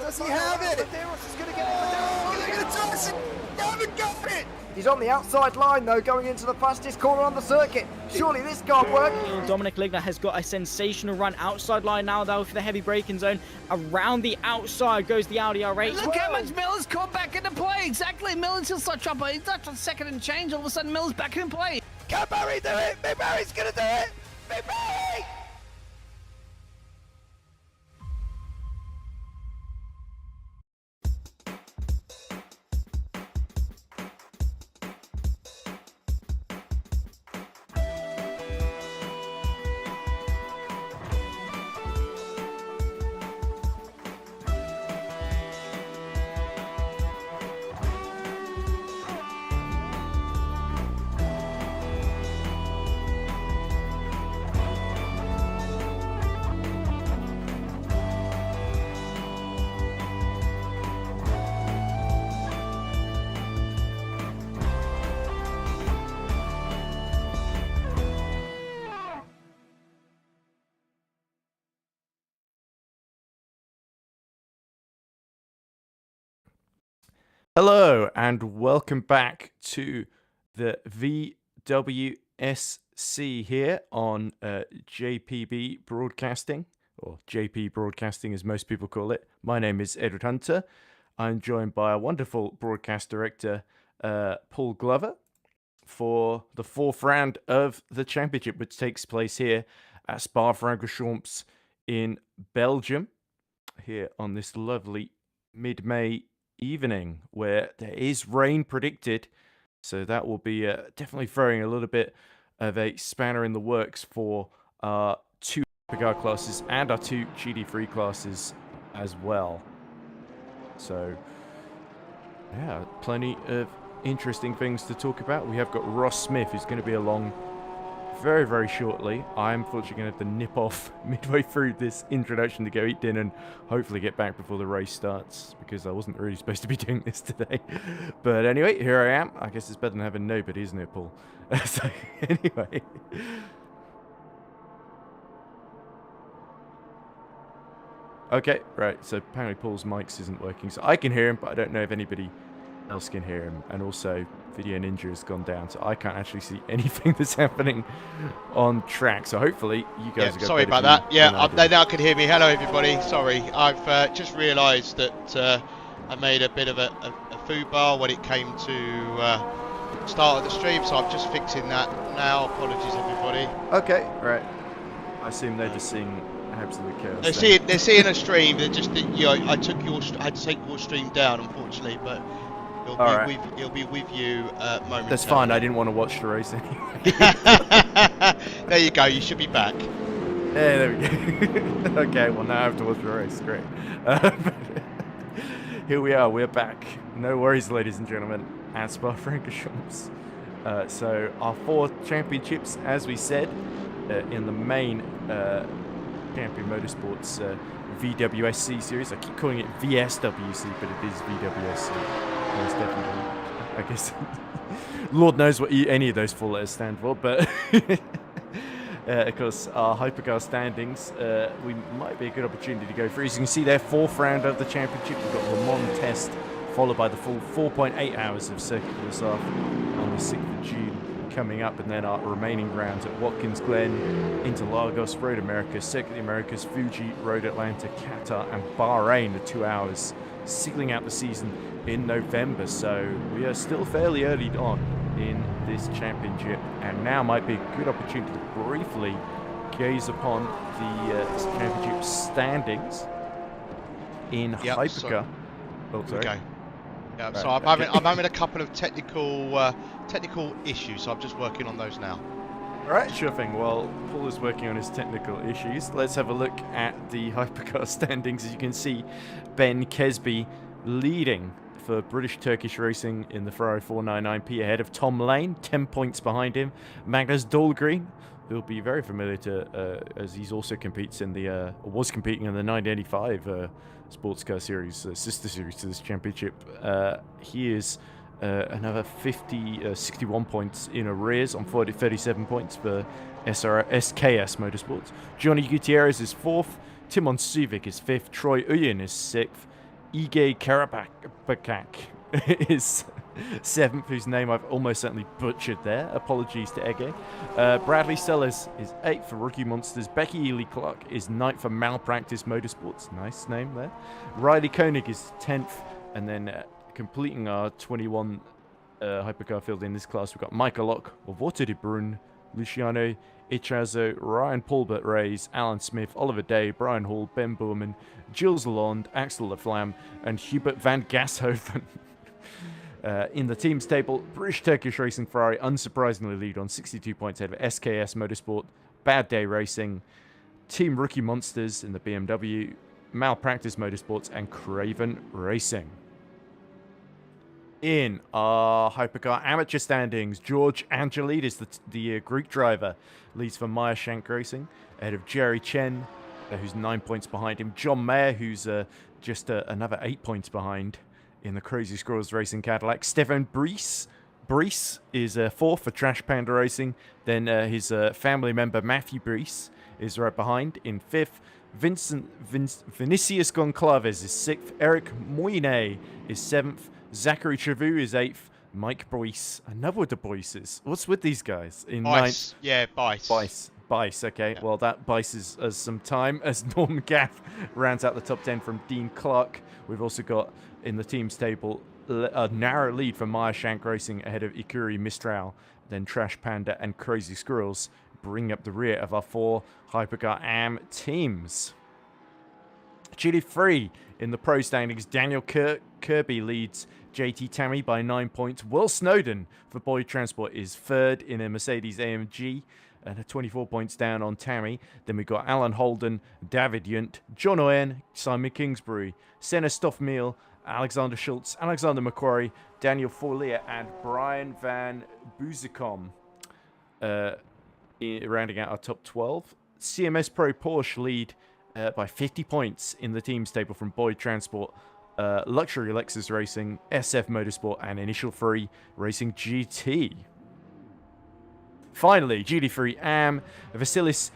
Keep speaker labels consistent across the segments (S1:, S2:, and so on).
S1: Does he have it?
S2: Medeiros is going to get it.
S1: He haven't got it! He's on the outside line though, going into the fastest corner on the circuit. Surely this can't work.
S3: Dominic Ligner has got a sensational run outside line now though for the heavy braking zone. Around the outside goes the Audi R8.
S2: Look how much Miller's caught back into play. Exactly, Miller's still such trouble. He's not a second and change. All of a sudden, Miller's back in play.
S1: Can Barry do it? Big Barry's gonna do it! Big Barry!
S4: Hello and welcome back to the VWSC here on JPB Broadcasting, or JP Broadcasting as most people call it. My name is Edward Hunter. I'm joined by a wonderful broadcast director, Paul Glover, for the fourth round of the championship, which takes place here at Spa-Francorchamps in Belgium, here on this lovely mid-May evening where there is rain predicted, so that will be definitely throwing a little bit of a spanner in the works for our two Hypercar classes and our two GT3 classes as well. So yeah, plenty of interesting things to talk about. We have got Ross Smith, who's going to be along very, very shortly. I'm unfortunately going to have to nip off midway through this introduction to go eat dinner and hopefully get back before the race starts, because I wasn't really supposed to be doing this today. But anyway, here I am. I guess it's better than having nobody, isn't it, Paul? So anyway. Okay, right. So apparently Paul's mics isn't working. So I can hear him, but I don't know if anybody else can hear him. And also Video Ninja has gone down, so I can't actually see anything that's happening on track. So hopefully you guys are
S5: sorry about that. Yeah, they now can hear me. Hello everybody. Sorry, I've just realised that I made a bit of a foobar when it came to start of the stream, so I'm just fixing that now. Apologies everybody.
S4: Okay, right. I assume they're just seeing absolute chaos.
S5: They're seeing a stream. They're just, you know, I had to take your stream down, unfortunately, but it'll be with you momentarily.
S4: That's fine. I didn't want to watch the race anyway.
S5: There you go. You should be back.
S4: Yeah, there we go. Okay, well now I have to watch the race. Great. Here we are. We're back. No worries, ladies and gentlemen, at Spa-Francorchamps. So our four championships, as we said, in the main Champion Motorsports VWSC series. I keep calling it VSWC, but it is VWSC. Most definitely. I guess Lord knows what any of those four letters stand for, but of course our Hypercar standings, we might be a good opportunity to go through. As you can see there, fourth round of the championship. We've got Le Mans test, followed by the full 4.8 hours of Circuit de Soif on the 6th of June coming up, and then our remaining rounds at Watkins Glen, Interlagos, Road America, Circuit of the Americas, Fuji, Road Atlanta, Qatar and Bahrain, the 2 hours, sealing out the season in November. So we are still fairly early on in this championship, and now might be a good opportunity to briefly gaze upon the championship standings in Hypercar. Oh, sorry.
S5: Okay. Yeah,
S4: right,
S5: so I'm having a couple of technical issues, so I'm just working on those now.
S4: All right, sure thing. Well, Paul is working on his technical issues. Let's have a look at the Hypercar standings. As you can see, Ben Kesby leading for British Turkish Racing in the Ferrari 499P ahead of Tom Lane, 10 points behind him. Magnus Dahlgren, who'll be very familiar to, as he's also competes in the, or was competing in the 985 Sportscar series, sister series to this championship. He is another 61 points in arrears on 37 points for SKS Motorsports. Johnny Gutierrez is 4th, Timon Suvic is 5th, Troy Uyen is 6th, Ige Karabakak is 7th, whose name I've almost certainly butchered there. Apologies to Ege. Bradley Sellers is 8th for Rookie Monsters. Becky Ely Clark is 9th for Malpractice Motorsports. Nice name there. Riley Koenig is 10th. And then completing our 21 hypercar field in this class, we've got Michael Locke, Walter de Bruyne, Luciano Ichazo, Ryan Paulbert Reyes, Alan Smith, Oliver Day, Brian Hall, Ben Boorman, Jules Lalonde, Axel Laflamme, and Hubert van Gashoven. In the teams table, British Turkish Racing Ferrari unsurprisingly lead on 62 points ahead of SKS Motorsport, Bad Day Racing, Team Rookie Monsters in the BMW, Malpractice Motorsports, and Craven Racing. In our hypercar amateur standings, George Angelidis, the Greek driver, leads for Meyer Shank Racing, ahead of Jerry Chen, who's 9 points behind him. John Mayer, who's just another 8 points behind in the Crazy Squirrels Racing Cadillac. Stefan Brees is 4th for Trash Panda Racing. Then his family member Matthew Brees is right behind in 5th. Vinicius Goncalves is 6th. Eric Moyne is 7th. Zachary Trevu is 8th. Mike Boyce, another of the Boyces. What's with these guys? In
S5: Bice.
S4: 9th.
S5: Yeah, Bice.
S4: Bice, okay. Yeah. Well, that bices us some time as Norm Gaff rounds out the top 10 from Dean Clark. We've also got in the teams table a narrow lead for Meyer Shank Racing ahead of Ikuri Mistral, then Trash Panda and Crazy Squirrels bring up the rear of our 4 Hypercar AM teams. GT3 in the pro standings, Daniel Kirby leads JT Tammy by 9 points. Will Snowden for Boyd Transport is 3rd in a Mercedes AMG and 24 points down on Tammy. Then we've got Alan Holden, David Yunt, John Owen, Simon Kingsbury, Senna Stoffmeal, Alexander Schultz, Alexander Macquarie, Daniel Forlier, and Brian Van Buzicom rounding out our top 12. CMS Pro Porsche lead by 50 points in the teams table from Boyd Transport, Luxury Lexus Racing, SF Motorsport, and Initial 3 Racing GT. Finally, GT3 AM, Vasilis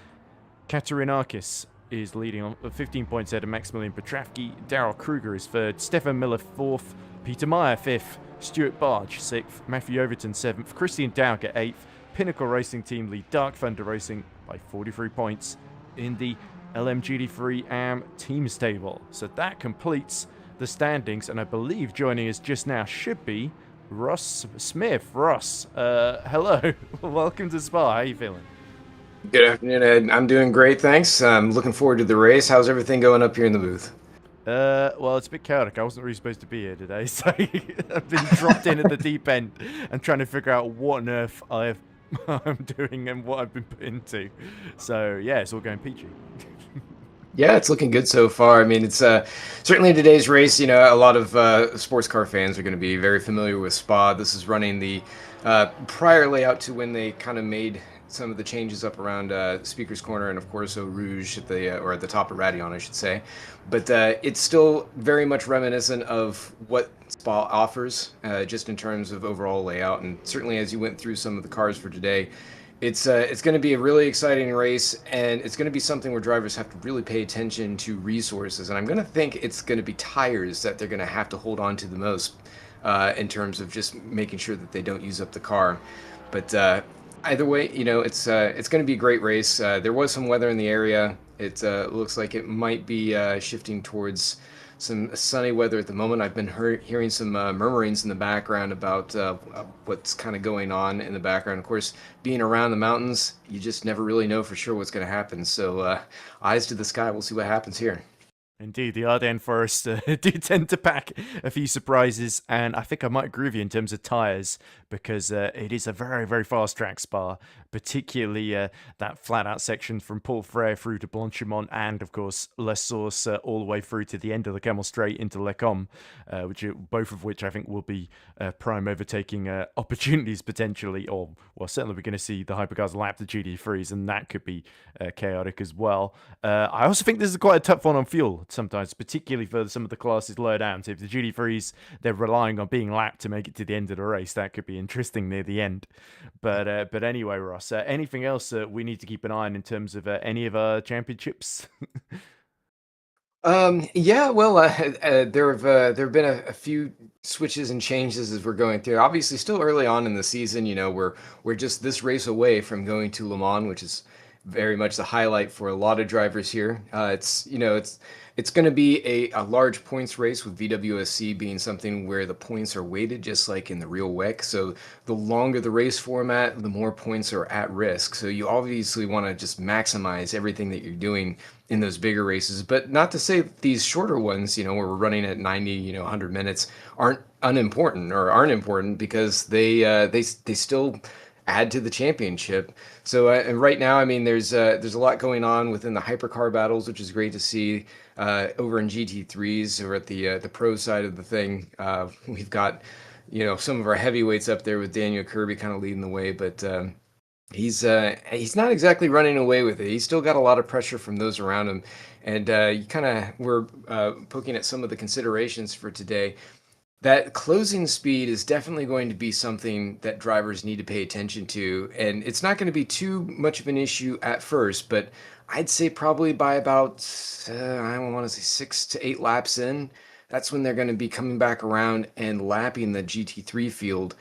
S4: Katarinakis is leading on 15 points ahead of Maximilian Petravki. Daryl Kruger is 3rd, Stefan Miller 4th, Peter Meyer 5th, Stuart Barge 6th, Matthew Overton 7th, Christian Dowger 8th. Pinnacle Racing Team lead Dark Thunder Racing by 43 points in the LMGT3 AM teams table. So that completes the standings, and I believe joining us just now should be Ross Smith. Ross, hello. Welcome to Spa. How are you feeling?
S6: Good afternoon, Ed. I'm doing great, thanks. I'm looking forward to the race. How's everything going up here in the booth?
S4: Well, it's a bit chaotic. I wasn't really supposed to be here today, so I've been dropped in at the deep end and trying to figure out what on earth I'm doing and what I've been put into. So, yeah, it's all going peachy.
S6: Yeah, it's looking good so far. I mean, it's certainly today's race. You know, a lot of sports car fans are going to be very familiar with Spa. This is running the prior layout to when they kind of made some of the changes up around Speaker's Corner and, of course, Eau Rouge at the or at the top of Radion, I should say. But it's still very much reminiscent of what Spa offers, just in terms of overall layout. And certainly, as you went through some of the cars for today, it's going to be a really exciting race, and it's going to be something where drivers have to really pay attention to resources. And I'm going to think it's going to be tires that they're going to have to hold on to the most in terms of just making sure that they don't use up the car. But either way, you know, it's going to be a great race. There was some weather in the area. It looks like it might be shifting towards some sunny weather at the moment. I've been hearing some murmurings in the background about what's kind of going on in the background. Of course, being around the mountains, you just never really know for sure what's going to happen. So eyes to the sky. We'll see what happens here.
S4: Indeed, the Ardennes Forest do tend to pack a few surprises, and I think I might agree with you in terms of tyres, because it is a very, very fast track Spa, particularly that flat-out section from Paul Frere through to Blanchimont, and, of course, Les Sources all the way through to the end of the Camel Straight into Les Combes, both of which I think will be prime overtaking opportunities potentially, or, well, certainly we're going to see the hypercars lap the GT3s, and that could be chaotic as well. I also think this is quite a tough one on fuel sometimes, particularly for some of the classes lower down. So if the GT3s, they're relying on being lapped to make it to the end of the race, that could be interesting near the end. But anyway, Ross, anything else we need to keep an eye on in terms of any of our championships?
S6: Yeah, well, there have been a few switches and changes as we're going through. Obviously, still early on in the season. We're just this race away from going to Le Mans, which is very much the highlight for a lot of drivers here. It's going to be a large points race with VWSC being something where the points are weighted just like in the real WEC. So the longer the race format, the more points are at risk. So you obviously want to just maximize everything that you're doing in those bigger races, but not to say that these shorter ones, where we're running at 90, 100 minutes, aren't unimportant or aren't important because they still add to the championship. So and right now, I mean, there's a lot going on within the hypercar battles, which is great to see. Over in GT3s or at the pro side of the thing, we've got some of our heavyweights up there with Daniel Kirby kind of leading the way, but he's not exactly running away with it. He's still got a lot of pressure from those around him, and you kind of we're poking at some of the considerations for today. That closing speed is definitely going to be something that drivers need to pay attention to, and it's not going to be too much of an issue at first, but I'd say probably by about I don't want to say 6 to 8 laps in, that's when they're going to be coming back around and lapping the GT3 field.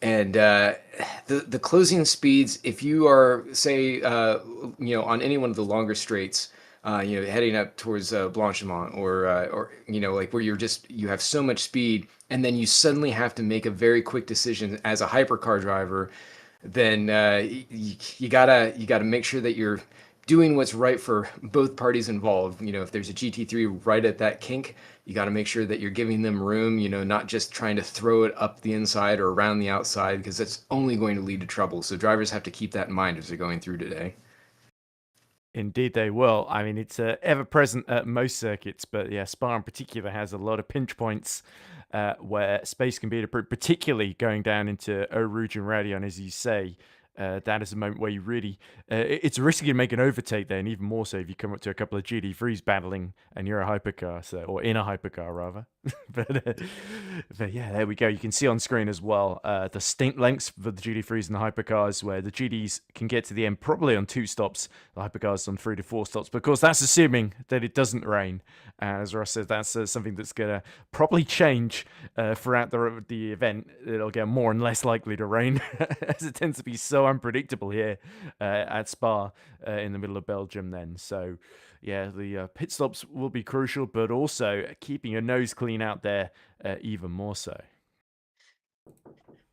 S6: And the closing speeds, if you are, say, on any one of the longer straights, heading up towards Blanchimont or like where you have so much speed, and then you suddenly have to make a very quick decision as a hypercar driver, then you gotta make sure that you're doing what's right for both parties involved. If there's a GT3 right at that kink, you got to make sure that you're giving them room, not just trying to throw it up the inside or around the outside, because that's only going to lead to trouble. So drivers have to keep that in mind as they're going through today.
S4: Indeed, they will. I mean, it's ever present at most circuits, but yeah, Spa in particular has a lot of pinch points where space can be particularly going down into Eau Rouge and Raidillon, as you say. That is a moment where you really, it's risky to make an overtake there, and even more so if you come up to a couple of GT3s battling and you're a hypercar, or in a hypercar rather. but yeah, there we go. You can see on screen as well the stint lengths for the GT3s and the hypercars, where the GTs can get to the end probably on 2 stops, the hypercars on 3 to 4 stops. But of course, that's assuming that it doesn't rain. As Ross said, that's something that's going to probably change throughout the event. It'll get more and less likely to rain, as it tends to be so unpredictable here at Spa in the middle of Belgium then. So yeah, the pit stops will be crucial, but also keeping your nose clean out there even more so.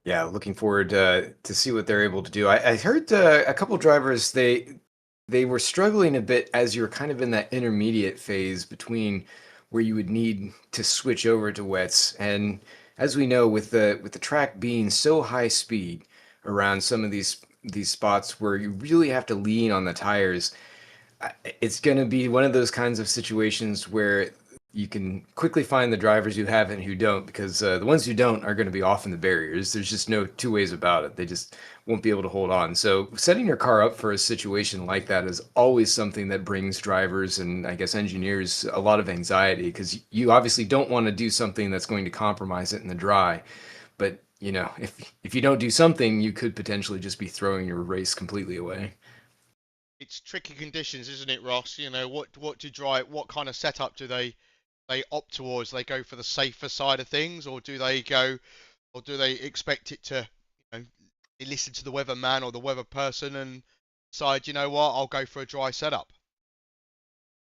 S6: Yeah, looking forward to see what they're able to do. I heard a couple drivers, they were struggling a bit as you're kind of in that intermediate phase between where you would need to switch over to wets. And as we know, with the track being so high speed around some of these spots where you really have to lean on the tires, it's going to be one of those kinds of situations where you can quickly find the drivers who have it and who don't, because the ones who don't are going to be off in the barriers. There's just no two ways about it. They just won't be able to hold on. So setting your car up for a situation like that is always something that brings drivers and I guess engineers a lot of anxiety, because you obviously don't want to do something that's going to compromise it in the dry. But if you don't do something, you could potentially just be throwing your race completely away.
S5: It's tricky conditions, isn't it, Ross? What do drive? What kind of setup do they opt towards? They go for the safer side of things, or do they expect it to, they listen to the weatherman or the weather person and decide, you know what, I'll go for a dry setup?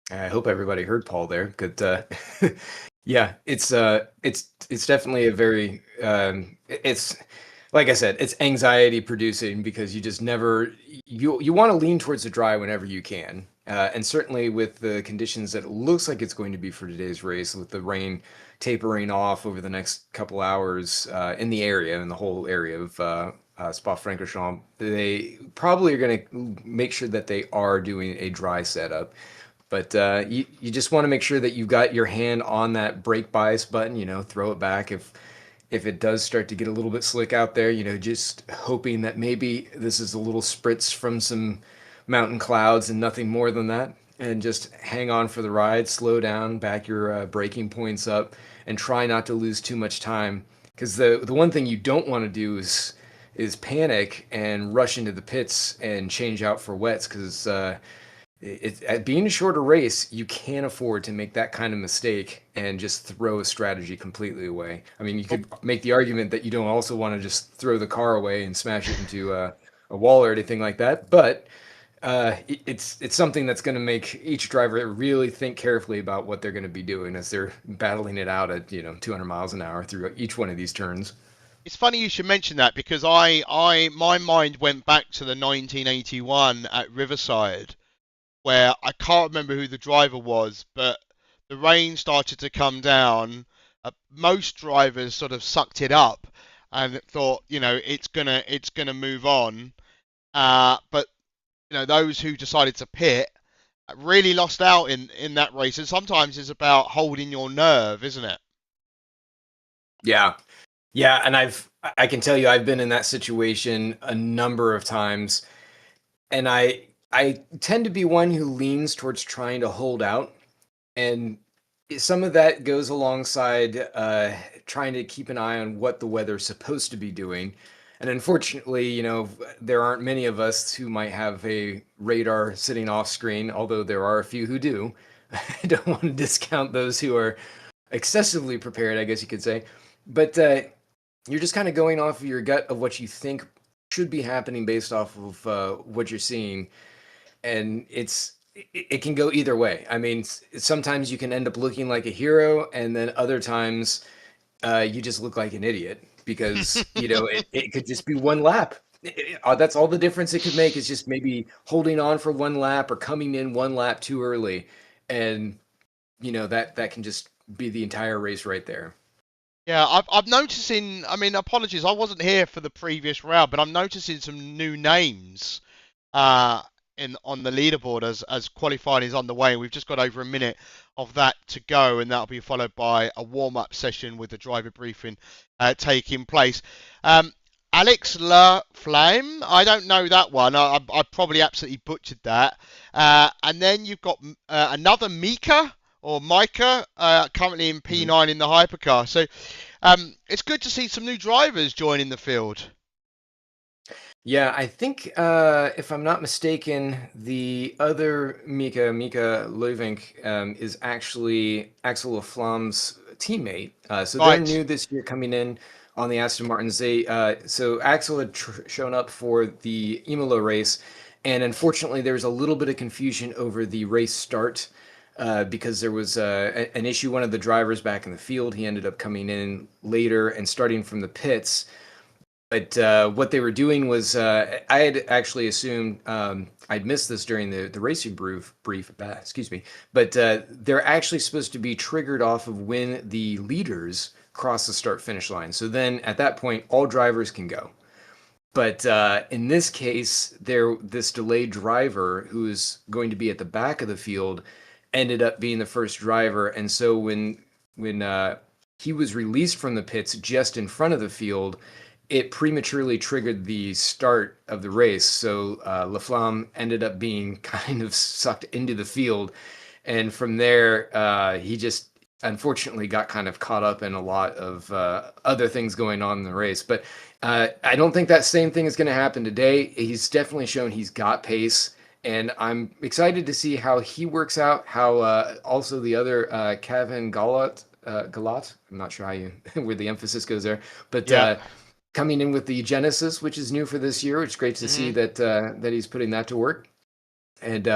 S6: I hope everybody heard Paul there. Good. Yeah, it's definitely a very it's like I said, it's anxiety producing, because you just never you want to lean towards the dry whenever you can, and certainly with the conditions that it looks like it's going to be for today's race, with the rain tapering off over the next couple hours in the whole area of Spa-Francorchamps, they probably are going to make sure that they are doing a dry setup. But you just want to make sure that you've got your hand on that brake bias button, throw it back if it does start to get a little bit slick out there, just hoping that maybe this is a little spritz from some mountain clouds and nothing more than that. And just hang on for the ride, slow down, back your braking points up, and try not to lose too much time. Because the one thing you don't want to do is panic and rush into the pits and change out for wets, because At being a shorter race, you can't afford to make that kind of mistake and just throw a strategy completely away. I mean, you could make the argument that you don't also want to just throw the car away and smash it into a wall or anything like that, but it's something that's going to make each driver really think carefully about what they're going to be doing as they're battling it out at 200 miles an hour through each one of these turns.
S5: It's funny you should mention that because my mind went back to the 1981 at Riverside, where I can't remember who the driver was, but the rain started to come down. Most drivers sort of sucked it up and thought, it's gonna move on. But those who decided to pit really lost out in that race. And sometimes it's about holding your nerve, isn't it?
S6: Yeah. Yeah, and I can tell you I've been in that situation a number of times, and I tend to be one who leans towards trying to hold out, and some of that goes alongside trying to keep an eye on what the weather's supposed to be doing. And unfortunately, there aren't many of us who might have a radar sitting off screen, although there are a few who do. I don't want to discount those who are excessively prepared, I guess you could say. But you're just kind of going off of your gut of what you think should be happening based off of what you're seeing. And it can go either way. I mean, sometimes you can end up looking like a hero, and then other times you just look like an idiot because, it could just be one lap. That's all the difference it could make, is just maybe holding on for one lap or coming in one lap too early. And, that can just be the entire race right there.
S5: Yeah, I'm noticing. I mean, apologies, I wasn't here for the previous round, but I'm noticing some new names on the leaderboard as qualifying is underway. We've just got over a minute of that to go, and that'll be followed by a warm-up session with the driver briefing taking place. Alex La Flame, I don't know that one. I probably absolutely butchered that. And then you've got another Mika. Or Micah, currently in P9 in the hypercar. So it's good to see some new drivers joining the field.
S6: Yeah, I think, if I'm not mistaken, the other Mika Leuvink, is actually Axel Laflamme's teammate. So
S5: Right.
S6: they're new this year coming in on the Aston Martins. So Axel had shown up for the Imola race, and unfortunately there's a little bit of confusion over the race start. Because there was an issue. One of the drivers back in the field, he ended up coming in later and starting from the pits. But what they were doing was, I had actually assumed, I'd missed this during the racing brief, excuse me, but they're actually supposed to be triggered off of when the leaders cross the start-finish line. So then at that point, all drivers can go. But in this case, this delayed driver who is going to be at the back of the field ended up being the first driver, and so when he was released from the pits just in front of the field, it prematurely triggered the start of the race. So Laflamme ended up being kind of sucked into the field, and from there he just unfortunately got kind of caught up in a lot of other things going on in the race. But I don't think that same thing is going to happen today. He's definitely shown he's got pace. And I'm excited to see how he works out, how also the other Kevin Galat, I'm not sure where the emphasis goes there, but coming in with the Genesis, which is new for this year. It's great to see that he's putting that to work. And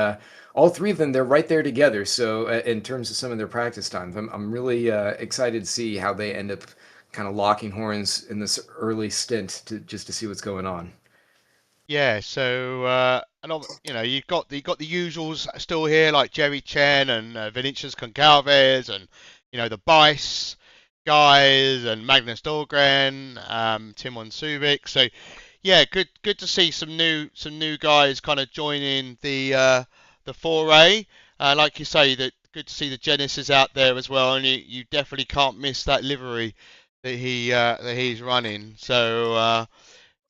S6: all three of them, they're right there together. So in terms of some of their practice times, I'm really excited to see how they end up kind of locking horns in this early stint just to see what's going on.
S5: Yeah, so and you've got the usuals still here, like Jerry Chen and Vinicius Concalves and the Bice guys and Magnus Dahlgren, Timon Subic. So yeah, good to see some new guys kind of joining the foray. Like you say, that good to see the Genesis out there as well, and you definitely can't miss that livery that he's running. So.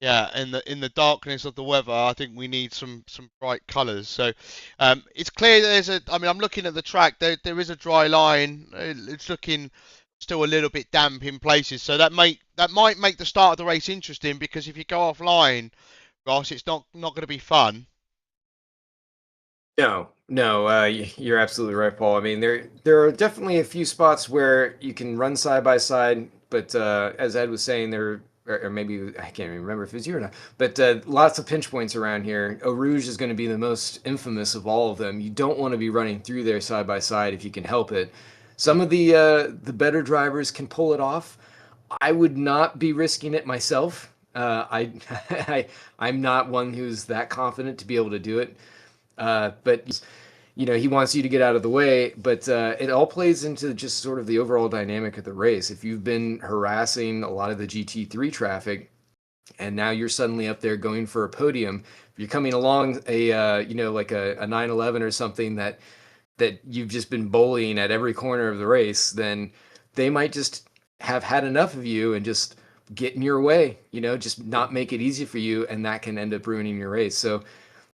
S5: Yeah, in the darkness of the weather, I think we need some bright colours. So it's clear that I'm looking at the track. There is a dry line. It's looking still a little bit damp in places. So that might make the start of the race interesting, because if you go offline, Ross, it's not going to be fun.
S6: No, No, you're absolutely right, Paul. I mean, there are definitely a few spots where you can run side by side, but as Ed was saying, or maybe I can't even remember if it was you or not, but lots of pinch points around here. Eau Rouge is going to be the most infamous of all of them. You don't want to be running through there side by side if you can help it. Some of the better drivers can pull it off. I would not be risking it myself. I'm not one who's that confident to be able to do it. But he wants you to get out of the way, but it all plays into just sort of the overall dynamic of the race. If you've been harassing a lot of the GT3 traffic, and now you're suddenly up there going for a podium, if you're coming along like a 911 or something that you've just been bullying at every corner of the race, then they might just have had enough of you and just get in your way, just not make it easy for you, and that can end up ruining your race. So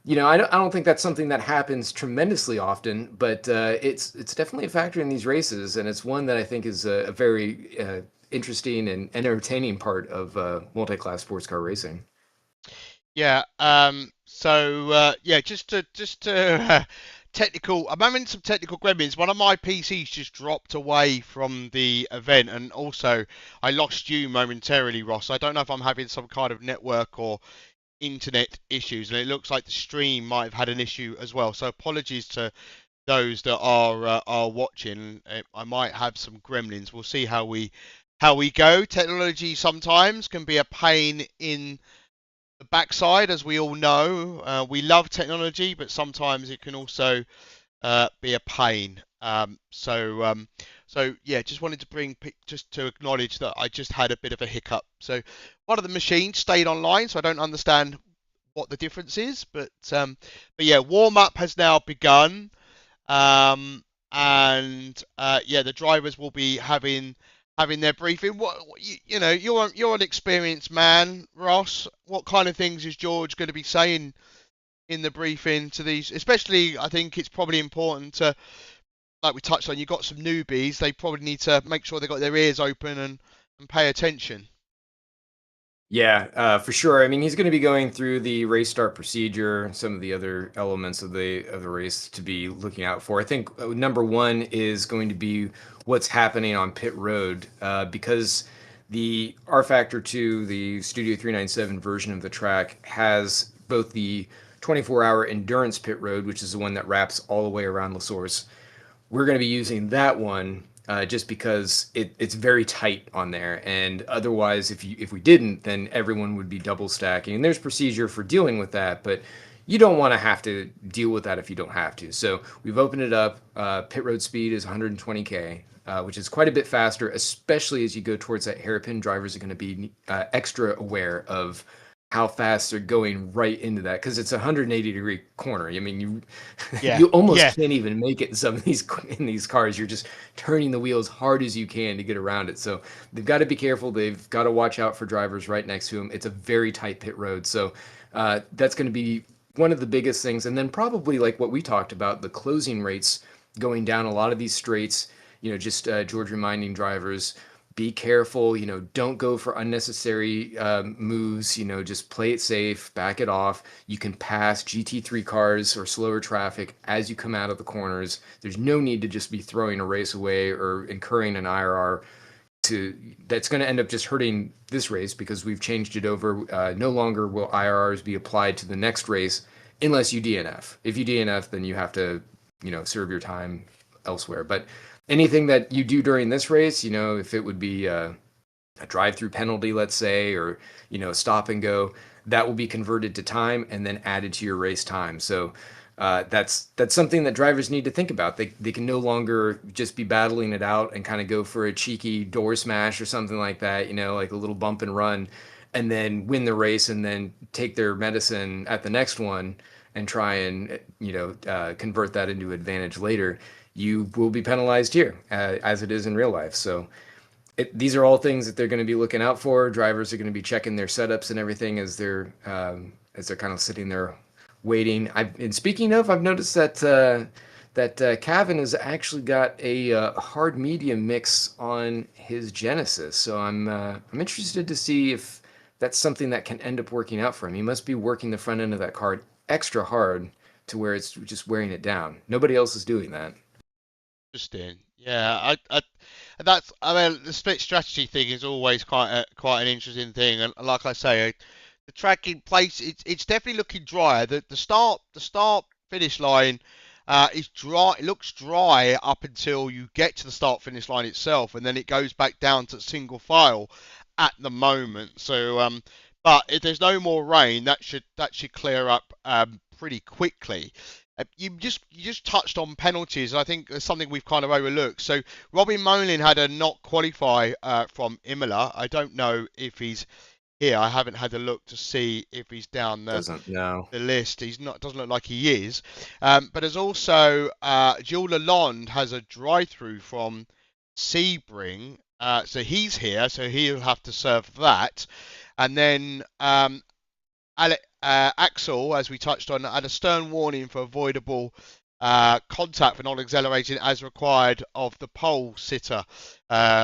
S6: I don't think that's something that happens tremendously often, but it's definitely a factor in these races, and it's one that I think is a very interesting and entertaining part of multi-class sports car racing.
S5: Yeah. Just to technical. I'm having some technical gremlins. One of my PCs just dropped away from the event, and also I lost you momentarily, Ross. I don't know if I'm having some kind of network or internet issues, and it looks like the stream might have had an issue as well. So apologies to those that are watching. I might have some gremlins. We'll see how we go. Technology sometimes can be a pain in the backside, as we all know. We love technology, but sometimes it can also be a pain. Just wanted to acknowledge that I just had a bit of a hiccup. So one of the machines stayed online, so I don't understand what the difference is. But warm up has now begun, the drivers will be having their briefing. You're an experienced man, Ross. What kind of things is George going to be saying in the briefing to these? Especially, I think it's probably important to, like we touched on, you've got some newbies. They probably need to make sure they've got their ears open and pay attention.
S6: Yeah, for sure. I mean, he's going to be going through the race start procedure, some of the other elements of the race to be looking out for. I think number one is going to be what's happening on pit road, because the R Factor 2, the Studio 397 version of the track, has both the 24-hour endurance pit road, which is the one that wraps all the way around La Source. We're going to be using that one just because it's very tight on there, and otherwise, if we didn't, then everyone would be double stacking. And there's procedure for dealing with that, but you don't want to have to deal with that if you don't have to. So we've opened it up. Pit road speed is 120k, which is quite a bit faster, especially as you go towards that hairpin. Drivers are going to be extra aware of how fast they're going right into that, because it's a 180-degree corner. I mean, you almost can't even make it in these cars. You're just turning the wheels hard as you can to get around it. So they've got to be careful. They've got to watch out for drivers right next to them. It's a very tight pit road. So that's going to be one of the biggest things. And then probably like what we talked about, the closing rates going down a lot of these straights, George reminding drivers, be careful, don't go for unnecessary moves, just play it safe, back it off. You can pass GT3 cars or slower traffic as you come out of the corners. There's no need to just be throwing a race away or incurring an IRR that's going to end up just hurting this race, because we've changed it over. No longer will IRRs be applied to the next race unless you DNF. If you DNF, then you have to, serve your time elsewhere. But anything that you do during this race, if it would be a drive-through penalty, let's say, or, stop and go, that will be converted to time and then added to your race time. So that's something that drivers need to think about. They can no longer just be battling it out and kind of go for a cheeky door smash or something like that, like a little bump and run, and then win the race and then take their medicine at the next one and try and, convert that into advantage later. You will be penalized here, as it is in real life. So these are all things that they're going to be looking out for. Drivers are going to be checking their setups and everything as they're kind of sitting there waiting. And speaking of, I've noticed that Cavan has actually got a hard medium mix on his Genesis. So I'm interested to see if that's something that can end up working out for him. He must be working the front end of that car extra hard to where it's just wearing it down. Nobody else is doing that.
S5: Interesting. Yeah, I mean, the split strategy thing is always quite an interesting thing, and like I say, the track in place, it's definitely looking drier. The start finish line is dry. It looks dry up until you get to the start finish line itself, and then it goes back down to single file at the moment. So, but if there's no more rain, that should clear up pretty quickly. You just touched on penalties, and I think it's something we've kind of overlooked. So Robin Molin had a not qualify from Imola. I don't know if he's here. I haven't had a look to see if he's down the list. He's not. Doesn't look like he is. But there's also Jules Lalonde has a drive-through from Sebring. So he's here. So he'll have to serve that. And then Axel, as we touched on, had a stern warning for avoidable contact for not accelerating as required of the pole sitter,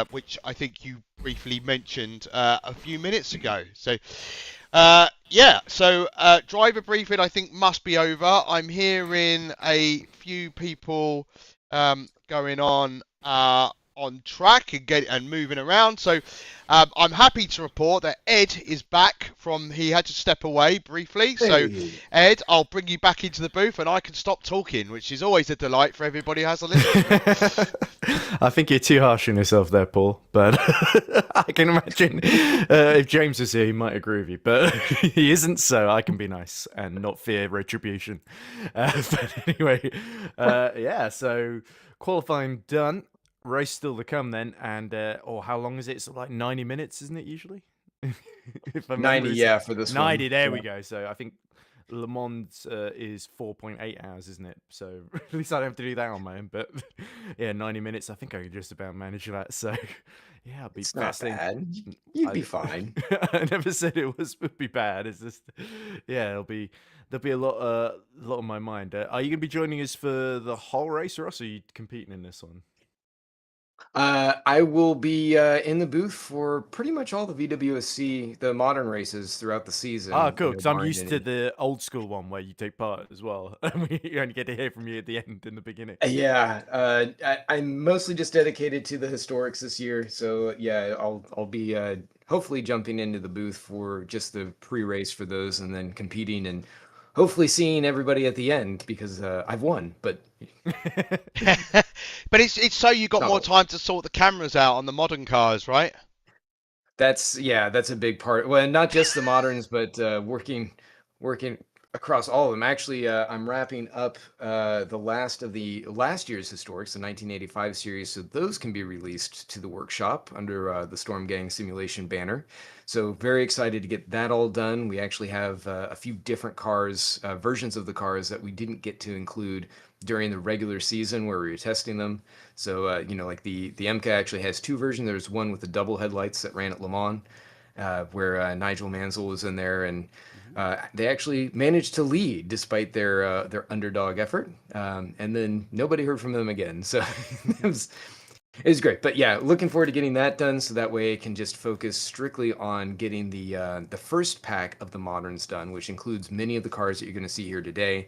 S5: which I think you briefly mentioned a few minutes ago. So, yeah, so driver briefing I think must be over. I'm hearing a few people going on track and moving around. So I'm happy to report that Ed is back he had to step away briefly. So Ed, I'll bring you back into the booth and I can stop talking, which is always a delight for everybody who has a listen.
S4: I think you're too harsh on yourself there, Paul, but I can imagine if James was here, he might agree with you, but he isn't, so I can be nice and not fear retribution. But anyway, yeah, so qualifying done. Race still to come then, and how long is it? It's like 90 minutes, isn't it usually? If I
S6: 90, yeah, for this
S4: 90,
S6: one.
S4: there we go. So I think Le Mans is 4.8 hours, isn't it? So at least I don't have to do that on my own. But yeah, 90 minutes. I think I could just about manage that. So yeah, I'll be
S6: It's not bad. You'd be fine.
S4: I never said it would be bad. It's just there'll be a lot on my mind. Are you gonna be joining us for the whole race, Ross? Or are you competing in this one?
S6: I will be in the booth for pretty much all the VWSC, the modern races throughout the season.
S4: Ah, cool, because I'm used to the old school one where you take part as well. You only get to hear from you at the end in the beginning.
S6: Yeah, I'm mostly just dedicated to the historics this year. So yeah, I'll be hopefully jumping into the booth for just the pre-race for those, and then competing and hopefully seeing everybody at the end, because I've won, but
S5: but it's so you got more time to sort the cameras out on the modern cars, right?
S6: That's a big part. Well, not just the moderns, but working across all of them. Actually, I'm wrapping up the last of the last year's historics, the 1985 series, so those can be released to the workshop under the Storm Gang Simulation banner. So very excited to get that all done. We actually have a few different cars, versions of the cars that we didn't get to include during the regular season where we were testing them. So like the MK actually has two versions. There's one with the double headlights that ran at Le Mans, where Nigel Mansell was in there, and they actually managed to lead despite their underdog effort, and then nobody heard from them again. So it was great. But yeah, looking forward to getting that done, so that way I can just focus strictly on getting the first pack of the moderns done, which includes many of the cars that you're going to see here today,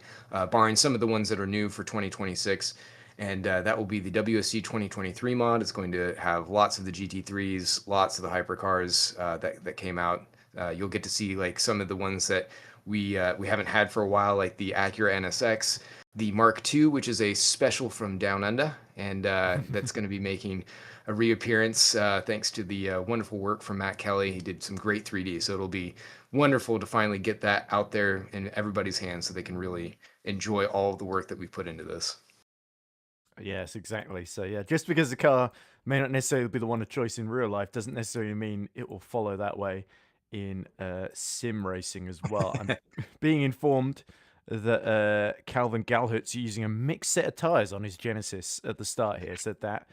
S6: barring some of the ones that are new for 2026. And that will be the WSC 2023 mod. It's going to have lots of the GT3s, lots of the hypercars that came out. You'll get to see like some of the ones that we haven't had for a while, like the Acura NSX, the Mark II, which is a special from Down Under, and that's going to be making a reappearance thanks to the wonderful work from Matt Kelly. He did some great 3D, so it'll be wonderful to finally get that out there in everybody's hands so they can really enjoy all of the work that we put into this.
S4: Yes, exactly. So yeah, just because the car may not necessarily be the one of choice in real life doesn't necessarily mean it will follow that way in sim racing as well. I'm being informed that Calvin Galhut's using a mixed set of tires on his Genesis at the start here, so that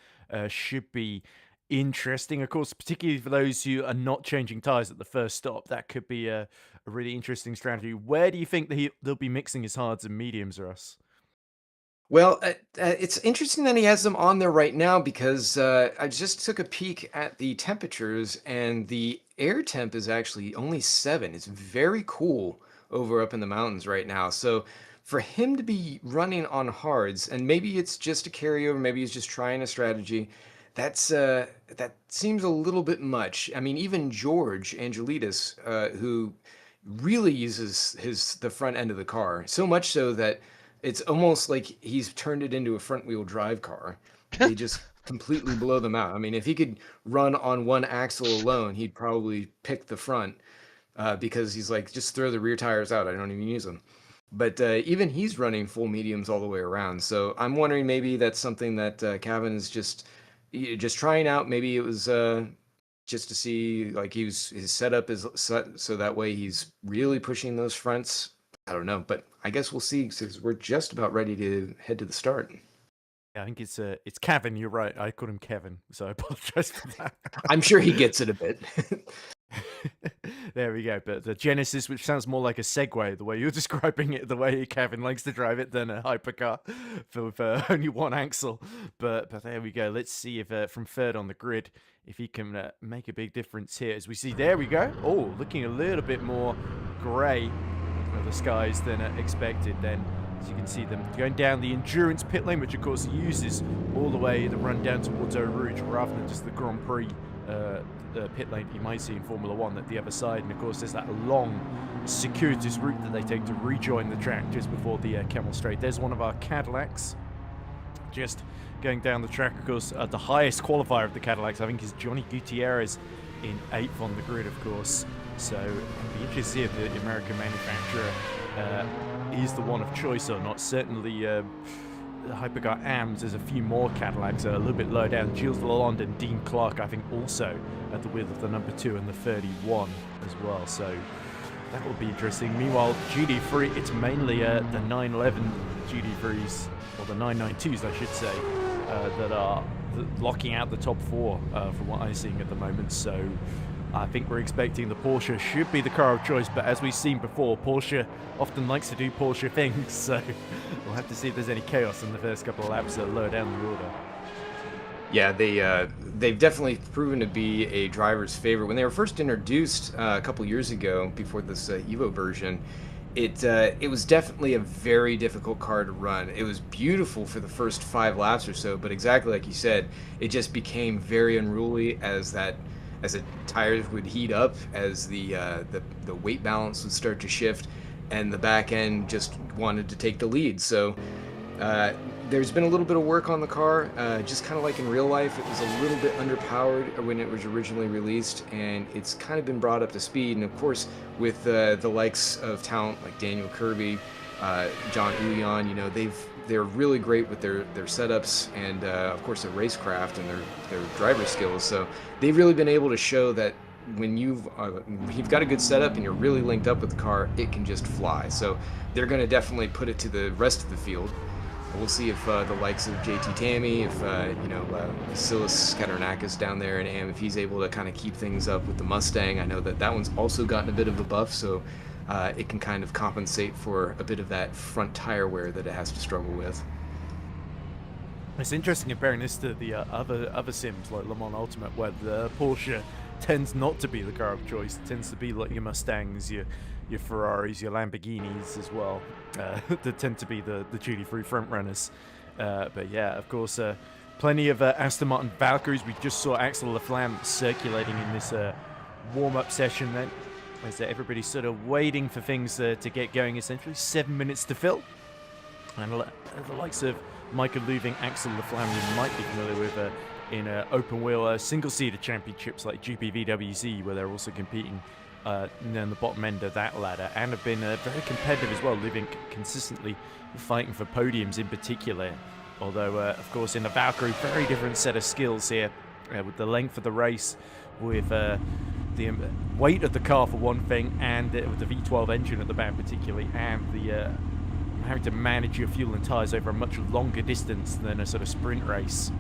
S4: should be interesting. Of course, particularly for those who are not changing tires at the first stop, that could be a really interesting strategy. Where do you think they'll be mixing his hards and mediums, Russ?
S6: Well, it's interesting that he has them on there right now, because I just took a peek at the temperatures, and the air temp is actually only 7. It's very cool over up in the mountains right now. So for him to be running on hards, and maybe it's just a carryover, maybe he's just trying a strategy. That seems a little bit much. I mean, even George Angelidis, who really uses the front end of the car, so much so that it's almost like he's turned it into a front wheel drive car. They just completely blow them out. I mean, if he could run on one axle alone, he'd probably pick the front because he's like, just throw the rear tires out. I don't even use them. But even he's running full mediums all the way around. So I'm wondering maybe that's something that Kevin is just trying out. Maybe it was just to see, like, his setup is set so that way he's really pushing those fronts. I don't know, but I guess we'll see, because we're just about ready to head to the start.
S4: Yeah, I think it's Kevin. You're right. I called him Kevin, so I apologize for that.
S6: I'm sure he gets it a bit.
S4: There we go. But the Genesis, which sounds more like a Segway, the way you're describing it, the way Kevin likes to drive it, than a hypercar for only one axle. But there we go. Let's see if from third on the grid, if he can make a big difference here. As we see, there we go. Oh, looking a little bit more grey of the skies than expected then. As you can see them going down the endurance pit lane, which of course uses all the way the run down towards Eau Rouge, rather than just the Grand Prix pit lane you might see in Formula 1 at the other side. And of course there's that long circuitous route that they take to rejoin the track just before the Camel Straight. There's one of our Cadillacs just going down the track. Of course, the highest qualifier of the Cadillacs, I think, is Johnny Gutierrez in 8th on the grid, of course. So it'll be interesting to see if the American manufacturer is the one of choice or not. Certainly the Hypercar AMS, there's a few more Cadillacs a little bit lower down. Gilles Lalonde and Dean Clark, I think, also at the wheel of the number 2 and the 31 as well. So that will be interesting. Meanwhile, GD3, it's mainly the 911 GD3s, or the 992s, I should say, that are locking out the top 4 from what I'm seeing at the moment. So I think we're expecting the Porsche should be the car of choice, but as we've seen before, Porsche often likes to do Porsche things, so we'll have to see if there's any chaos in the first couple of laps lower down the order.
S6: Yeah, they've definitely proven to be a driver's favorite. When they were first introduced a couple years ago, before this Evo version, it was definitely a very difficult car to run. It was beautiful for the first 5 laps or so, but exactly like you said, it just became very unruly as the tires would heat up, as the weight balance would start to shift, and the back end just wanted to take the lead. So there's been a little bit of work on the car, just kind of like in real life. It was a little bit underpowered when it was originally released, and it's kind of been brought up to speed. And of course, with the likes of talent like Daniel Kirby, John Ulian, you know, they're really great with their setups and of course their racecraft and their driver skills. So they've really been able to show that when you've got a good setup and you're really linked up with the car, it can just fly. So they're going to definitely put it to the rest of the field. We'll see if the likes of JT Tammy, if Vasilis Katernakis down there in AM, if he's able to kind of keep things up with the Mustang. I know that one's also gotten a bit of a buff, so it can kind of compensate for a bit of that front tire wear that it has to struggle with.
S4: It's interesting comparing this to the other sims like Le Mans Ultimate, where the Porsche tends not to be the car of choice. It tends to be like your Mustangs, your Ferraris, your Lamborghinis as well, that tend to be the GT3 front runners. But yeah, of course, plenty of Aston Martin Valkyries. We just saw Axel Laflamme circulating in this warm-up session then, as everybody's sort of waiting for things to get going, essentially. 7 minutes to fill. And the likes of Michael Luving, Axel Laflamme, you might be familiar with in open-wheel single-seater championships like GP VWSC, where they're also competing in the bottom end of that ladder, and have been very competitive as well, Luving consistently fighting for podiums in particular. Although, of course, in the Valkyrie, very different set of skills here, with the length of the race, with the weight of the car for one thing, and with the V12 engine at the back particularly, and the having to manage your fuel and tyres over a much longer distance than a sort of sprint race.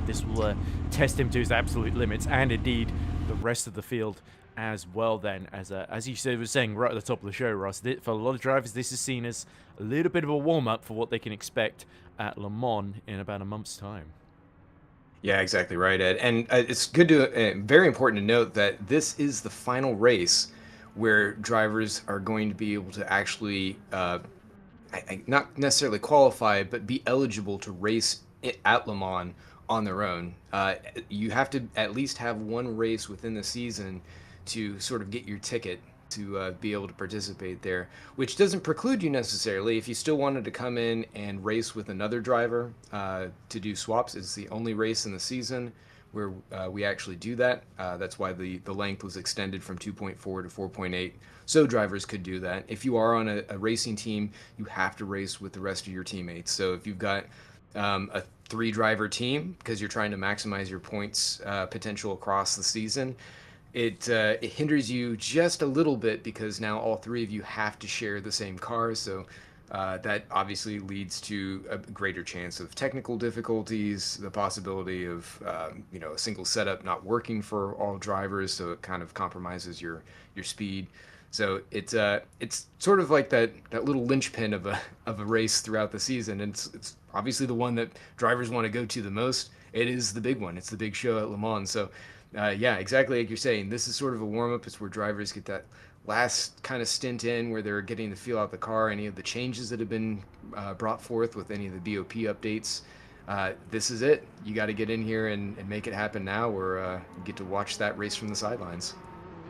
S4: This will test him to his absolute limits, and indeed the rest of the field as well then. As you said, was saying right at the top of the show, Ross, for a lot of drivers this is seen as a little bit of a warm-up for what they can expect at Le Mans in about a month's time.
S6: Yeah, exactly right, Ed. And it's good to, very important to note that this is the final race where drivers are going to be able to actually not necessarily qualify, but be eligible to race at Le Mans on their own. You have to at least have one race within the season to sort of get your ticket to be able to participate there, which doesn't preclude you necessarily. If you still wanted to come in and race with another driver to do swaps, it's the only race in the season where we actually do that. That's why the length was extended from 2.4 to 4.8, so drivers could do that. If you are on a racing team, you have to race with the rest of your teammates. So if you've got a 3-driver team, because you're trying to maximize your points potential across the season, it hinders you just a little bit, because now all 3 of you have to share the same car. So that obviously leads to a greater chance of technical difficulties, the possibility of a single setup not working for all drivers, so it kind of compromises your speed. So it's sort of like that little linchpin of a race throughout the season, and it's obviously the one that drivers want to go to the most. It is the big one. It's the big show at Le Mans. So yeah, exactly like you're saying, this is sort of a warm-up. It's where drivers get that last kind of stint in where they're getting to feel out the car, any of the changes that have been brought forth with any of the BOP updates. This is it. You got to get in here and make it happen now, or you get to watch that race from the sidelines.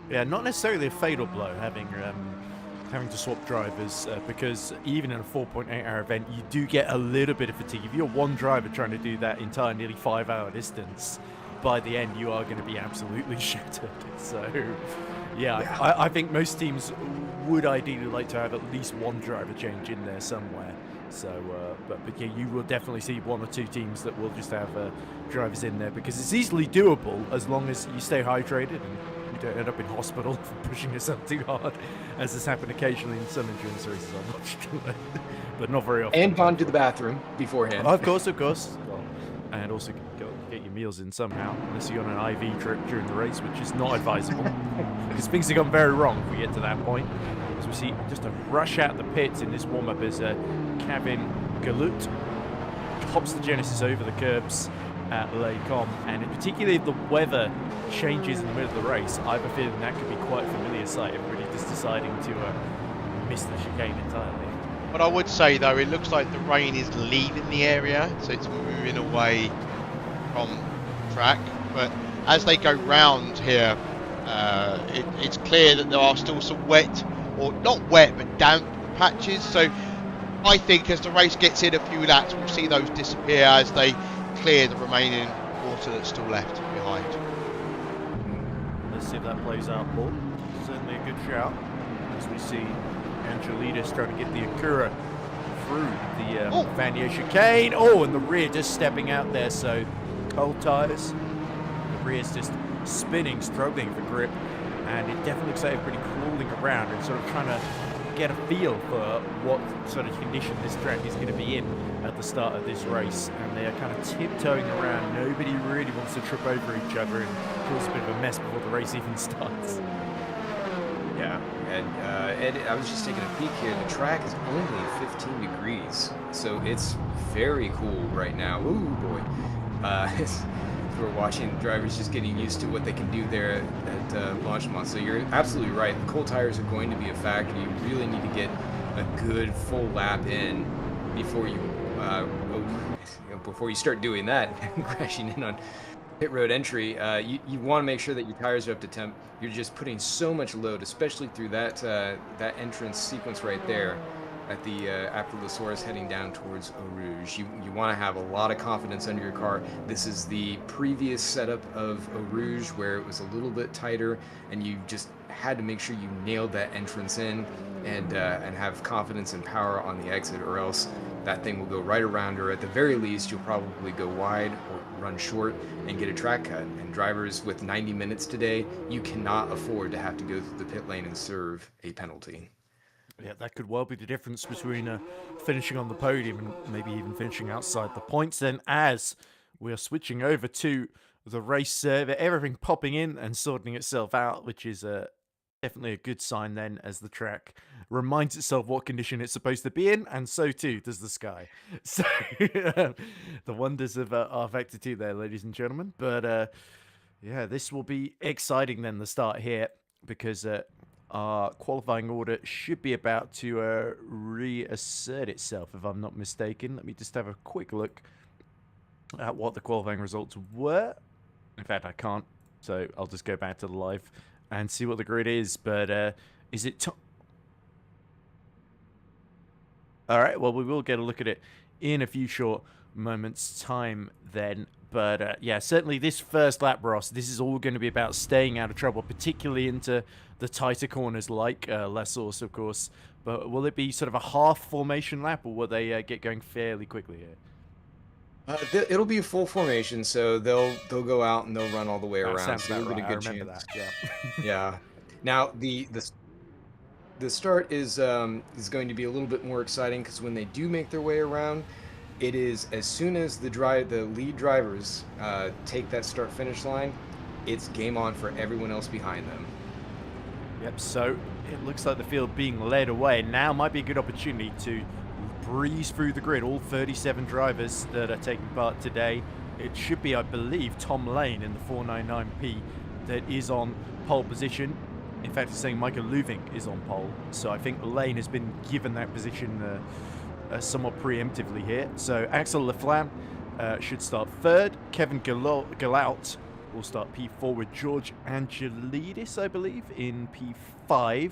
S4: Yeah, not necessarily a fatal blow having to swap drivers, because even in a 4.8-hour event, you do get a little bit of fatigue. If you're one driver trying to do that entire nearly 5-hour distance, by the end you are going to be absolutely shattered. So yeah. I think most teams would ideally like to have at least one driver change in there somewhere. So but yeah, you will definitely see 1 or 2 teams that will just have drivers in there, because it's easily doable as long as you stay hydrated and you don't end up in hospital for pushing yourself too hard, as has happened occasionally in some endurance races I've watched, but not very often.
S6: And gone to the bathroom beforehand.
S4: Of course. Well, and also get your meals in somehow, unless you're on an IV trip during the race, which is not advisable, because things have gone very wrong if we get to that point. As we see just a rush out the pits in this warm-up as Kevin Galut hops the Genesis over the curbs at Les Combes, and particularly if the weather changes in the middle of the race, I have a feeling that could be quite a familiar sight, everybody just deciding to miss the chicane entirely.
S5: But I would say, though, it looks like the rain is leaving the area, so it's moving away from track. But as they go round here, it's clear that there are still some wet, or not wet, but damp patches. So I think as the race gets in a few laps, we'll see those disappear as they clear the remaining water that's still left behind.
S4: Let's see if that plays out, Paul. Certainly a good shout, as we see Angelides trying to get the Acura through the Vanier chicane. Oh, and the rear just stepping out there, so cold tyres. The rear's just spinning, struggling for grip, and it definitely looks like everybody crawling around and sort of trying to get a feel for what sort of condition this track is going to be in at the start of this race, and they are kind of tiptoeing around. Nobody really wants to trip over each other and cause a bit of a mess before the race even starts.
S6: Yeah, and Ed, I was just taking a peek here. The track is only 15 degrees, so it's very cool right now. Ooh, boy. We're watching drivers just getting used to what they can do there at Blanchemont. So you're absolutely right. The cold tires are going to be a factor. You really need to get a good full lap in before you start doing that and crashing in on pit road entry. You want to make sure that your tires are up to temp. You're just putting so much load, especially through that entrance sequence right there at the after the Source heading down towards Eau Rouge. You want to have a lot of confidence under your car. This is the previous setup of Eau Rouge, where it was a little bit tighter, and you just had to make sure you nailed that entrance in and have confidence and power on the exit, or else that thing will go right around, or at the very least you'll probably go wide or run short and get a track cut. And drivers with 90 minutes today, you cannot afford to have to go through the pit lane and serve a penalty.
S4: Yeah, that could well be the difference between finishing on the podium and maybe even finishing outside the points. Then, as we are switching over to the race server, everything popping in and sorting itself out, which is definitely a good sign then, as the track reminds itself what condition it's supposed to be in, and so too does the sky. So, the wonders of R-Vector 2 there, ladies and gentlemen. But, yeah, this will be exciting then, the start here, because our qualifying order should be about to reassert itself, if I'm not mistaken. Let me just have a quick look at what the qualifying results were. In fact, I can't, so I'll just go back to the live and see what the grid is. But is it... All right, well, we will get a look at it in a few short moments' time then. But yeah, certainly this first lap, Ross, this is all going to be about staying out of trouble, particularly into the tighter corners like La Source, of course. But will it be sort of a half formation lap, or will they get going fairly quickly here?
S6: It'll be a full formation, so they'll go out and they'll run all the way around.
S4: Sounds
S6: So
S4: about
S6: you'll get
S4: right.
S6: a good
S4: I remember
S6: chance.
S4: that. Yeah.
S6: Yeah. Now the start is going to be a little bit more exciting because when they do make their way around, it is as soon as the lead drivers take that start-finish line, it's game on for everyone else behind them.
S4: Yep, so it looks like the field being led away. Now might be a good opportunity to breeze through the grid. All 37 drivers that are taking part today. It should be, I believe, Tom Lane in the 499P that is on pole position. In fact, it's saying Michael Luvink is on pole. So I think Lane has been given that position somewhat preemptively here. So Axel Laflamme should start third. Kevin Galout will start P4 with George Angelidis, I believe, in P5.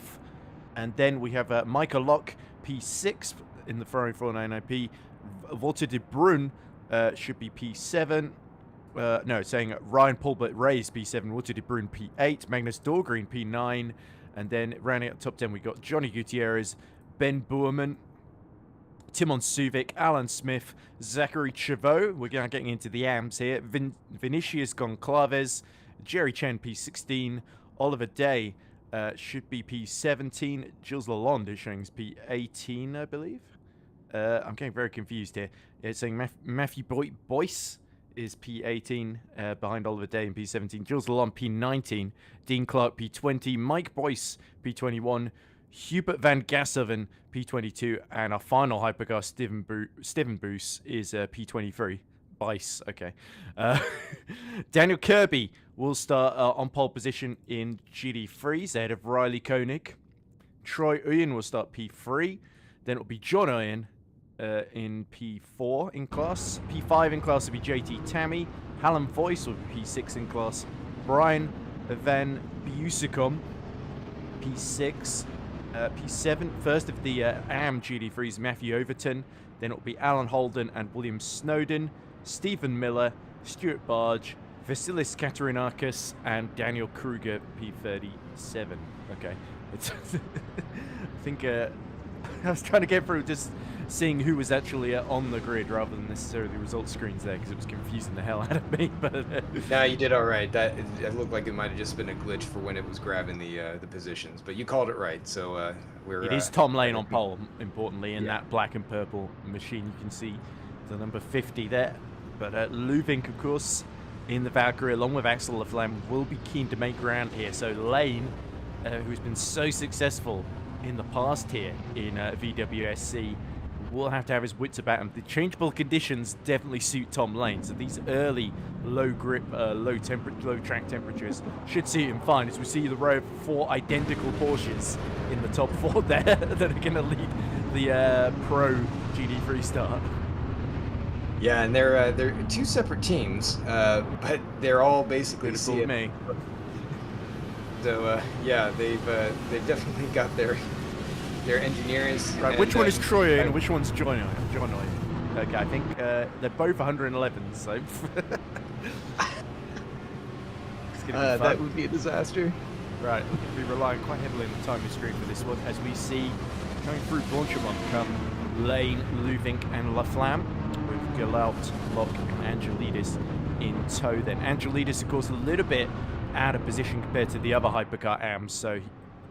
S4: And then we have Michael Locke, P6 in the Ferrari 499P. Walter de Bruyne should be P7. No, it's saying Ryan Paulbert Reyes P7, Walter de Bruyne P8, Magnus Dorgreen P9. And then rounding out the top 10, we got Johnny Gutierrez, Ben Boerman, Timon Suvic, Alan Smith, Zachary Chavot. We're now getting into the AMS here. Vinicius Goncalves, Jerry Chen P16, Oliver Day should be P17, Gilles Lalonde is showing P18, I believe. I'm getting very confused here. It's saying Matthew Boyce is P18 behind Oliver Day in P17, Gilles Lalonde P19, Dean Clark P20, Mike Boyce P21, Hubert van Gasshoven P22, and our final hypercar, Steven Boos, is P23. Bice, okay. Daniel Kirby will start on pole position in GD3s ahead of Riley Koenig. Troy Uyen will start P3. Then it will be John Uyen in P4 in class. P5 in class will be JT Tammy. Hallam Voice will be P6 in class. Brian Van Busikom, P6. P7, first of the AM GD3s, Matthew Overton. Then it will be Alan Holden and William Snowden, Stephen Miller, Stuart Barge, Vasilis Katarinakis, and Daniel Kruger, P37. Okay. I think I was trying to get through just seeing who was actually on the grid rather than necessarily the result screens there because it was confusing the hell out of me. But
S6: no, you did all right. It looked like it might have just been a glitch for when it was grabbing the positions, but you called it right. So we're.
S4: It is Tom Lane on pole, importantly, in that black and purple machine. You can see the number 50 there. But Luvink, of course, in the Valkyrie, along with Axel Laflamme, will be keen to make ground here. So Lane, who's been so successful in the past here in VWSC, will have to have his wits about him. The changeable conditions definitely suit Tom Lane, so these early low grip, low track temperatures should suit him fine, as we see the row of 4 identical Porsches in the top 4 there that are going to lead the Pro GD3 start.
S6: Yeah, and they're 2 separate teams, but they're all basically
S4: Beautiful me.
S6: So yeah, they've definitely got their engineers.
S4: Right,
S6: and,
S4: which one is Troy and which one's John Oy? Okay, I think they're both 111, so it's gonna be fun.
S6: That would be a disaster.
S4: Right, we'll be relying quite heavily on the timing screen for this one, as we see coming through Blanchimont come Lane, Luvink, and Laflamme, with Galout, Locke, and Angelidis in tow. Then Angelidis, of course, a little bit out of position compared to the other hypercar AMs, so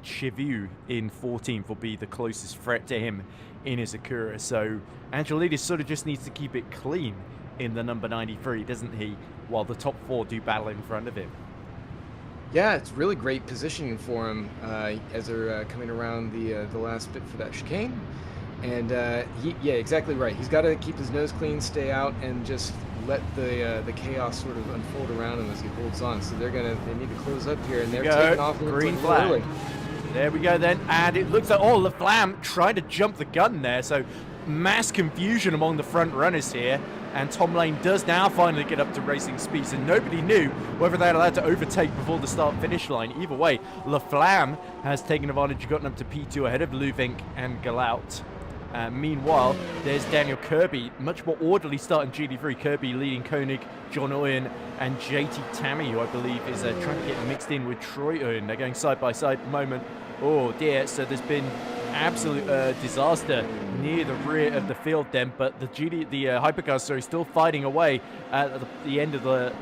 S4: Chivu in 14th will be the closest threat to him in his Acura. So Angelidis sort of just needs to keep it clean in the number 93, doesn't he? While the top 4 do battle in front of him.
S6: Yeah, it's really great positioning for him as they're coming around the last bit for that chicane. And yeah, exactly right. He's got to keep his nose clean, stay out, and just let the chaos sort of unfold around him as he holds on. So they need to close up here, and they're taking off
S4: green flag.
S6: early.
S4: There we go then, and it looks like, oh, LaFlamme trying to jump the gun there, so mass confusion among the front runners here, and Tom Lane does now finally get up to racing speeds, and nobody knew whether they're allowed to overtake before the start-finish line. Either way, LaFlamme has taken advantage, gotten up to P2 ahead of Luvink and Galout. Meanwhile, there's Daniel Kirby, much more orderly start in GT3. Kirby leading Koenig, John Oyen, and JT Tammy, who I believe is trying to get mixed in with Troy Oyen. They're going side by side at the moment. Oh dear, so there's been absolute disaster near the rear of the field then, but the Hypercars are still fighting away at the end of the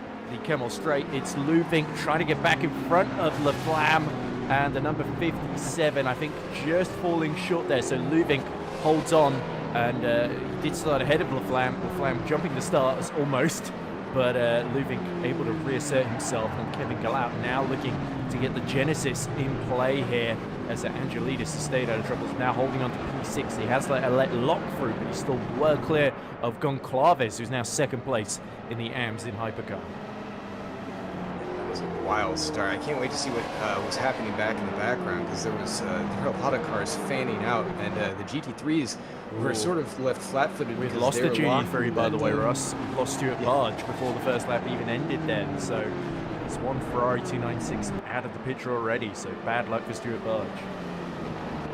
S4: Kemmel Straight. It's Luvink trying to get back in front of LaFlamme, and the number 57, I think, just falling short there. So Luvink holds on, and he did start ahead of LaFlamme. LaFlamme jumping the start almost, but Luvink able to reassert himself, and Kevin Galout now looking to get the Genesis in play here as Angelidis has stayed out of trouble. Now holding on to P6. He has let lock through, but he's still well clear of Goncalves, who's now second place in the AMS in Hypercar.
S6: That was a wild start. I can't wait to see what was happening back in the background, because there were a lot of cars fanning out, and the GT3s were sort of left flat-footed.
S4: We've lost the GT3, by the way, Russ. We've lost Stuart Barge before the first lap even ended then, so there's one Ferrari 296 out of the picture already, so bad luck for Stuart Barge.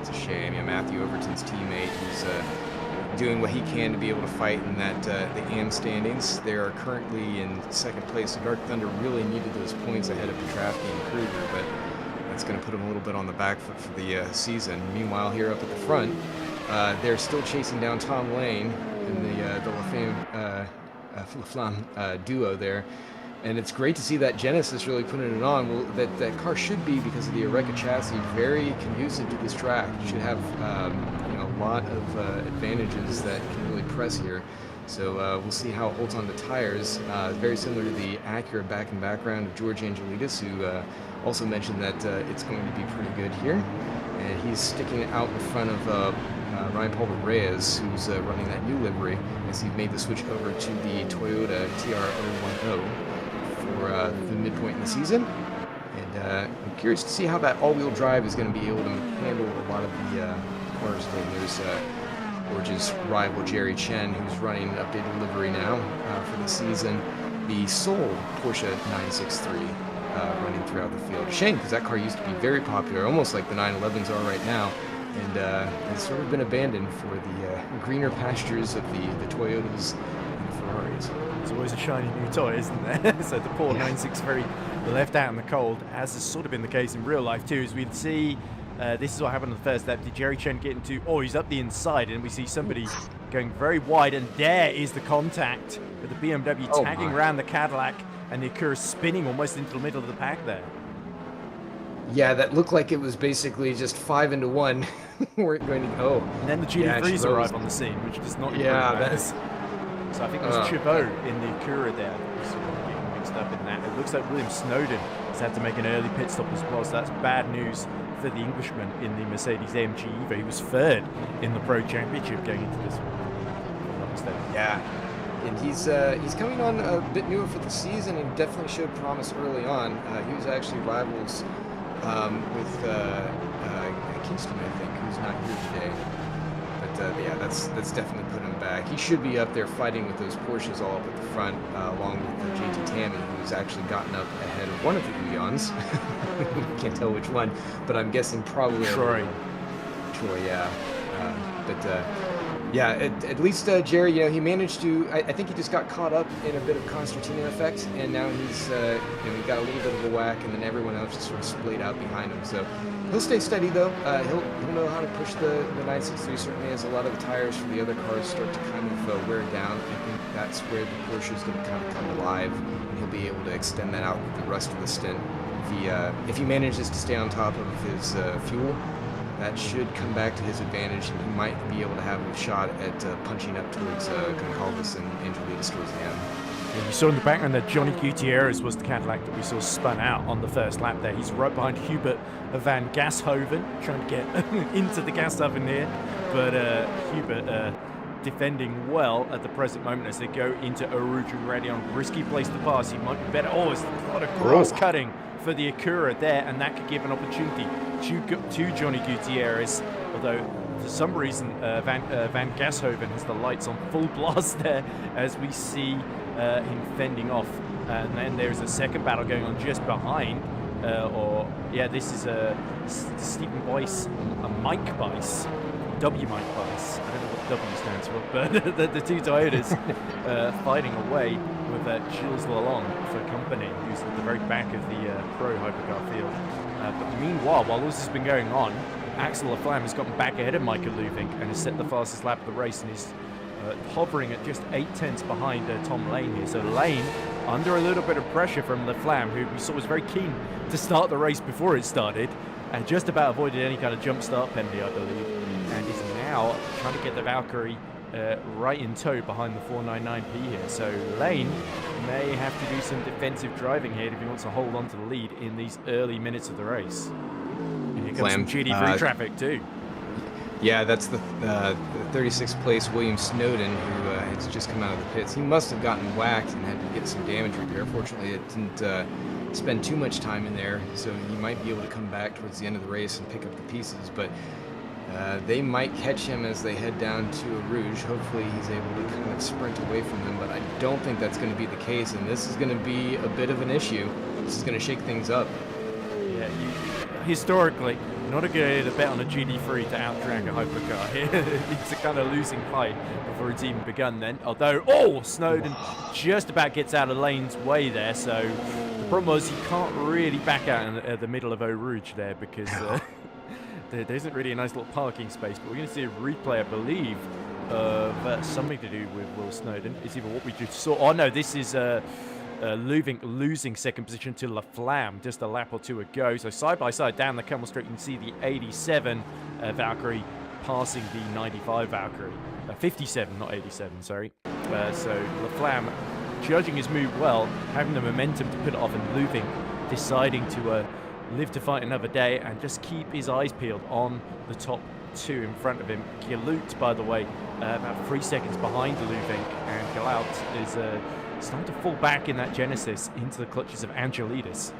S6: It's a shame. Yeah, Matthew Overton's teammate, who's doing what he can to be able to fight in that the AM standings. They are currently in second place. The Dark Thunder really needed those points ahead of Petrafsky and Kruger, but that's going to put them a little bit on the back foot for the season. Meanwhile, here up at the front, they're still chasing down Tom Lane in the LaFlamme duo there. And it's great to see that Genesis really putting it on. Well, that car should be, because of the Eureka chassis, very conducive to this track. It should have a lot of advantages that can really press here. So we'll see how it holds on the tires. Very similar to the Acura background of George Angelidis, who also mentioned that it's going to be pretty good here. And he's sticking out in front of Ryan Paul Reyes, who's running that new livery, as he made the switch over to the Toyota TR010 for the midpoint in the season. And I'm curious to see how that all-wheel drive is going to be able to handle a lot of the cars. There's George's rival Jerry Chen, who's running an updated livery now for the season. The sole Porsche 963 running throughout the field. Shame, because that car used to be very popular, almost like the 911s are right now. And it's sort of been abandoned for the greener pastures of the Toyotas and the Ferraris.
S4: It's always a shiny new toy, isn't there? So the poor 963 left out in the cold, as has sort of been the case in real life too, as we'd see. This is what happened on the first lap. Did Jerry Chen get into... Oh, he's up the inside, and we see somebody going very wide, and there is the contact with the BMW tagging around the Cadillac, and the Acura spinning almost into the middle of the pack there.
S6: Yeah, that looked like it was basically just 5 into 1. Weren't going to go.
S4: And then the GT3s arrive on the scene, which does not improve matters. So I think there's Chivot in the Acura there that was getting mixed up in that. It looks like William Snowden has had to make an early pit stop as well, so that's bad news for the Englishman in the Mercedes-AMG Evo. He was third in the Pro Championship going into this one.
S6: Yeah, and he's coming on a bit newer for the season and definitely showed promise early on. He was actually rivals with Kingston, I think, who's not here today. But yeah, that's definitely put him back. He should be up there fighting with those Porsches all up at the front, along with the JT Tammy, who's actually gotten up ahead of one of the Uyons. Can't tell which one, but I'm guessing probably
S4: Troy.
S6: Yeah. Yeah, at least Jerry, he managed to. I think he just got caught up in a bit of Constantino effect, and now he's, he got a little bit of a whack, and then everyone else just sort of splayed out behind him. So he'll stay steady though. He'll know how to push the 963. Certainly, as a lot of the tires for the other cars start to kind of wear down. I think that's where the Porsche is going to kind of come alive, and he'll be able to extend that out with the rest of the stint. If he manages to stay on top of his fuel, that should come back to his advantage, and he might be able to have a shot at punching up towards Goncalves and Angelidis towards the end.
S4: Yeah, you saw in the background that Johnny Gutierrez was the Cadillac that we saw spun out on the first lap there. He's right behind Hubert van Gashoven, trying to get into the gas oven here. But Hubert defending well at the present moment as they go into Aruju Radion. Risky place to pass. He might be better. Oh, it's a lot of cross cutting for the Acura there, and that could give an opportunity to Johnny Gutierrez, although for some reason Van Gashoven has the lights on full blast there as we see him fending off. And then there's a second battle going on just behind. This is Stephen Weiss, Mike Weiss, W. Mike Weiss. I don't know what W stands for, but the two Toyotas fighting away with Gilles Lalonde for company, who's at the very back of the pro hypercar field. But meanwhile, while all this has been going on, Axel Laflamme has gotten back ahead of Micah Luvink and has set the fastest lap of the race and is hovering at just 8/10 behind Tom Lane here. So Lane under a little bit of pressure from Laflamme, who we saw was very keen to start the race before it started and just about avoided any kind of jump start penalty, I believe, and is now trying to get the Valkyrie right in tow behind the 499P here. So Lane may have to do some defensive driving here if he wants to hold on to the lead in these early minutes of the race. And here comes some GD3 traffic too.
S6: Yeah, that's the 36th place William Snowden, who has just come out of the pits. He must have gotten whacked and had to get some damage repair. Fortunately, it didn't spend too much time in there, so he might be able to come back towards the end of the race and pick up the pieces. But they might catch him as they head down to Eau Rouge. Hopefully, he's able to kind of sprint away from them, but I don't think that's going to be the case, and this is going to be a bit of an issue. This is going to shake things up.
S4: Yeah, historically, not a good idea to bet on a GD3 to out-drag a hypercar. It's a kind of losing fight before it's even begun then. Although, Snowden just about gets out of Lane's way there. So the problem was he can't really back out in the middle of Eau Rouge there because there isn't really a nice little parking space. But we're going to see a replay, I believe, of something to do with Will Snowden. It's either what we just saw. Oh, no, this is... Luvink losing second position to Laflamme just a lap or two ago. So side by side down the Camel Straight, you can see the 87 Valkyrie passing the 95 Valkyrie. 57, not 87, sorry. So Laflamme judging his move well, having the momentum to put it off, and Luvink deciding to live to fight another day and just keep his eyes peeled on the top two in front of him. Gilout, by the way, about 3 seconds behind Luvink, and Gilout is... starting to fall back in that Genesis into the clutches of Angelidis.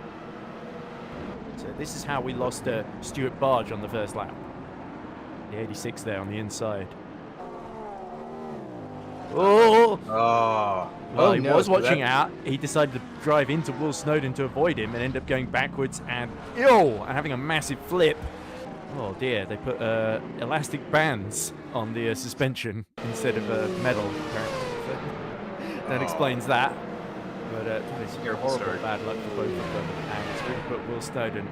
S4: So this is how we lost Stuart Barge on the first lap. The 86 there on the inside. Well, he was watching out. He decided to drive into Will Snowden to avoid him and end up going backwards and having a massive flip. Oh dear, they put elastic bands on the suspension instead of metal, apparently. That explains that. But it's horrible bad luck for both of them. And it's really put Will Snowden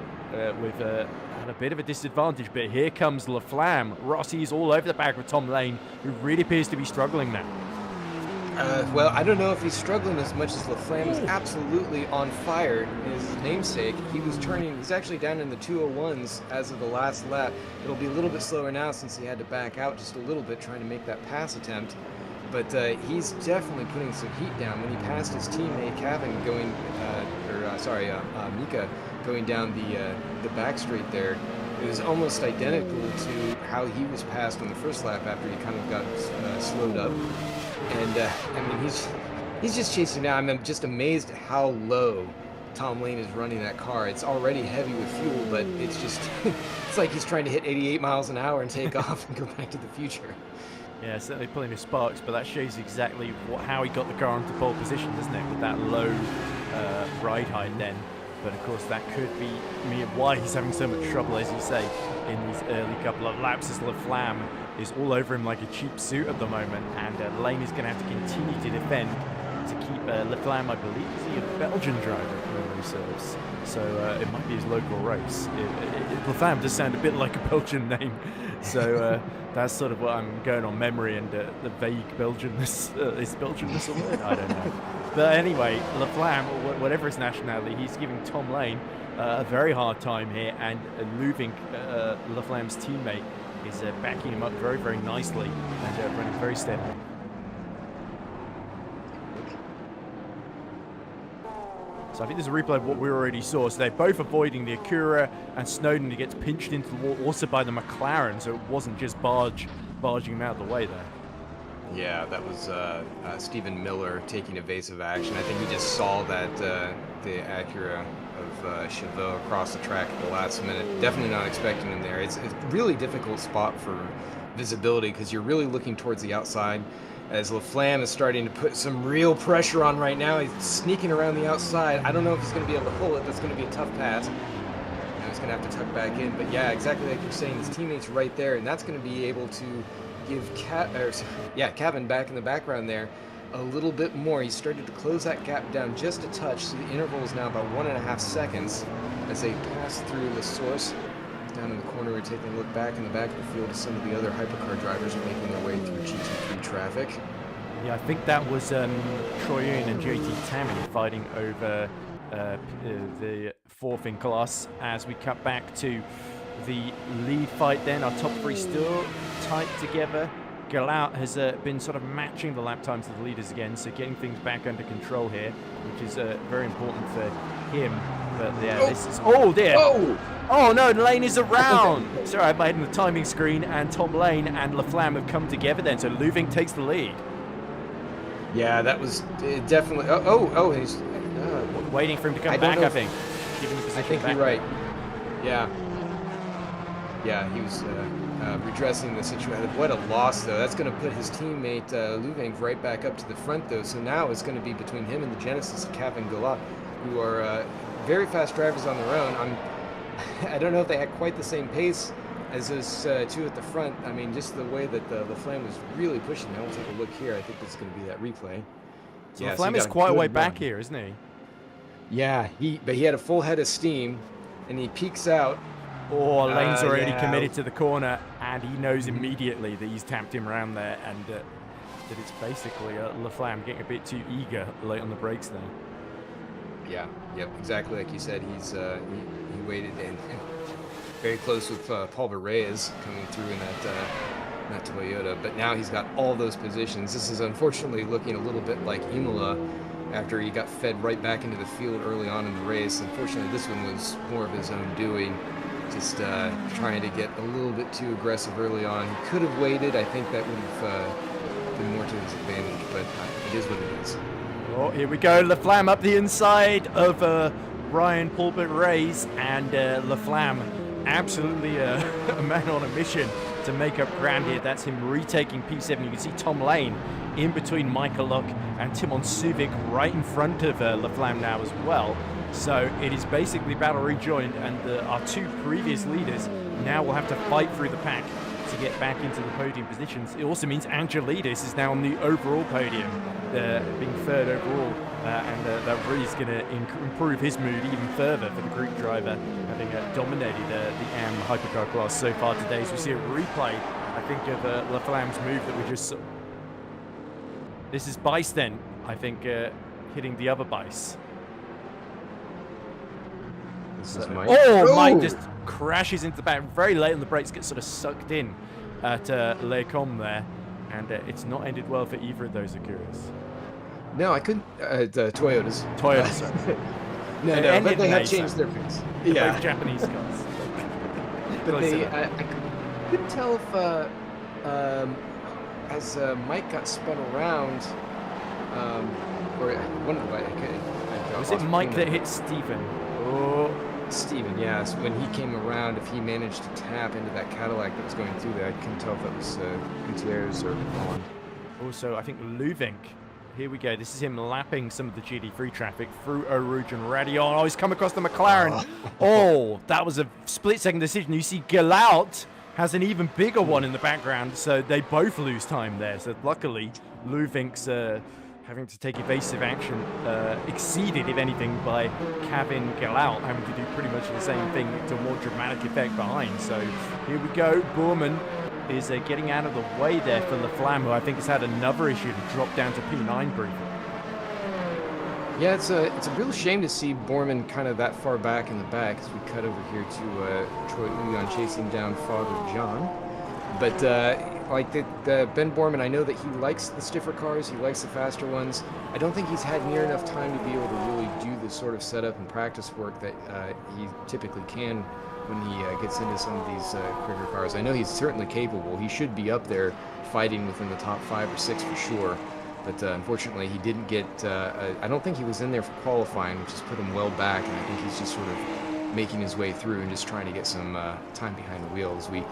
S4: with at a bit of a disadvantage. But here comes Laflamme. Rossi's all over the back of Tom Lane, who really appears to be struggling now.
S6: Well, I don't know if he's struggling as much as Laflamme is absolutely on fire. His namesake, he's actually down in the 201s as of the last lap. It'll be a little bit slower now since he had to back out just a little bit trying to make that pass attempt. But he's definitely putting some heat down. When he passed his teammate Kevin Mika going down the back straight there, it was almost identical to how he was passed on the first lap after he kind of got slowed up. And I mean, he's just chasing down. I'm just amazed at how low Tom Lane is running that car. It's already heavy with fuel, but it's just it's like he's trying to hit 88 miles an hour and take off and go back to the future.
S4: Yeah, certainly pulling his sparks, but that shows exactly how he got the car into pole position, doesn't it? With that low ride height then. But of course that could be why he's having so much trouble, as you say, in these early couple of laps, as Laflamme is all over him like a cheap suit at the moment, and Lane is going to have to continue to defend to keep Laflamme, I believe, is he a Belgian driver if memory serves. So it might be his local race. Laflamme does sound a bit like a Belgian name. So that's sort of what I'm going on memory, and the vague Belgianness. Is Belgianness a word? I don't know. But anyway, Laflamme, whatever his nationality, he's giving Tom Lane a very hard time here, and Luvink, Laflamme's teammate, is backing him up very, very nicely and running very steadily. So I think there's a replay of what we already saw. So they're both avoiding the Acura, and Snowden gets pinched into the wall also by the McLaren, so it wasn't just barging him out of the way there.
S6: Yeah, that was Stephen Miller taking evasive action. I think he just saw that the Acura of Chauveau across the track at the last minute. Definitely not expecting him there. It's a really difficult spot for visibility because you're really looking towards the outside, as LaFlamme is starting to put some real pressure on right now. He's sneaking around the outside. I don't know if he's going to be able to pull it. That's going to be a tough pass. He's going to have to tuck back in. But yeah, exactly like you're saying, his teammate's right there, and that's going to be able to give Kevin back in the background there a little bit more. He started to close that gap down just a touch, so the interval is now about 1.5 seconds as they pass through the source. Down in the corner, we're taking a look back in the back of the field as some of the other hypercar drivers are making their way through GT3 traffic.
S4: Yeah, I think that was Troyun and JT Tammy fighting over the fourth in class. As we cut back to the lead fight then, our top three still tight together. Galout has been sort of matching the lap times of the leaders again, so getting things back under control here, which is very important for him. But yeah, this is... Oh, dear! Oh no, Lane is around! Sorry, I had my head in the timing screen, and Tom Lane and LaFlamme have come together then, so Luving takes the lead.
S6: Yeah, that was definitely... he's...
S4: waiting for him to come back, I think.
S6: I think you're right. Yeah. Yeah, he was redressing the situation. What a loss, though. That's going to put his teammate Luving right back up to the front, though. So now it's going to be between him and the Genesis, Cap and Golat, who are very fast drivers on their own. I don't know if they had quite the same pace as those two at the front. I mean, just the way that LaFlamme was really pushing. Now we'll take a look here. I think it's going to be that replay.
S4: So yeah, LaFlamme is quite a way back here, isn't he?
S6: Yeah, but he had a full head of steam, and he peeks out.
S4: Oh, Lane's already committed to the corner, and he knows immediately that he's tapped him around there, and that it's basically LaFlamme getting a bit too eager late on the brakes there.
S6: Yeah, yep, exactly like you said. He's he waited in very close with Paul Reyes coming through in that Toyota, but now he's got all those positions. This is unfortunately looking a little bit like Imola after he got fed right back into the field early on in the race. Unfortunately, this one was more of his own doing. Just trying to get a little bit too aggressive early on. He could have waited. I think that would have been more to his advantage, but it is what it is.
S4: Oh, here we go. LaFlamme up the inside of Ryan Pulbert-Reyes, and LaFlamme absolutely a man on a mission to make up ground here. That's him retaking P7. You can see Tom Lane in between Michael Luck and Timon Suvic right in front of LaFlamme now as well. So it is basically battle rejoined, and our two previous leaders now will have to fight through the pack to get back into the podium positions. It also means Angelidis is now on the overall podium, being third overall, and that really is going to improve his mood even further for the group driver, having dominated the AM hypercar class so far today. So we see a replay, I think, of LaFlamme's move that we just saw. This is Bice then, I think, hitting the other Bice.
S6: Mike.
S4: Mike just crashes into the back very late on the brakes, gets sort of sucked in at Lecom there, and it's not ended well for either of those Acuras.
S6: No, I couldn't. The Toyotas.
S4: Toyotas, sorry.
S6: no, but they have changed their picks.
S4: Yeah, both Japanese cars.
S6: But I couldn't tell if as Mike got spun around, or one of the
S4: was it Mike that hit Stephen? Oh.
S6: Steven, yes. When he came around, if he managed to tap into that Cadillac that was going through there, I couldn't tell if that was Gutierrez or Bond.
S4: Also, I think Luvink. Here we go. This is him lapping some of the GT3 traffic through Eau Rouge and Radion. Oh, he's come across the McLaren. Oh, that was a split-second decision. You see Galout has an even bigger one in the background, so they both lose time there. So luckily, Luvink's having to take evasive action, exceeded, if anything, by Kevin Galout having to do pretty much the same thing to a more dramatic effect behind. So here we go. Boorman is getting out of the way there for LaFlamme, who I think has had another issue to drop down to P9 briefly.
S6: Yeah, it's a real shame to see Boorman kind of that far back in the back as we cut over here to Troy Uyan chasing down Father John. But like the Ben Boorman, I know that he likes the stiffer cars, he likes the faster ones. I don't think he's had near enough time to be able to really do the sort of setup and practice work that he typically can when he gets into some of these quicker cars. I know he's certainly capable. He should be up there fighting within the top 5 or 6 for sure. But unfortunately, he didn't get. I don't think he was in there for qualifying, which has put him well back, and I think he's just sort of making his way through and just trying to get some time behind the wheels. We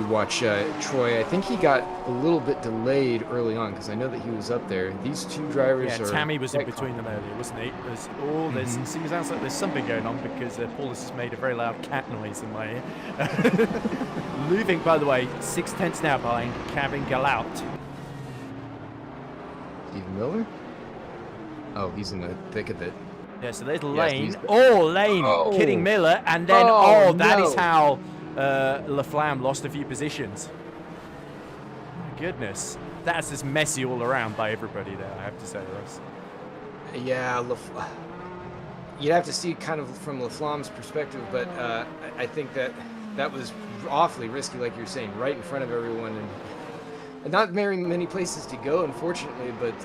S6: watch Troy. I think he got a little bit delayed early on because I know that he was up there. These two drivers are.
S4: Yeah, Tammy was in between them earlier, wasn't he? It seems like there's something going on because Paulus has made a very loud cat noise in my ear. Luvink, by the way, 6/10 now behind Kevin Galout.
S6: Steven Miller? Oh, he's in the thick of it.
S4: Yeah, so there's
S6: Yes,
S4: Lane.
S6: he's-
S4: Lane
S6: Oh.
S4: kidding Miller, and then that is
S6: no.
S4: how Laflamme lost a few positions. My goodness, that's just messy all around by everybody there, I have to say, Russ.
S6: Yeah, you'd have to see kind of from Laflamme's perspective, but I think that was awfully risky, like you're saying, right in front of everyone, and not very many places to go, unfortunately, but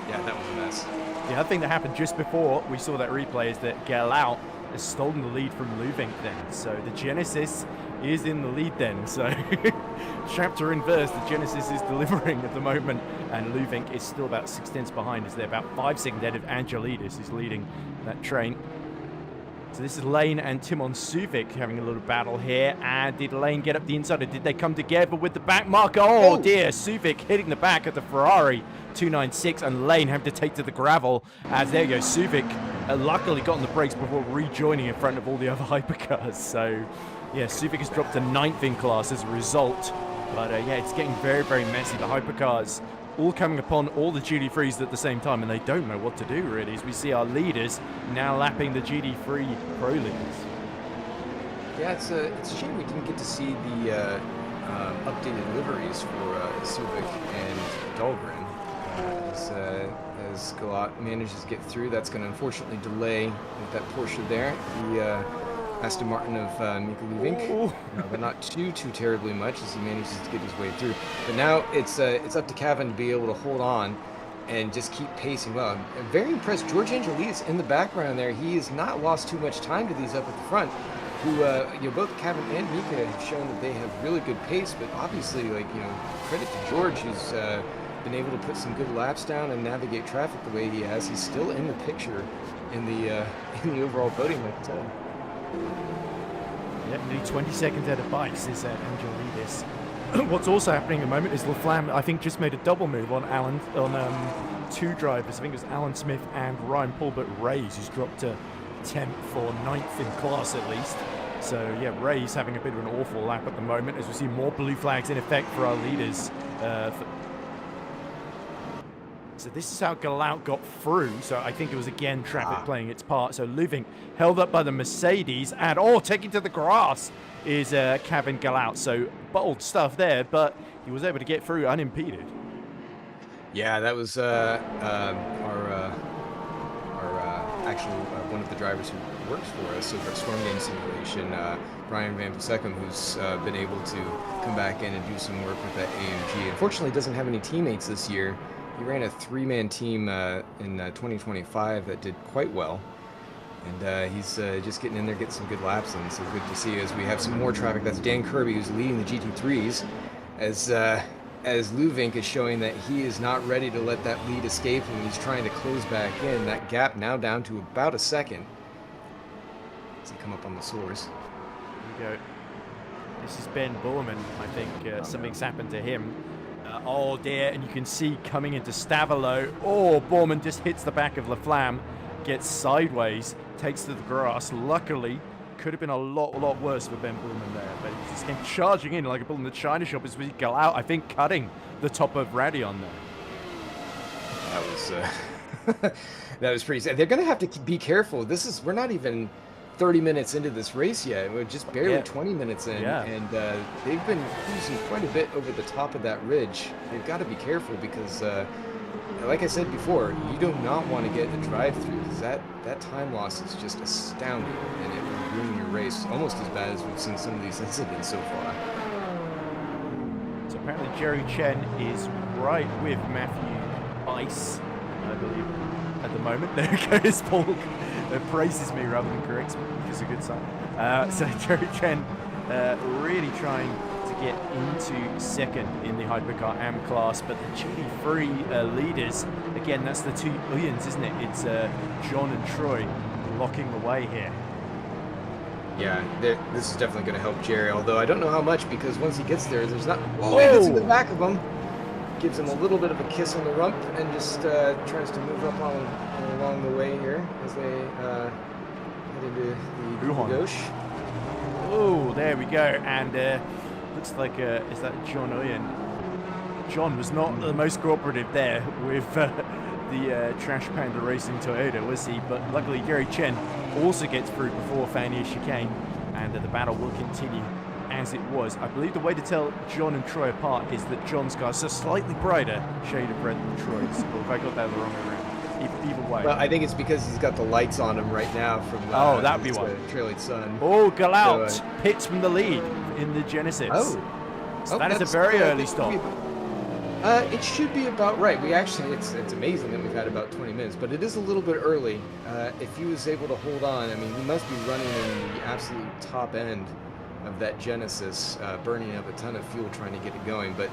S6: yeah, that was a mess.
S4: The other thing that happened just before we saw that replay is that Galout has stolen the lead from Luvink then. So the Genesis is in the lead then. So chapter inverse, the Genesis is delivering at the moment, and Luvink is still about 6/10 behind as they're about 5 seconds ahead of Angelidis, who's leading that train. So this is Lane and Timon Suvik having a little battle here. And did Lane get up the inside, or did they come together with the back marker? Oh dear, Suvik hitting the back of the Ferrari 296, and Lane having to take to the gravel. As there you go, Suvik luckily got on the brakes before rejoining in front of all the other hypercars. So yeah, Suvik has dropped to 9th in class as a result. But yeah, it's getting very, very messy. The hypercars all coming upon all the GT3s at the same time, and they don't know what to do really, as we see our leaders now lapping the GT3 Pro leaders.
S6: Yeah, it's a shame we didn't get to see the updated liveries for Suvik and Dahlgren. As Galat manages to get through, that's going to unfortunately delay with that Porsche there. The Aston Martin of Mika Luvink, but not too terribly much as he manages to get his way through. But now it's up to Kevin to be able to hold on and just keep pacing well. I'm very impressed. George Angelidis in the background there. He has not lost too much time to these up at the front. Who both Kevin and Mika have shown that they have really good pace, but obviously, credit to George, who's been able to put some good laps down and navigate traffic the way he has. He's still in the picture in the overall podium, like I said.
S4: Yep, nearly 20 seconds ahead of bikes is Angelidis. What's also happening at the moment is Laflamme, I think, just made a double move on two drivers. I think it was Alan Smith and Ryan Paul, but Ray's who's dropped to 10th or 9th in class at least. So yeah, Ray's having a bit of an awful lap at the moment as we see more blue flags in effect for our leaders. So this is how Galout got through. So I think it was again traffic playing its part. So Luvink held up by the Mercedes, and taking to the grass is Kevin Galout. So bold stuff there, but he was able to get through unimpeded.
S6: Yeah, that was one of the drivers who works for us over at Storm Game Simulation, Brian Van Puseckum, who's been able to come back in and do some work with that AMG. Unfortunately, doesn't have any teammates this year. He ran a 3-man team in 2025 that did quite well. And he's just getting in there, getting some good laps in. So good to see as we have some more traffic. That's Dan Kirby, who's leading the GT3s. As Luvink is showing that he is not ready to let that lead escape him. He's trying to close back in. That gap now down to about a second. As he come up on the source.
S4: Here we go. This is Ben Borman. I think something's happened to him. Oh dear, and you can see coming into Stavolo. Borman just hits the back of Laflamme, gets sideways, takes to the grass. Luckily, could have been a lot worse for Ben Borman there, but he just came charging in like a bull in the china shop as we go out, I think cutting the top of Radion there.
S6: That was pretty sad. They're going to have to be careful. We're not even 30 minutes into this race yet. We're just barely 20 minutes in, and they've been cruising quite a bit over the top of that ridge. They've got to be careful because, like I said before, you do not want to get a drive-through because that time loss is just astounding, and it will ruin your race almost as bad as we've seen some of these incidents so far.
S4: So apparently Jerry Chen is right with Matthew Ice, I believe, at the moment. There goes Paul. Praises me rather than corrects me, which is a good sign. So Jerry Chen really trying to get into second in the Hypercar AM class, but the GT3 leaders, again, that's the two Uyans, isn't it? It's John and Troy locking the way here.
S6: Yeah, this is definitely going to help Jerry, although I don't know how much, because once he gets there, there's not... Oh, he gets in the back of him. Gives him a little bit of a kiss on the rump and just tries to move up along the way here as they head into the gauche.
S4: Oh, there we go. And looks like, is that John Uyan? John was not the most cooperative there with the Trash Panda Racing Toyota, was he? But luckily, Gary Chen also gets through before Fanny Chicane, and the battle will continue as it was. I believe the way to tell John and Troy apart is that John's car is a slightly brighter shade of red than Troy's. Or if I got that the wrong way around. Either way.
S6: Well, I think it's because he's got the lights on him right now from
S4: that'd be one.
S6: trailing sun.
S4: Oh, Galout pits from the lead in the Genesis. So that is a very early stop.
S6: It should be about right. We actually, it's amazing that we've had about 20 minutes, but it is a little bit early. If he was able to hold on, I mean, he must be running in the absolute top end of that Genesis, burning up a ton of fuel trying to get it going. But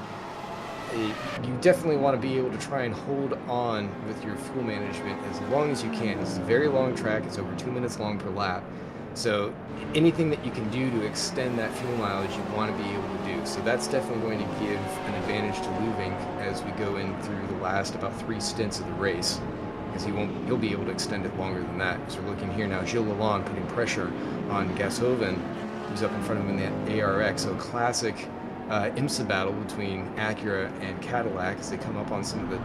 S6: you definitely want to be able to try and hold on with your fuel management as long as you can. It's a very long track. It's over 2 minutes long per lap. So anything that you can do to extend that fuel mileage, you want to be able to do. So that's definitely going to give an advantage to Luvink as we go in through the last about 3 stints of the race, because he'll be able to extend it longer than that. So we're looking here now, Gilles Lalonde putting pressure on Gashoven, who's up in front of him in the ARX. So classic IMSA battle between Acura and Cadillac as they come up on some of the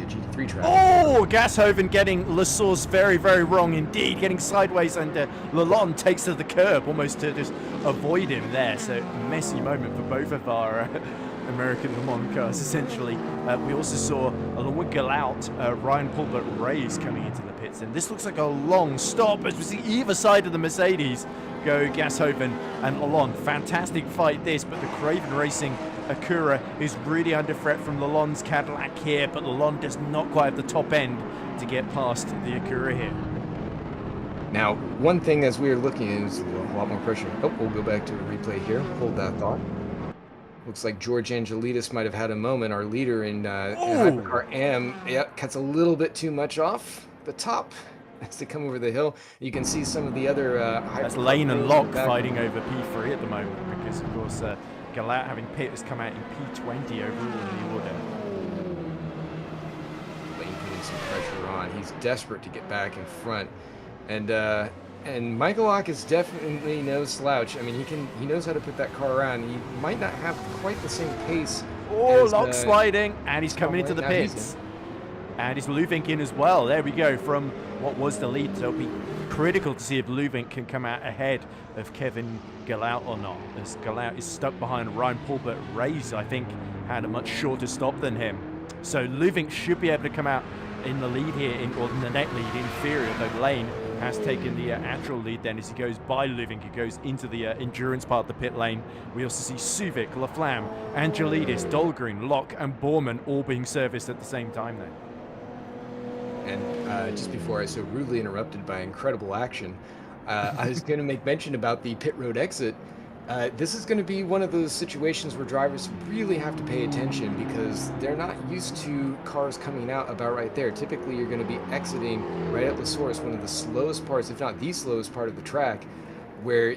S6: GT3 track.
S4: Oh, Gashoven getting Lesource very, very wrong indeed, getting sideways, and Lalonde takes to the curb almost to just avoid him there. So messy moment for both of our American Le Mans cars, essentially. We also saw, along with Galout, Ryan Pulbert Reyes coming into the pits, and this looks like a long stop as we see either side of the Mercedes go Gashoven and Lalonde. Fantastic fight this, but the Craven Racing Acura is really under threat from Lalonde's Cadillac here, but Lalonde does not quite have the top end to get past the Acura here.
S6: Now, one thing as we were looking at is a lot more pressure. Oh, we'll go back to the replay here. Hold that thought. Looks like George Angelidis might have had a moment. Our leader in Hypercar AM, cuts a little bit too much off the top as they come over the hill. You can see some of the other
S4: that's Lane and Locke fighting over P3 at the moment, because of course Galout, having pit, has come out in P20 overall in the order.
S6: Lane putting some pressure on. He's desperate to get back in front, and Michael Locke is definitely no slouch. I mean, he knows how to put that car around. He might not have quite the same pace.
S4: Oh, Locke sliding, and he's coming into the pits. And it's Luvink in as well. There we go, from what was the lead. So it'll be critical to see if Luvink can come out ahead of Kevin Galout or not, as Galout is stuck behind Ryan Pulbert. Reyes, I think, had a much shorter stop than him. So Luvink should be able to come out in the lead here, or in the net lead, inferior, though Lane has taken the actual lead then as he goes by Luvink. He goes into the endurance part of the pit lane. We also see Suvic, Laflamme, Angelidis, Dahlgren, Locke, and Borman all being serviced at the same time then.
S6: And just before I was so rudely interrupted by incredible action, I was going to make mention about the pit road exit. This is going to be one of those situations where drivers really have to pay attention, because they're not used to cars coming out about right there. Typically, you're going to be exiting right at the source, one of the slowest parts, if not the slowest part of the track, where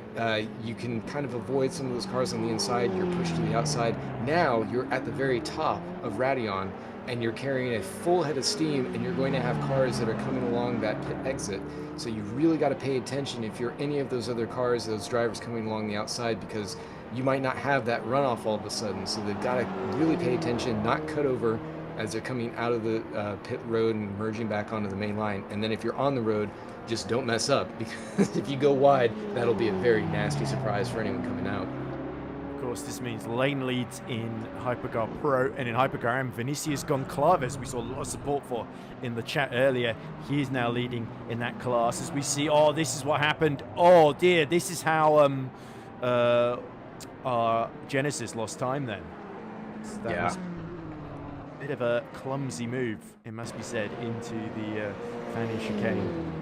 S6: you can kind of avoid some of those cars on the inside. You're pushed to the outside. Now you're at the very top of Radeon, and you're carrying a full head of steam, and you're going to have cars that are coming along that pit exit. So you really got to pay attention if you're any of those other cars, those drivers coming along the outside, because you might not have that runoff all of a sudden. So they've got to really pay attention, not cut over as they're coming out of the pit road and merging back onto the main line. And then if you're on the road, just don't mess up, because if you go wide, that'll be a very nasty surprise for anyone coming out.
S4: Of course, this means Lane leads in Hypercar Pro, and in Hypercar M, Vinicius Goncalves, we saw a lot of support for in the chat earlier. He is now leading in that class as we see, oh, this is what happened. Oh dear, this is how Genesis lost time then. So that was a bit of a clumsy move, it must be said, into the Fanny chicane.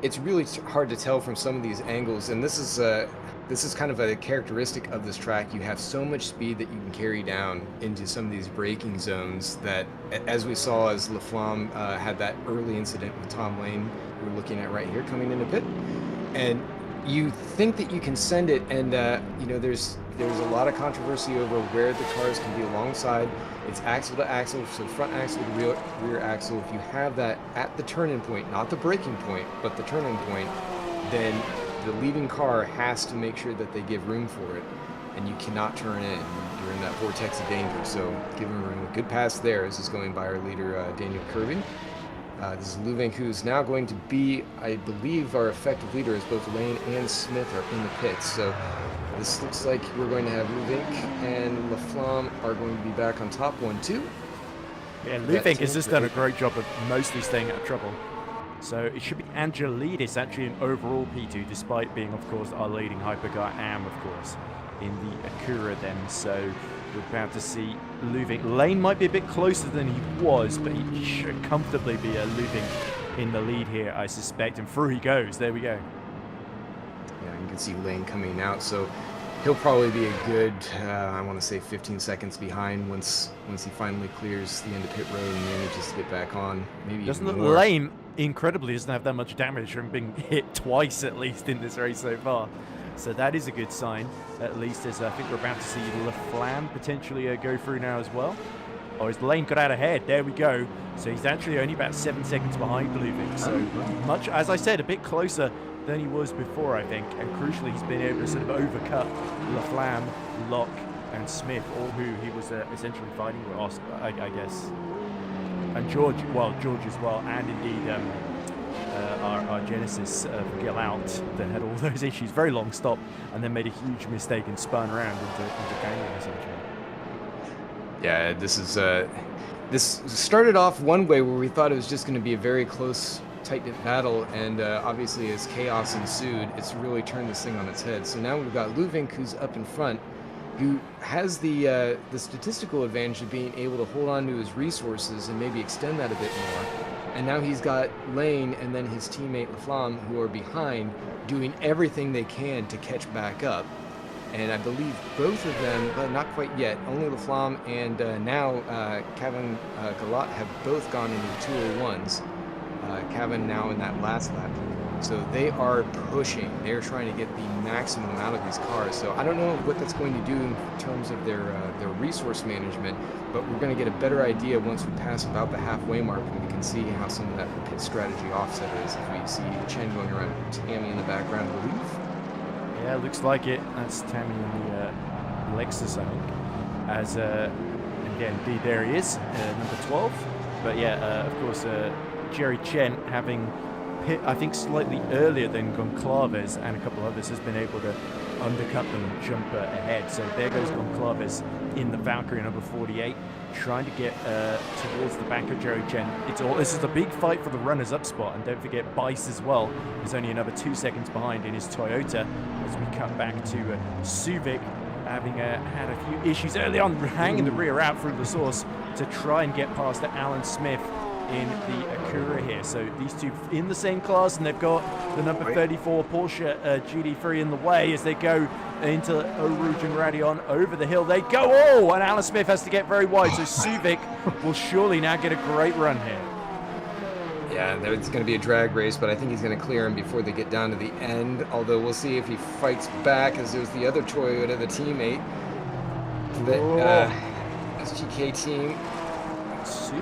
S6: it's really hard to tell from some of these angles, and this is kind of a characteristic of this track. You have so much speed that you can carry down into some of these braking zones that, as we saw as Laflamme had that early incident with Tom Lane, we're looking at right here coming into pit, and you think that you can send it, and you know, there's a lot of controversy over where the cars can be alongside. It's axle to axle, so front axle to rear axle. If you have that at the turning point, not the braking point, but the turning point, then the leading car has to make sure that they give room for it, and you cannot turn in. You're in that vortex of danger, so give him room. Good pass there. This is going by our leader, Daniel Kirby. This is Luvink, who's now going to be, I believe, our effective leader, as both Lane and Smith are in the pits. So this looks like we're going to have Luvink and Laflamme are going to be back on top 1-2.
S4: Yeah, Luvink has just done a great job of mostly staying out of trouble. So it should be Angelidis actually in overall P2, despite being, of course, our leading hypercar Am, of course, in the Acura then. So we're about to see Luvink. Lane might be a bit closer than he was, but he should comfortably be Luvink in the lead here, I suspect. And through he goes. There we go.
S6: Yeah, you can see Lane coming out, so he'll probably be a good, I want to say 15 seconds behind once he finally clears the end of pit road and manages to get back on. Maybe
S4: doesn't
S6: even
S4: look
S6: more.
S4: Lane incredibly doesn't have that much damage from being hit twice at least in this race so far. So that is a good sign, at least, as I think we're about to see Laflamme potentially go through now as well. Oh, his Lane got out ahead. There we go. So he's actually only about 7 seconds behind Luvink. So much, as I said, a bit closer than he was before, I think. And crucially, he's been able to sort of overcut Laflamme, Locke, and Smith, all who he was essentially fighting with, Oscar, I guess. And George as well, and indeed our Genesis Gil out that had all those issues. Very long stop, and then made a huge mistake and spun around into gangway essentially.
S6: Yeah, this started off one way where we thought it was just going to be a very close, tight-knit battle, and obviously as chaos ensued, it's really turned this thing on its head. So now we've got Luvink, who's up in front, who has the statistical advantage of being able to hold on to his resources and maybe extend that a bit more. And now he's got Lane and then his teammate Laflamme, who are behind, doing everything they can to catch back up. And I believe both of them, but not quite yet, only Laflamme and now Kevin Galat have both gone into 201s. Kevin now in that last lap. So they are pushing. They're trying to get the maximum out of these cars. So I don't know what that's going to do in terms of their resource management, but we're going to get a better idea once we pass about the halfway mark, and we can see how some of that pit strategy offset is. If we see Chen going around Tammy in the background, I believe.
S4: Yeah, looks like it. That's Tammy in the Lexus, I think. As again, indeed, there he is, number 12. But yeah, of course, Jerry Chen having pit, I think, slightly earlier than Goncalves and a couple others, has been able to undercut them and jump ahead. So there goes Goncalves in the Valkyrie, number 48, trying to get towards the back of Jerry Chen. This is a big fight for the runners-up spot, and don't forget Bice as well is only another 2 seconds behind in his Toyota. As we cut back to Suvik, having had a few issues early on, hanging the rear out through the source to try and get past Alan Smith in the Acura here. So these two in the same class, and they've got the number 34 Porsche GT3 in the way as they go into Eau Rouge and Radion. Over the hill they go. Oh, and Alan Smith has to get very wide, so Suvik will surely now get a great run here.
S6: Yeah, it's going to be a drag race, but I think he's going to clear him before they get down to the end, although we'll see if he fights back, as there's the other Toyota, the teammate, the SGK team.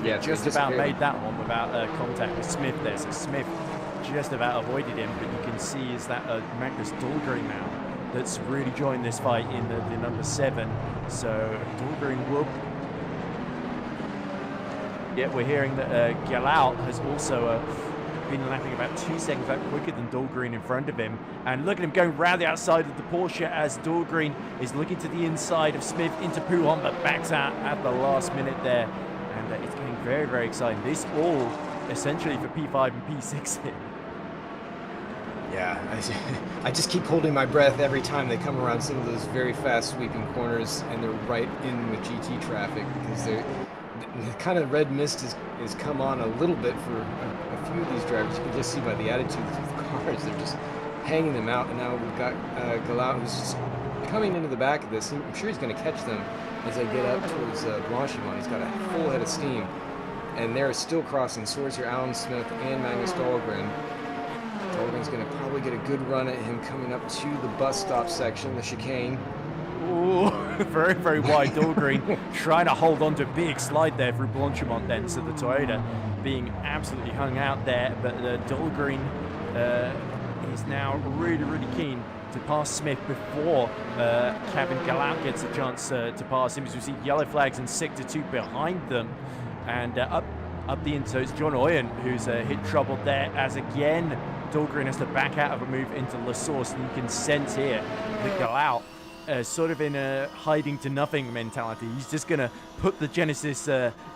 S4: Yeah, just about made that one without contact with Smith there. So Smith just about avoided him, but you can see is that Magnus Dahlgren now that's really joined this fight in the number 7. So Dahlgren will. Yeah, we're hearing that Galau has also been lapping about 2 seconds out quicker than Dahlgren in front of him. And look at him going round the outside of the Porsche as Dahlgren is looking to the inside of Smith into Pouhon, but backs out at the last minute there. And it's getting very, very exciting. This all essentially for P5 and P6 here.
S6: Yeah, I just keep holding my breath every time they come around some of those very fast sweeping corners, and they're right in with GT traffic, because the kind of red mist has come on a little bit for a few of these drivers. You can just see by the attitudes of the cars. They're just hanging them out, and now we've got Galau, who's just coming into the back of this. I'm sure he's going to catch them as they get up towards Blanchimont. He's got a full head of steam, and they're still crossing swords here. Alan Smith and Magnus Dahlgren. Dahlgren's going to probably get a good run at him coming up to the bus stop section, the chicane.
S4: Ooh, very, very wide. Dahlgren trying to hold on to a big slide there through Blanchimont then, so the Toyota being absolutely hung out there, but Dahlgren is now really, really keen to pass Smith before Kevin Galau gets a chance to pass him, as we see yellow flags in Sector 2 behind them. And up the inside, it's John Oyen who's hit trouble there, as again Dahlgren has to back out of a move into La Source, and you can sense here that Galau sort of in a hiding to nothing mentality. He's just going to put the Genesis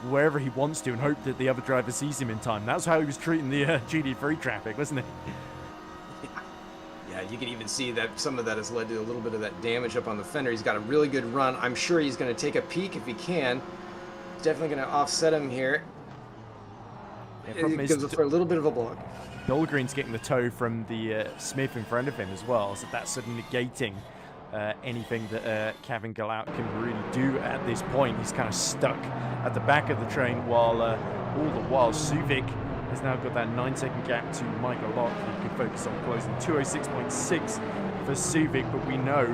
S4: wherever he wants to and hope that the other driver sees him in time. That's how he was treating the GT3 traffic, wasn't it?
S6: Yeah, you can even see that some of that has led to a little bit of that damage up on the fender. He's got a really good run. I'm sure he's going to take a peek if he can. Definitely going to offset him here. It gives us for a little bit of a block.
S4: Dahlgren's getting the tow from the Smith in front of him as well, so that's sort of negating anything that Kevin Galau can really do at this point. He's kind of stuck at the back of the train, while all the while Suvic has now got that 9-second gap to Michael Locke. He can focus on closing 206.6 for Suvic, but we know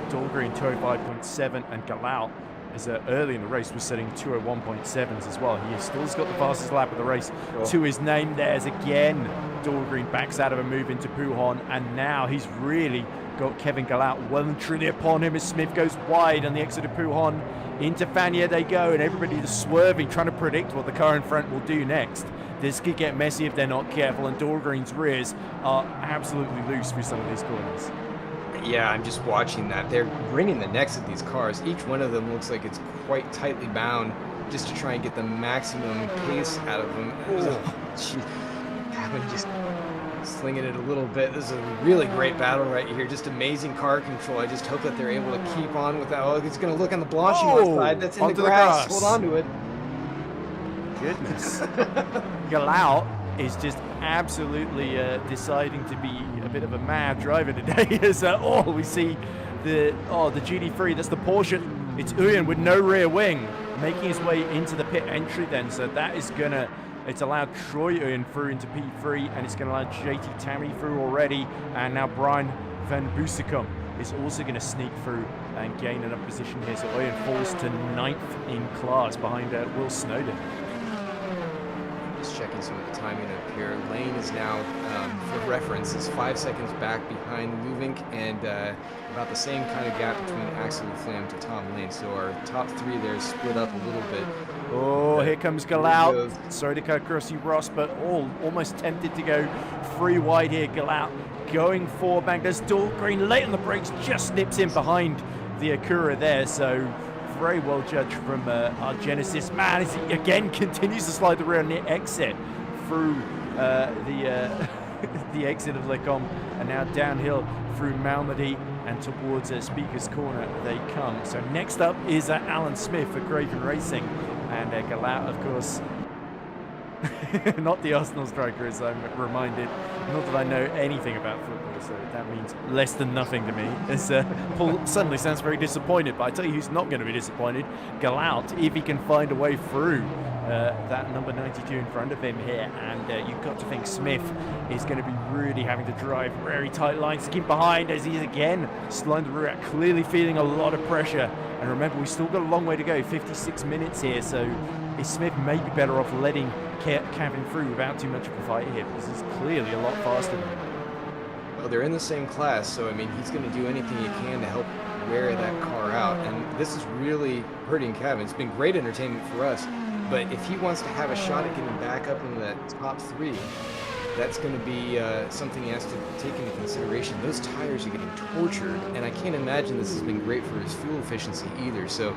S4: Dahlgren 205.7, and Galau is early in the race was setting 201.7s as well. He still's got the fastest lap of the race to his name. There's again Dahlgren backs out of a move into Pouhon, and now he's really got Kevin Galau well and truly upon him as Smith goes wide on the exit of Pouhon. Into Fania they go, and everybody is swerving, trying to predict what the car in front will do next. This could get messy if they're not careful, and Dahlgren's rears are absolutely loose through some of these corners.
S6: Yeah, I'm just watching that. They're bringing the necks of these cars. Each one of them looks like it's quite tightly bound just to try and get the maximum pace out of them. Gavin just slinging it a little bit. This is a really great battle right here. Just amazing car control. I just hope that they're able to keep on with that. Oh, it's going to look on the Blanchimont side. That's in the grass. Hold on to it.
S4: Goodness. Galau is just absolutely deciding to be a bit of a mad driver today. As we see the GT3, that's the Porsche. It's Uyen with no rear wing making his way into the pit entry then. So that is gonna, it's allowed Troy Uyen through into P3, and it's gonna allow JT Tammy through already. And now Brian Van Busikum is also gonna sneak through and gain another position here. So Uyen falls to 9th in class behind Will Snowden.
S6: Just checking some of the timing up here. Lane is now, for reference, is 5 seconds back behind Luvink, and about the same kind of gap between Axel Flam to Tom Lane. So our top three there split up a little bit.
S4: Oh, here comes Galau. Sorry to cut across you, Ross, but almost tempted to go 3 wide here. Galau going for Magnus Dahlgren late on the brakes, just snips in behind the Acura there. So very well judged from our Genesis man, as he again continues to slide the rear on the exit through the exit of Lecom, and now downhill through Malmedy and towards Speaker's Corner they come. So next up is Alan Smith for Craven Racing, and Galau, of course, not the Arsenal striker, as I'm reminded. Not that I know anything about football, so that means less than nothing to me. As Paul suddenly sounds very disappointed, but I tell you who's not going to be disappointed. Galau, if he can find a way through that number 92 in front of him here, and you've got to think Smith is going to be really having to drive very tight lines to keep behind, as he's again slowing the rear out, clearly feeling a lot of pressure. And remember, we've still got a long way to go, 56 minutes here, so Smith may be better off letting Kevin through without too much of a fight here, because he's clearly a lot faster than him.
S6: Well, they're in the same class, so I mean, he's going to do anything he can to help wear that car out, and this is really hurting Kevin. It's been great entertainment for us, but if he wants to have a shot at getting back up into that top 3, that's going to be something he has to take into consideration. Those tires are getting tortured, and I can't imagine this has been great for his fuel efficiency either. So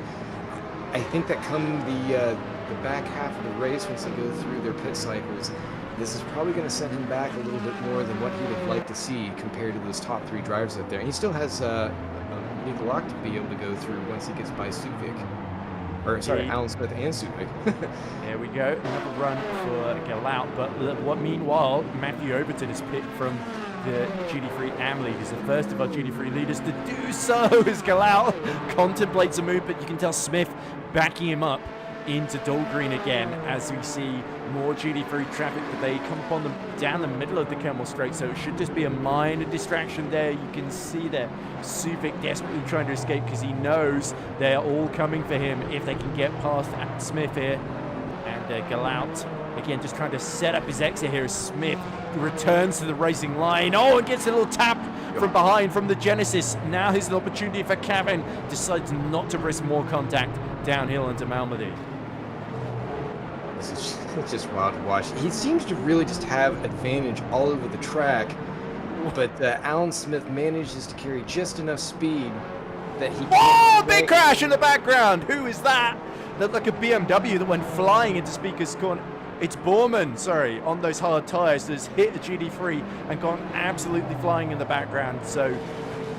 S6: I think that come the back half of the race, once they go through their pit cycles, this is probably going to send him back a little bit more than what he would have liked to see compared to those top 3 drivers up there. And he still has Nikolak to be able to go through once he gets by Suvic. Or sorry, Alan Smith and Subic.
S4: There we go. Another run for Galau. But meanwhile, Matthew Overton is picked from the GT3 AM lead. He's the first of our GT3 leaders to do so as Galau contemplates a move, but you can tell Smith backing him up into Dahlgren again as we see more GT3 traffic, but they come upon them down the middle of the Kemmel Straight, so it should just be a minor distraction there. You can see there Subic desperately trying to escape because he knows they're all coming for him if they can get past Smith here. And Galout again just trying to set up his exit here as Smith returns to the racing line. Oh, and gets a little tap from behind from the Genesis. Now here's an opportunity for Kevin. Decides not to risk more contact downhill into Malmedy.
S6: This is just wild to watch. He seems to really just have advantage all over the track, but Alan Smith manages to carry just enough speed that he.
S4: Oh, big crash in the background! Who is that? Looked like a BMW that went flying into Speaker's Corner. It's Borman, sorry, on those hard tyres that's hit the GT3 and gone absolutely flying in the background. So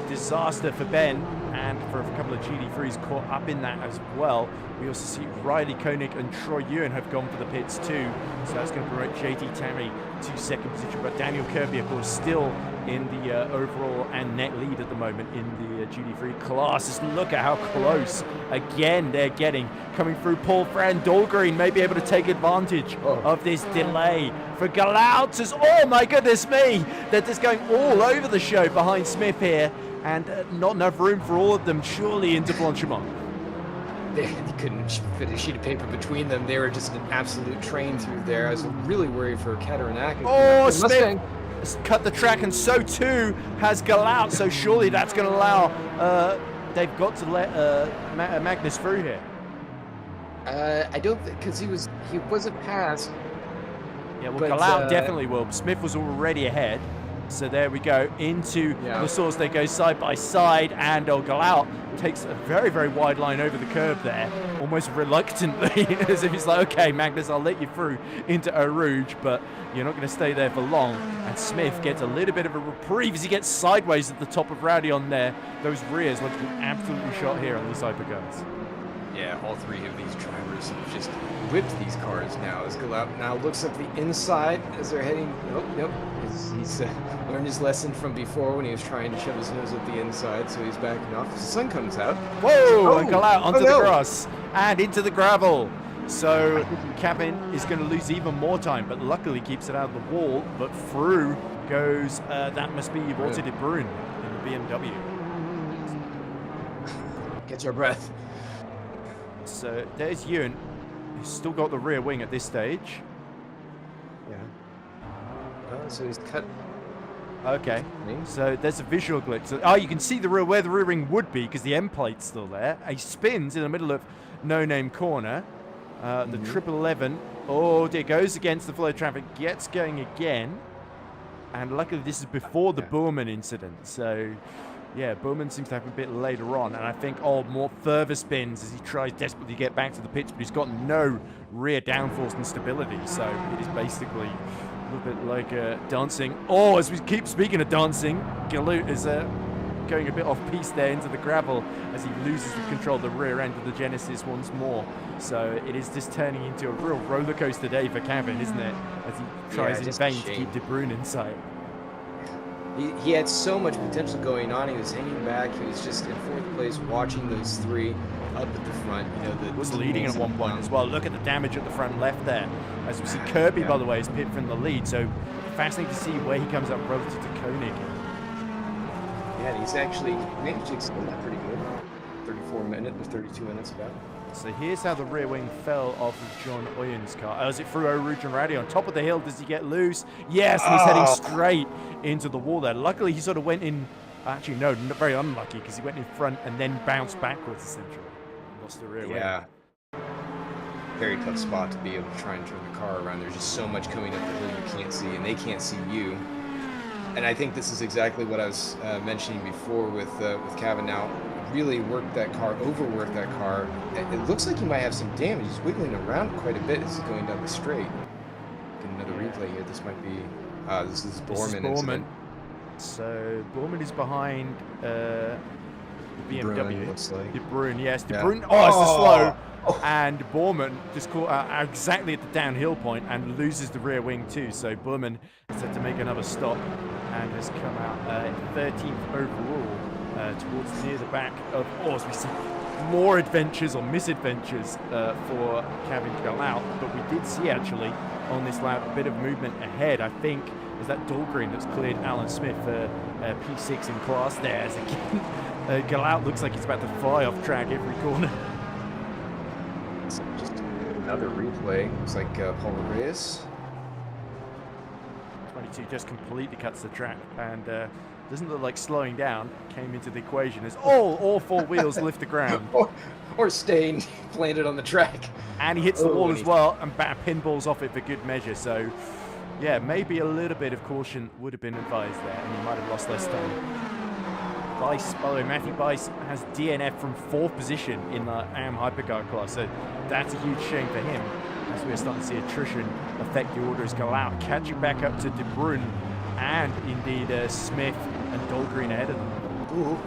S4: disaster for Ben and for a couple of GT3s caught up in that as well. We also see Riley Koenig and Troy Ewan have gone for the pits too. So that's going to promote JT Tammy to second position. But Daniel Kirby, of course, still in the overall and net lead at the moment in the GT3 class. Just look at how close again they're getting. Coming through Paul Fran, Dahlgren may be able to take advantage of this delay for Galout. Oh my goodness me! They're just going all over the show behind Smith here. And not enough room for all of them, surely, into Blanchimont.
S6: They couldn't fit a sheet of paper between them. They were just an absolute train through there. I was really worried for Kataranakas.
S4: Oh, Smith cut the track, and so too has Galout. So surely that's going to allow. They've got to let Magnus through here.
S6: I don't think because he wasn't passed.
S4: Yeah, well, Galout definitely will. Smith was already ahead. So there we go, into the source. They go side by side, and Galout takes a very, very wide line over the curb there, almost reluctantly, as if he's like, okay, Magnus, I'll let you through into Eau Rouge, but you're not going to stay there for long. And Smith gets a little bit of a reprieve as he gets sideways at the top of Rowdy on there. Those rears want to be absolutely shot here on these Hypercars.
S6: Yeah, all three of these drivers have just whipped these cars now. As Galout now looks at the inside as they're heading. Nope. He's learned his lesson from before when he was trying to shove his nose at the inside, so he's backing off. The sun comes out.
S4: Whoa! And Galout onto the grass and into the gravel. So Cabin is going to lose even more time, but luckily keeps it out of the wall. But through goes, that must be Walter de Bruyn in the BMW.
S6: Get your breath.
S4: So there's Ewan, who's still got the rear wing at this stage.
S6: Yeah. So he's cut.
S4: Okay. So there's a visual glitch. So, you can see where the rear wing would be because the end plate's still there. He spins in the middle of No Name Corner. The 1111. Oh, it goes against the flow of traffic. Gets going again. And luckily this is before the Boorman incident. So yeah, Bowman seems to have a bit later on, and I think more further spins as he tries desperately to get back to the pits, but he's got no rear downforce and stability, so it is basically a little bit like dancing. Oh, as we keep speaking of dancing, Galout is going a bit off-piste there into the gravel as he loses the control of the rear end of the Genesis once more. So it is just turning into a real roller coaster day for Kevin, isn't it? As he tries in vain to keep De Bruyn in sight.
S6: He had so much potential going on. He was hanging back. He was just in fourth place watching those three up at the front. You know,
S4: was leading at one point as well. Look at the damage at the front left there. As we see Kirby, by the way, is pinned from the lead. So fascinating to see where he comes up relative to Koenig.
S6: Yeah, he's actually managed to extend that pretty good. 32 minutes about.
S4: So here's how the rear wing fell off of John Oyen's car. As it threw Eau Rouge and Rowdy on top of the hill, does he get loose? Yes, and he's heading straight into the wall there. Luckily, he sort of went in, actually no, very unlucky, because he went in front and then bounced backwards, essentially. Lost the rear wing.
S6: Yeah. Very tough spot to be able to try and turn the car around. There's just so much coming up the hill you can't see, and they can't see you. And I think this is exactly what I was mentioning before with Kevin now. Really worked that car, overworked that car. It looks like he might have some damage. He's wiggling around quite a bit as he's going down the straight. Get another replay here. This might be, this is Boorman.
S4: So Boorman is behind the BMW.
S6: Looks like.
S4: De Bruyn, yes. De Bruyn, it's the slow. and Borman just caught exactly at the downhill point and loses the rear wing too. So Borman has had to make another stop and has come out 13th overall towards near the back of, as we said, more adventures or misadventures for Kevin Galau. But we did see actually on this lap a bit of movement ahead. I think is that Dahlgren that's cleared Alan Smith for P6 in class there. As again, Galau looks like he's about to fly off track every corner.
S6: Just another replay. Looks like Paul Reyes.
S4: 22 just completely cuts the track and doesn't look like slowing down came into the equation as all four wheels lift the ground.
S6: Or staying landed on the track.
S4: And he hits the wall as well and pinballs off it for good measure. So, yeah, maybe a little bit of caution would have been advised there and he might have lost less time. Bice, by the way, Matthew Bice has DNF from 4th position in the AM Hypercar class. So that's a huge shame for him as we're starting to see attrition affect the orders go out. Catching back up to De Bruyne and indeed Smith and Dahlgren ahead of them.
S6: Ooh.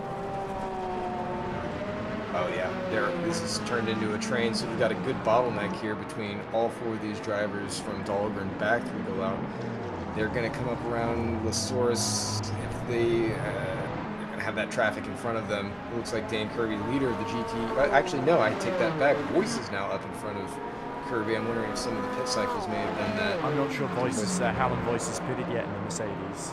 S6: Oh yeah, this has turned into a train, so we've got a good bottleneck here between all 4 of these drivers from Dahlgren back through Galau. They're going to come up around Lasource if they're going to have that traffic in front of them. It looks like Dan Kirby, leader of the GT. Actually, no, I take that back. Voice is now up in front of Kirby. I'm wondering if some of the pit cycles may have done that.
S4: I'm not sure Hallam Voice is pitted yet in the Mercedes.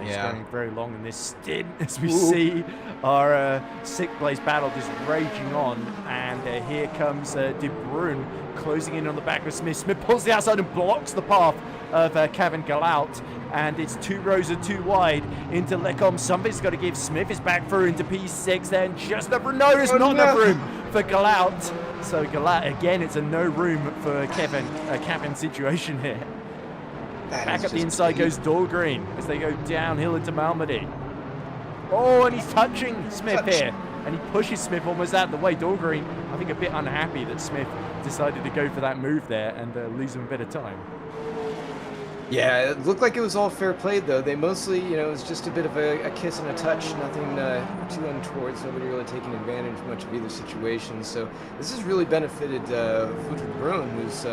S4: He's going very long in this stint as we see our 6th place battle just raging on. And here comes De Bruyne closing in on the back of Smith. Smith pulls the outside and blocks the path of Kevin Galaut. And it's 2 rows of 2 wide into Lecom. Somebody's got to give Smith his back through into P6 then. Just enough room. No, there's not enough room for Galaut. So Galaut, again, it's a no room for Kevin situation here. Back up the inside goes Dahlgren as they go downhill into Malmedy. Oh, and he's touching Smith here. And he pushes Smith almost out of the way. Dahlgren, I think, a bit unhappy that Smith decided to go for that move there and lose him a bit of time.
S6: Yeah, it looked like it was all fair play, though. They mostly, it was just a bit of a kiss and a touch, nothing too untoward. Nobody really taking advantage much of either situation. So this has really benefited Fudrik Brun, who's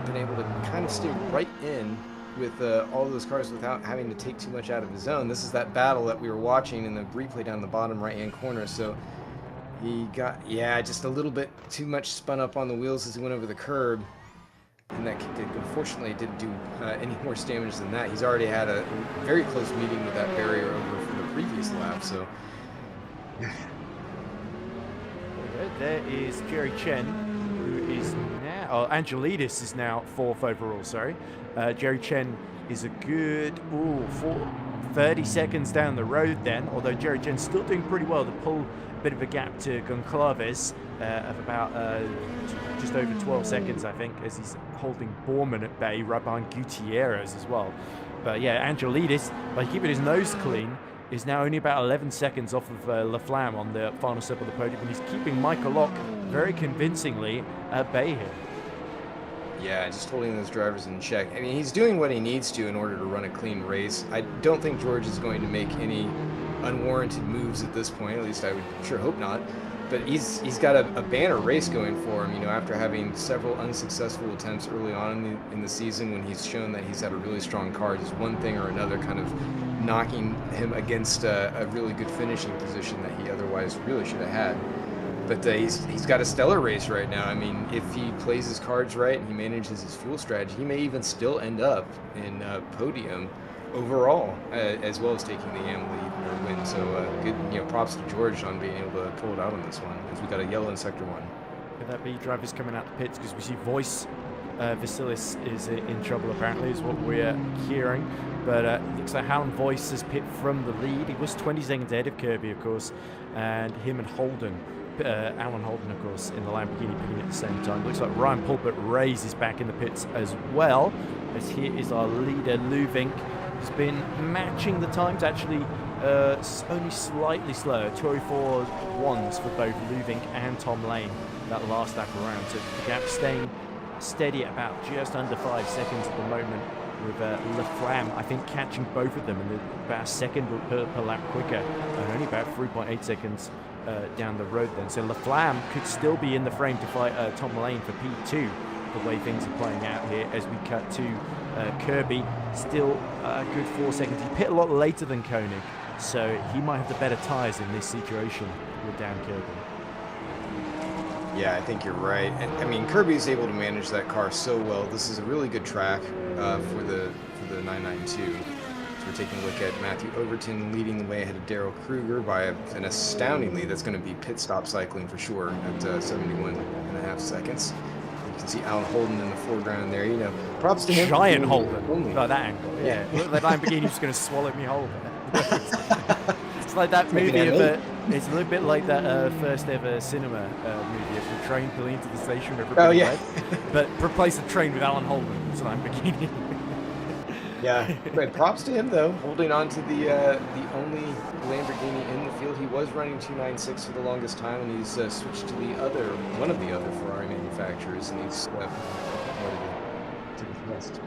S6: been able to kind of stay right in with all those cars without having to take too much out of his own. This is that battle that we were watching in the replay down the bottom right-hand corner. So he got, just a little bit too much spun up on the wheels as he went over the curb. And that unfortunately didn't do any more damage than that. He's already had a very close meeting with that barrier over from the previous lap. So
S4: there is Jerry Chen, who is now, Angelidis is now 4th overall, sorry. Jerry Chen is a good, 30 seconds down the road then, although Jerry Chen's still doing pretty well to pull a bit of a gap to Goncalves of about just over 12 seconds, I think, as he's holding Borman at bay right behind Gutierrez as well. But yeah, Angelidis, by keeping his nose clean, is now only about 11 seconds off of Laflamme on the final step of the podium, and he's keeping Michael Locke very convincingly at bay here.
S6: Yeah, just holding those drivers in check. I mean, he's doing what he needs to in order to run a clean race. I don't think George is going to make any unwarranted moves at this point. At least I would sure hope not. But he's got a banner race going for him, after having several unsuccessful attempts early on in the season when he's shown that he's had a really strong car. Just one thing or another kind of knocking him against a really good finishing position that he otherwise really should have had. But he's got a stellar race right now. I mean, if he plays his cards right and he manages his fuel strategy, he may even still end up in podium overall, as well as taking the AM lead or win. So good, props to George on being able to pull it out on this one, because we got a yellow in sector 1.
S4: Could that be drivers coming out the pits? Because we see Voice Vasilis is in trouble apparently, is what we're hearing. But it looks like Hallam Voice has pit from the lead. He was 20 seconds ahead of Kirby, of course, and him and Holden. Alan Holden, of course, in the Lamborghini pitting at the same time. Looks like Ryan Pulpit Reyes is back in the pits as well, as here is our leader, Luvink. He's been matching the times, actually only slightly slower, 2:04.1s for both Luvink and Tom Lane that last lap around. So the gap staying steady at about just under 5 seconds at the moment, with Laflamme, I think, catching both of them and about a second per lap quicker, and only about 3.8 seconds down the road then. So Laflamme could still be in the frame to fight Tom Lane for P2, the way things are playing out here as we cut to Kirby. Still a good 4 seconds. He pit a lot later than Koenig, so he might have the better tyres in this situation with Dan Kirby.
S6: Yeah, I think you're right. And I mean, Kirby's able to manage that car so well. This is a really good track for the 992. So we're taking a look at Matthew Overton leading the way ahead of Daryl Kruger by an astounding lead. That's going to be pit stop cycling for sure at 71.5 seconds. You can see Alan Holden in the foreground there. You know, props to him.
S4: Giant Holden. Like that angle. Yeah. Look, that Lamborghini was going to swallow me whole. It's like that movie of it's a little bit like that first ever cinema movie of the train pulling into the station where everybody led, but replace the train with Alan Holden. It's a Lamborghini.
S6: Yeah, but props to him though, holding on to the only Lamborghini in the field. He was running 296 for the longest time, and he's switched to one of the other Ferrari manufacturers, and he's promoted to the best.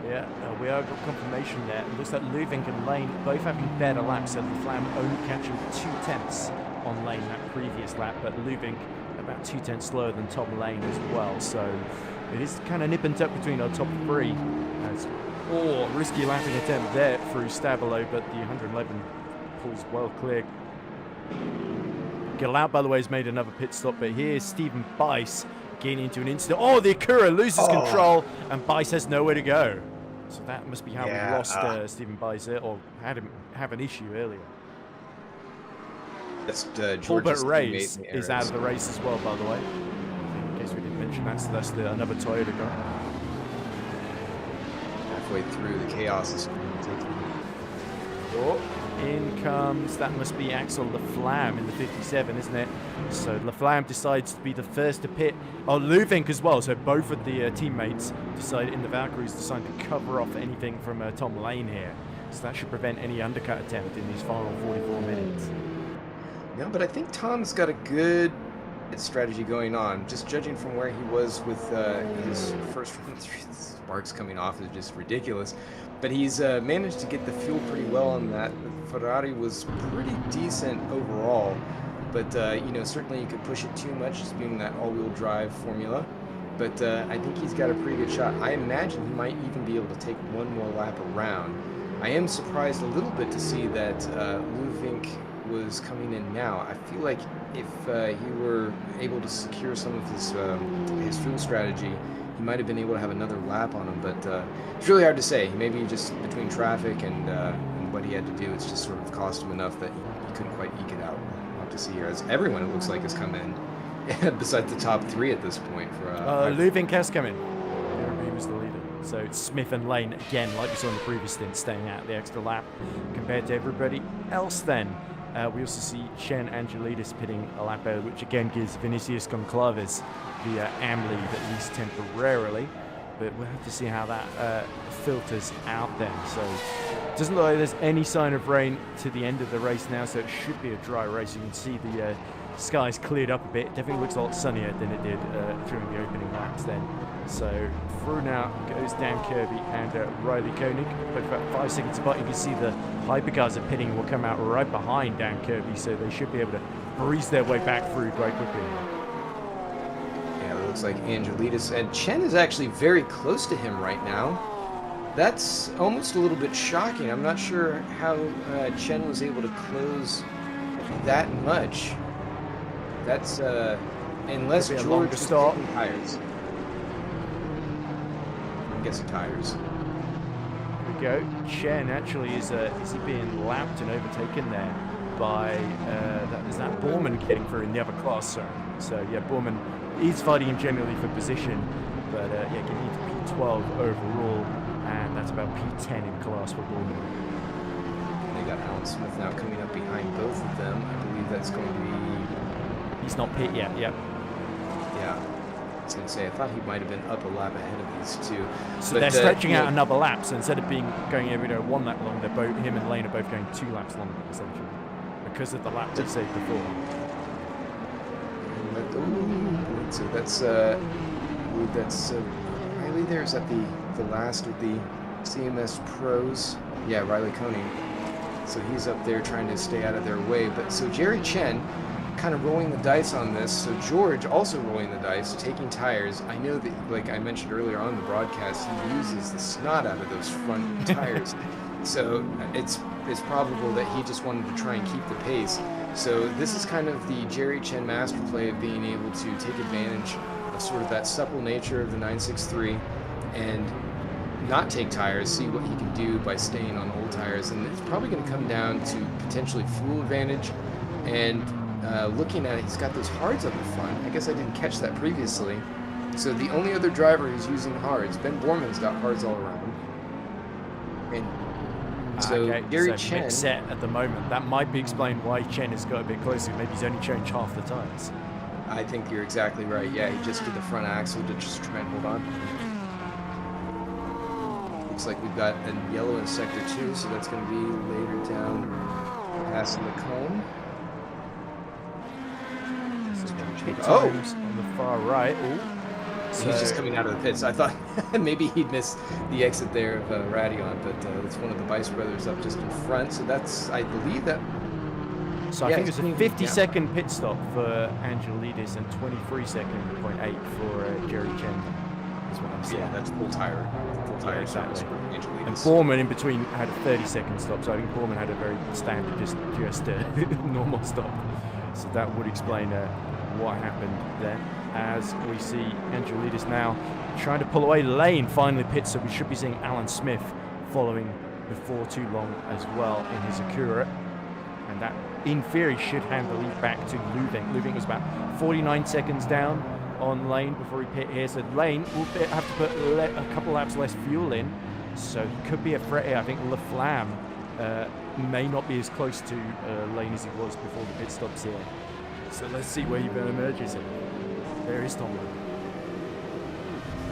S4: Yeah, we have got confirmation there. It looks like Luvink and Lane both having better laps, so Laflamme only catching 2/10 on Lane that previous lap, but Luvink about 2/10 slower than Tom Lane as well. So it is kind of nip and tuck between our top three. Risky lapping attempt there through Stabilo, but the 111 pulls well clear. Galant, by the way, has made another pit stop, but here's Stephen Bice getting into an incident. Oh, the Acura loses control, and Bice has nowhere to go. So that must be how we lost Stephen Bice, or had him have an issue earlier. Paulbert Reyes is out of the race as well, by the way. In case we didn't mention that, so that's another Toyota car.
S6: Halfway through, the chaos is
S4: Oh, in comes, that must be Axel Laflamme in the 57, isn't it? So Laflamme decides to be the first to pit. Oh, Luvink as well. So both of the teammates decided in the Valkyries decided to cover off anything from Tom Lane here. So that should prevent any undercut attempt in these final 44 minutes.
S6: No, but I think Tom's got a good strategy going on. Just judging from where he was with his first run through, the sparks coming off is just ridiculous. But he's managed to get the fuel pretty well on that. The Ferrari was pretty decent overall, but you know, certainly you could push it too much, just being that all-wheel drive formula. But I think he's got a pretty good shot. I imagine he might even be able to take one more lap around. I am surprised a little bit to see that Luvink was coming in now. I feel like if he were able to secure some of his fuel strategy, he might have been able to have another lap on him, but it's really hard to say. Maybe just between traffic and what he had to do, it's just sort of cost him enough that he couldn't quite eke it out. We'll have to see here, as everyone, it looks like, has come in, besides the top three at this point. For
S4: Luvink has come in. He was the leader. So it's Smith and Lane, again, like we saw in the previous stint, staying out the extra lap compared to everybody else then. We also see Chen Angelidis pitting a lap out, which again gives Vinicius Goncalves the AM lead, at least temporarily. But we'll have to see how that filters out then. So it doesn't look like there's any sign of rain to the end of the race now, so it should be a dry race. You can see the skies cleared up a bit. It definitely looks a lot sunnier than it did during the opening laps then. So through now goes Dan Kirby and Riley Koenig, both about 5 seconds apart. You can see the Hypercars are pitting will come out right behind Dan Kirby, so they should be able to breeze their way back through quite quickly.
S6: Yeah, it looks like Angelidis, and Chen is actually very close to him right now. That's almost a little bit shocking. I'm not sure how Chen was able to close that much. That's unless George was taking tires. I'm guessing tires.
S4: Here we go. Chen actually is he being lapped and overtaken there by is that Borman getting through in the other class, sir. So yeah, Borman is fighting him generally for position, but yeah, getting into P12 overall, and that's about P10 in class for Borman.
S6: They got Alan Smith now coming up behind both of them. I believe that's going to be.
S4: He's not pit yet, yep.
S6: Yeah. I was going to say, I thought he might have been up a lap ahead of these two.
S4: So but, they're stretching out another lap, so instead of going every 1 lap long, him and Lane are both going 2 laps longer, essentially, because of the lap they saved before.
S6: So that's Riley there. Is that the the last of the CMS pros. Yeah, Riley Coney. So he's up there trying to stay out of their way. But so Jerry Chen kind of rolling the dice on this. So George also rolling the dice, taking tires. I know that, like I mentioned earlier on the broadcast, he uses the snot out of those front tires. So it's probable that he just wanted to try and keep the pace. So this is kind of the Jerry Chen master play of being able to take advantage of sort of that supple nature of the 963 and not take tires, see what he can do by staying on old tires. And it's probably going to come down to potentially fuel advantage. And looking at it, he's got those hards up the front. I guess I didn't catch that previously. So the only other driver who's using hards, Ben Borman's got hards all around him. And so
S4: okay,
S6: Gary
S4: so
S6: Chen,
S4: mixed set at the moment. That might be explained why Chen has got a bit closer. Maybe he's only changed half the tires.
S6: I think you're exactly right. Yeah, he just did the front axle to just try and hold on. Looks like we've got a yellow in sector 2, so that's going to be later down past the cone.
S4: Pit
S6: Oh!
S4: times on the far right. Ooh.
S6: So he's just coming out of the pits. I thought maybe he'd miss the exit there of Radion, but it's one of the Bice brothers up just in front. So that's, I believe that.
S4: So
S6: Yeah,
S4: I think it's a
S6: it's
S4: 50-second pit stop for Angelidis and 23-second.8 for Jerry Chen. Is what I'm saying.
S6: Yeah, that's full tire. Full tire
S4: exactly.
S6: service for Angelidis.
S4: And Borman in between had a 30-second stop, so I think Borman had a very standard, just normal stop. So that would explain what happened there. As we see Angelidis now trying to pull away. Lane finally pits, so we should be seeing Alan Smith following before too long as well in his Acura. And that, in theory, should hand the lead back to Luving. Luving was about 49 seconds down on Lane before he pit here. So Lane will have to put a couple laps less fuel in, so he could be a threat here. I think LaFlamme may not be as close to Lane as he was before the pit stops here. So let's see where he emerges in. There is Tom Lane.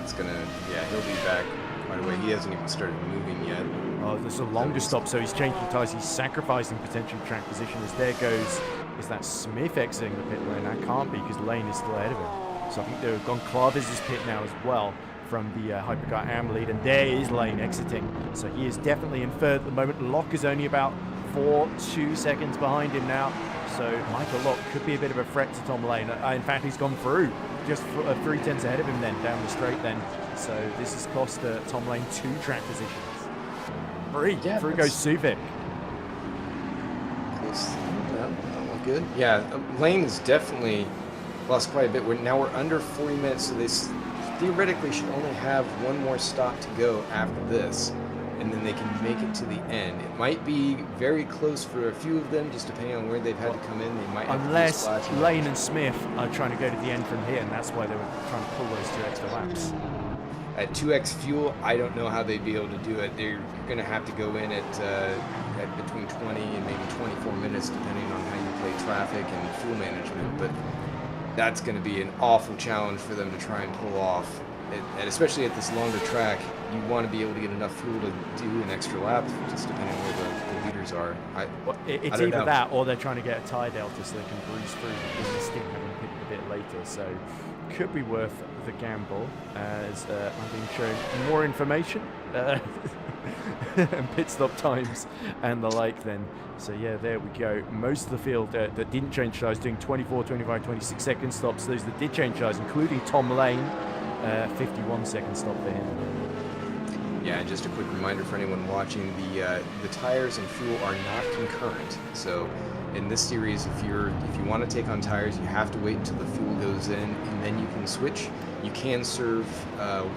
S6: It's gonna, yeah, he'll be back right away. He hasn't even started moving yet.
S4: Oh, there's a longer stop, so he's changing tyres. He's sacrificing potential track position as there goes. Is that Smith exiting the pit lane? That can't be because Lane is still ahead of him. So I think they've gone Goncalves' pit now as well from the Hypercar AM lead, and there is Lane exiting. So he is definitely in third at the moment. Locke is only about 2 seconds behind him now. So Michael Locke could be a bit of a threat to Tom Lane. In fact, he's gone through just 3 tenths ahead of him then, down the straight then. So this has cost Tom Lane 2 track positions. 3.
S6: Yeah,
S4: through goes Suvic.
S6: That look good. Yeah, Lane has definitely lost quite a bit. Now we're under 40 minutes, so they theoretically should only have one more stop to go after this, and then they can make it to the end. It might be very close for a few of them, just depending on where they've had to come in. They might have
S4: Unless
S6: to
S4: Lane and Smith are trying to go to the end from here, and that's why they were trying to pull those 2 extra laps.
S6: At 2x fuel, I don't know how they'd be able to do it. They're going to have to go in at between 20 and maybe 24 minutes, depending on how you play traffic and fuel management. But that's going to be an awful challenge for them to try and pull off. And especially at this longer track, you want to be able to get enough fuel to do an extra lap, just depending on where the leaders are.
S4: It's
S6: don't
S4: either
S6: know.
S4: that or they're trying to get a tie delta so they can breeze through in this stint having pitted a bit later. So could be worth the gamble as I'm being shown more information and pit stop times and the like then. So yeah, there we go. Most of the field that didn't change tyres doing 24, 25, 26 second stops. Those that did change tyres, including Tom Lane, 51-second stop for him.
S6: Yeah, and just a quick reminder for anyone watching, the tires and fuel are not concurrent. So in this series, if you want to take on tires, you have to wait until the fuel goes in, and then you can switch. You can serve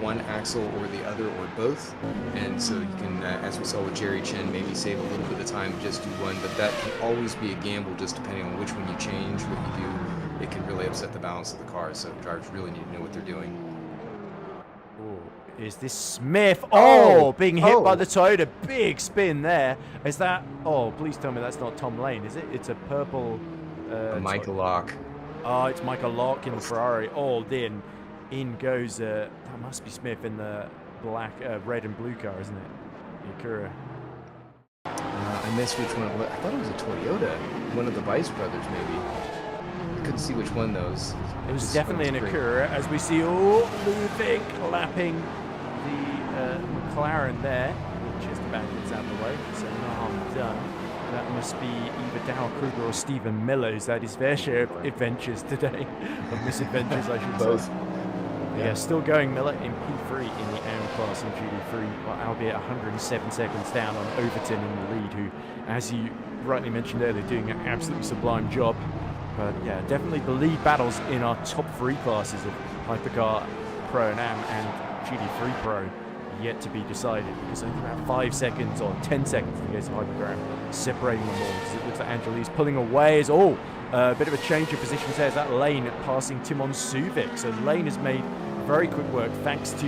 S6: one axle or the other or both, and so you can, as we saw with Jerry Chen, maybe save a little bit of time and just do one, but that can always be a gamble just depending on which one you change, what you do. It can really upset the balance of the car, so drivers really need to know what they're doing.
S4: Is this Smith? Oh, being hit by the Toyota. Big spin there. Is that... Oh, please tell me that's not Tom Lane, is it? It's a purple...
S6: Michael Locke.
S4: Oh, it's Michael Locke in the Ferrari. Oh, then in goes... that must be Smith in the black, red and blue car, isn't it? The Acura.
S6: I missed which one. I thought it was a Toyota. One of the Bice brothers, maybe. I couldn't see which one those.
S4: It was definitely an Acura, as we see Luving lapping the McLaren there, just about gets out of the way, so no harm done. That must be either Darrell Kruger or Stephen Miller, who's had his fair share of adventures today, or misadventures, I should
S6: Both.
S4: say. Yeah, still going Miller in P3 in the AM class in GT3, well, albeit 107 seconds down on Overton in the lead, who, as you rightly mentioned earlier, doing an absolutely sublime job. But yeah, definitely the lead battles in our top 3 classes of Hypercar Pro and Am and GT3 Pro yet to be decided, because only about 5 seconds or 10 seconds in the case of Hypercar separating them all, because it looks like Angeli's pulling away as a bit of a change of positions there. Is that Lane passing Timon Suvic? So Lane has made very quick work thanks to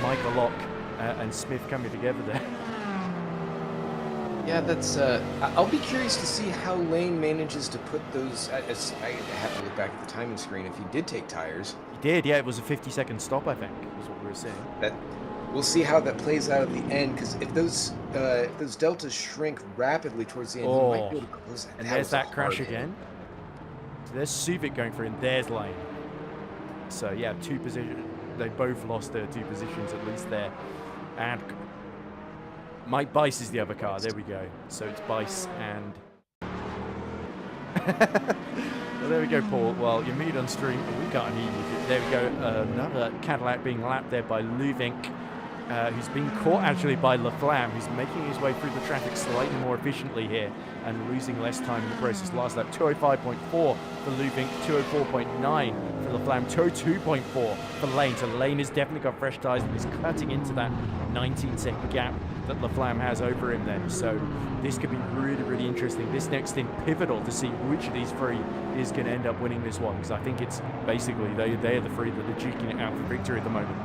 S4: Michael Locke and Smith coming together there.
S6: Yeah, that's. I'll be curious to see how Lane manages to put those. I have to look back at the timing screen. If he did take tires,
S4: He did, yeah. It was a 50-second stop, I think, is what we were saying.
S6: that we'll see how that plays out at the end. Because if those deltas shrink rapidly towards the end, he might be able to close that.
S4: And
S6: That
S4: there's
S6: was a
S4: that crash
S6: hard hit.
S4: again. So there's Suvic going through, and there's Lane. So yeah, 2 positions. They both lost their 2 positions at least there. And Mike Bice is the other car. There we go. So it's Bice and... Well, there we go, Paul. Well, you're mute on stream. We can't hear you. There we go. Another Cadillac being lapped there by Luvink, who's been caught actually by Laflamme, who's making his way through the traffic slightly more efficiently here and losing less time in the process. Last lap, 205.4 for Luvink, 204.9 for Laflamme, 202.4 for Lane. So Lane has definitely got fresh tyres and is cutting into that 19-second gap that Laflamme has over him then. So this could be really, really interesting. This next stint pivotal to see which of these 3 is going to end up winning this one, because I think it's basically they're the 3 that are duking it out for victory at the moment.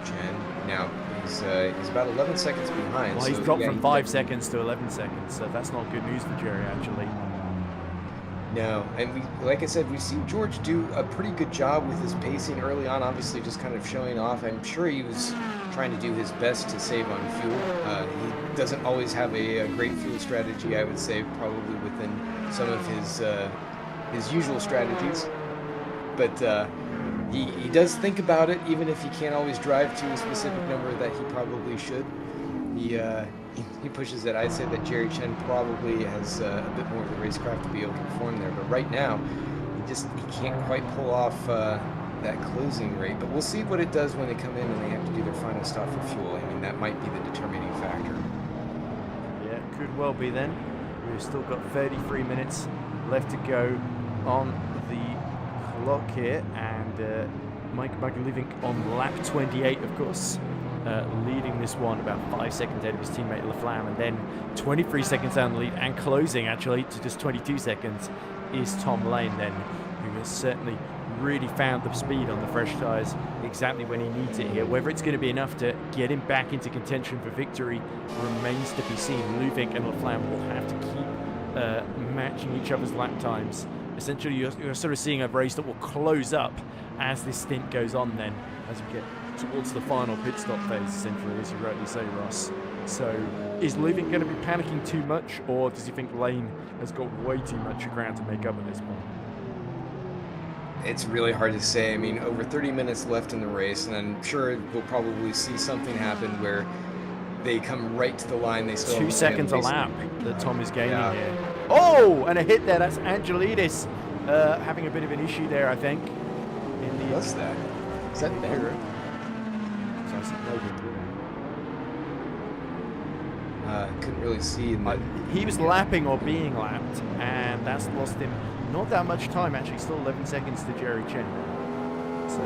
S6: Chen. Now he's about 11 seconds behind.
S4: Well, he's
S6: so,
S4: dropped
S6: yeah,
S4: from 5 seconds to 11 seconds, so that's not good news for Jerry, actually.
S6: No, and like I said, we've seen George do a pretty good job with his pacing early on. Obviously, just kind of showing off. I'm sure he was trying to do his best to save on fuel. He doesn't always have a great fuel strategy, I would say, probably within some of his usual strategies. But he does think about it, even if he can't always drive to a specific number that he probably should. He pushes it. I'd say that Jerry Chen probably has a bit more of the racecraft to be able to perform there, but right now he can't quite pull off that closing rate. But we'll see what it does when they come in and they have to do their final stop for fuel. I mean, that might be the determining factor.
S4: Yeah, could well be then. We've still got 33 minutes left to go on the clock here, and Mike Luvink on lap 28, of course. Leading this one about 5 seconds ahead of his teammate Laflamme, and then 23 seconds down the lead and closing actually to just 22 seconds is Tom Lane then, who has certainly really found the speed on the fresh tyres exactly when he needs it here. Whether it's going to be enough to get him back into contention for victory remains to be seen. Luvink and Laflamme will have to keep matching each other's lap times. Essentially, you're sort of seeing a race that will close up as this stint goes on then, as we get towards the final pit stop phase, essentially, as you rightly say, Ross. So, is Luvink going to be panicking too much, or does he think Lane has got way too much ground to make up at this point?
S6: It's really hard to say. I mean, over 30 minutes left in the race, and I'm sure we'll probably see something happen where they come right to the line. They still
S4: 2 seconds a lap that Tom is gaining
S6: Yeah.
S4: here. Oh, and a hit there. That's Angelidis having a bit of an issue there, I think. In the
S6: What's that? Is that there? Couldn't really see. In the,
S4: He was lapping or being lapped, and that's lost him not that much time, actually, still 11 seconds to Jerry Chen. So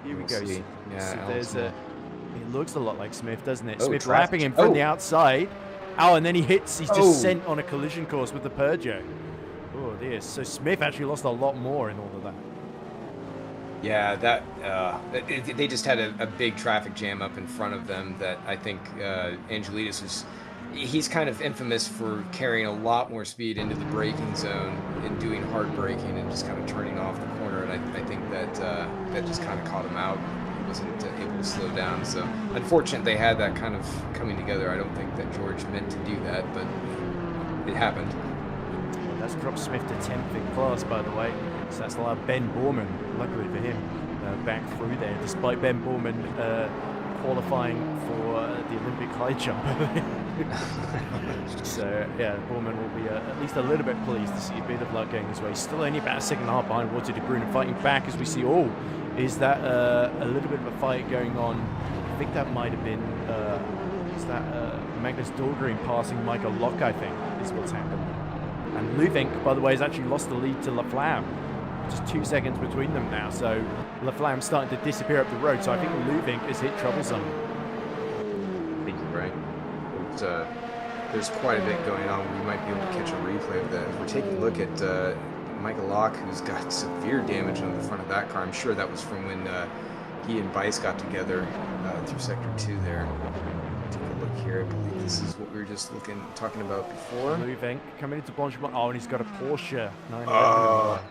S4: here we go.
S6: see. Yeah,
S4: So there's
S6: Alex
S4: it looks a lot like Smith, doesn't it?
S6: Oh,
S4: Smith
S6: traffic.
S4: lapping him from the outside. Oh, and then he hits, he's
S6: Oh.
S4: just sent on a collision course with the Peugeot. Oh dear, so Smith actually lost a lot more in all of that.
S6: Yeah, that they just had a big traffic jam up in front of them that I think Angelidis was. He's kind of infamous for carrying a lot more speed into the braking zone and doing hard braking and just kind of turning off the corner. And I think that that just kind of caught him out. He wasn't able to slow down. So unfortunate they had that kind of coming together. I don't think that George meant to do that, but it happened.
S4: That's dropped Smith to 10th in class, by the way. So that's allowed Ben Borman, luckily for him, back through there, despite Ben Borman qualifying for the Olympic high jump. So yeah, Borman will be at least a little bit pleased to see a bit of luck going his way. Still only about a second and a half behind Walter de Bruyn, fighting back as we see. Oh, is that a little bit of a fight going on? I think that might have been is that Magnus Dahlgren passing Michael Lock, I think, is what's happened. And Luvink, by the way, has actually lost the lead to Laflamme. Just 2 seconds between them now, so Laflamme's starting to disappear up the road, so I think Luvink has hit trouble zone.
S6: I think you're right. There's quite a bit going on. We might be able to catch a replay of that. If we're taking a look at Michael Locke, who's got severe damage on the front of that car. I'm sure that was from when he and Vice got together through Sector 2 there. Take a look here. I believe this is what we were just talking about before.
S4: Luvink coming into Blanchimont. Oh, and he's got a Porsche 911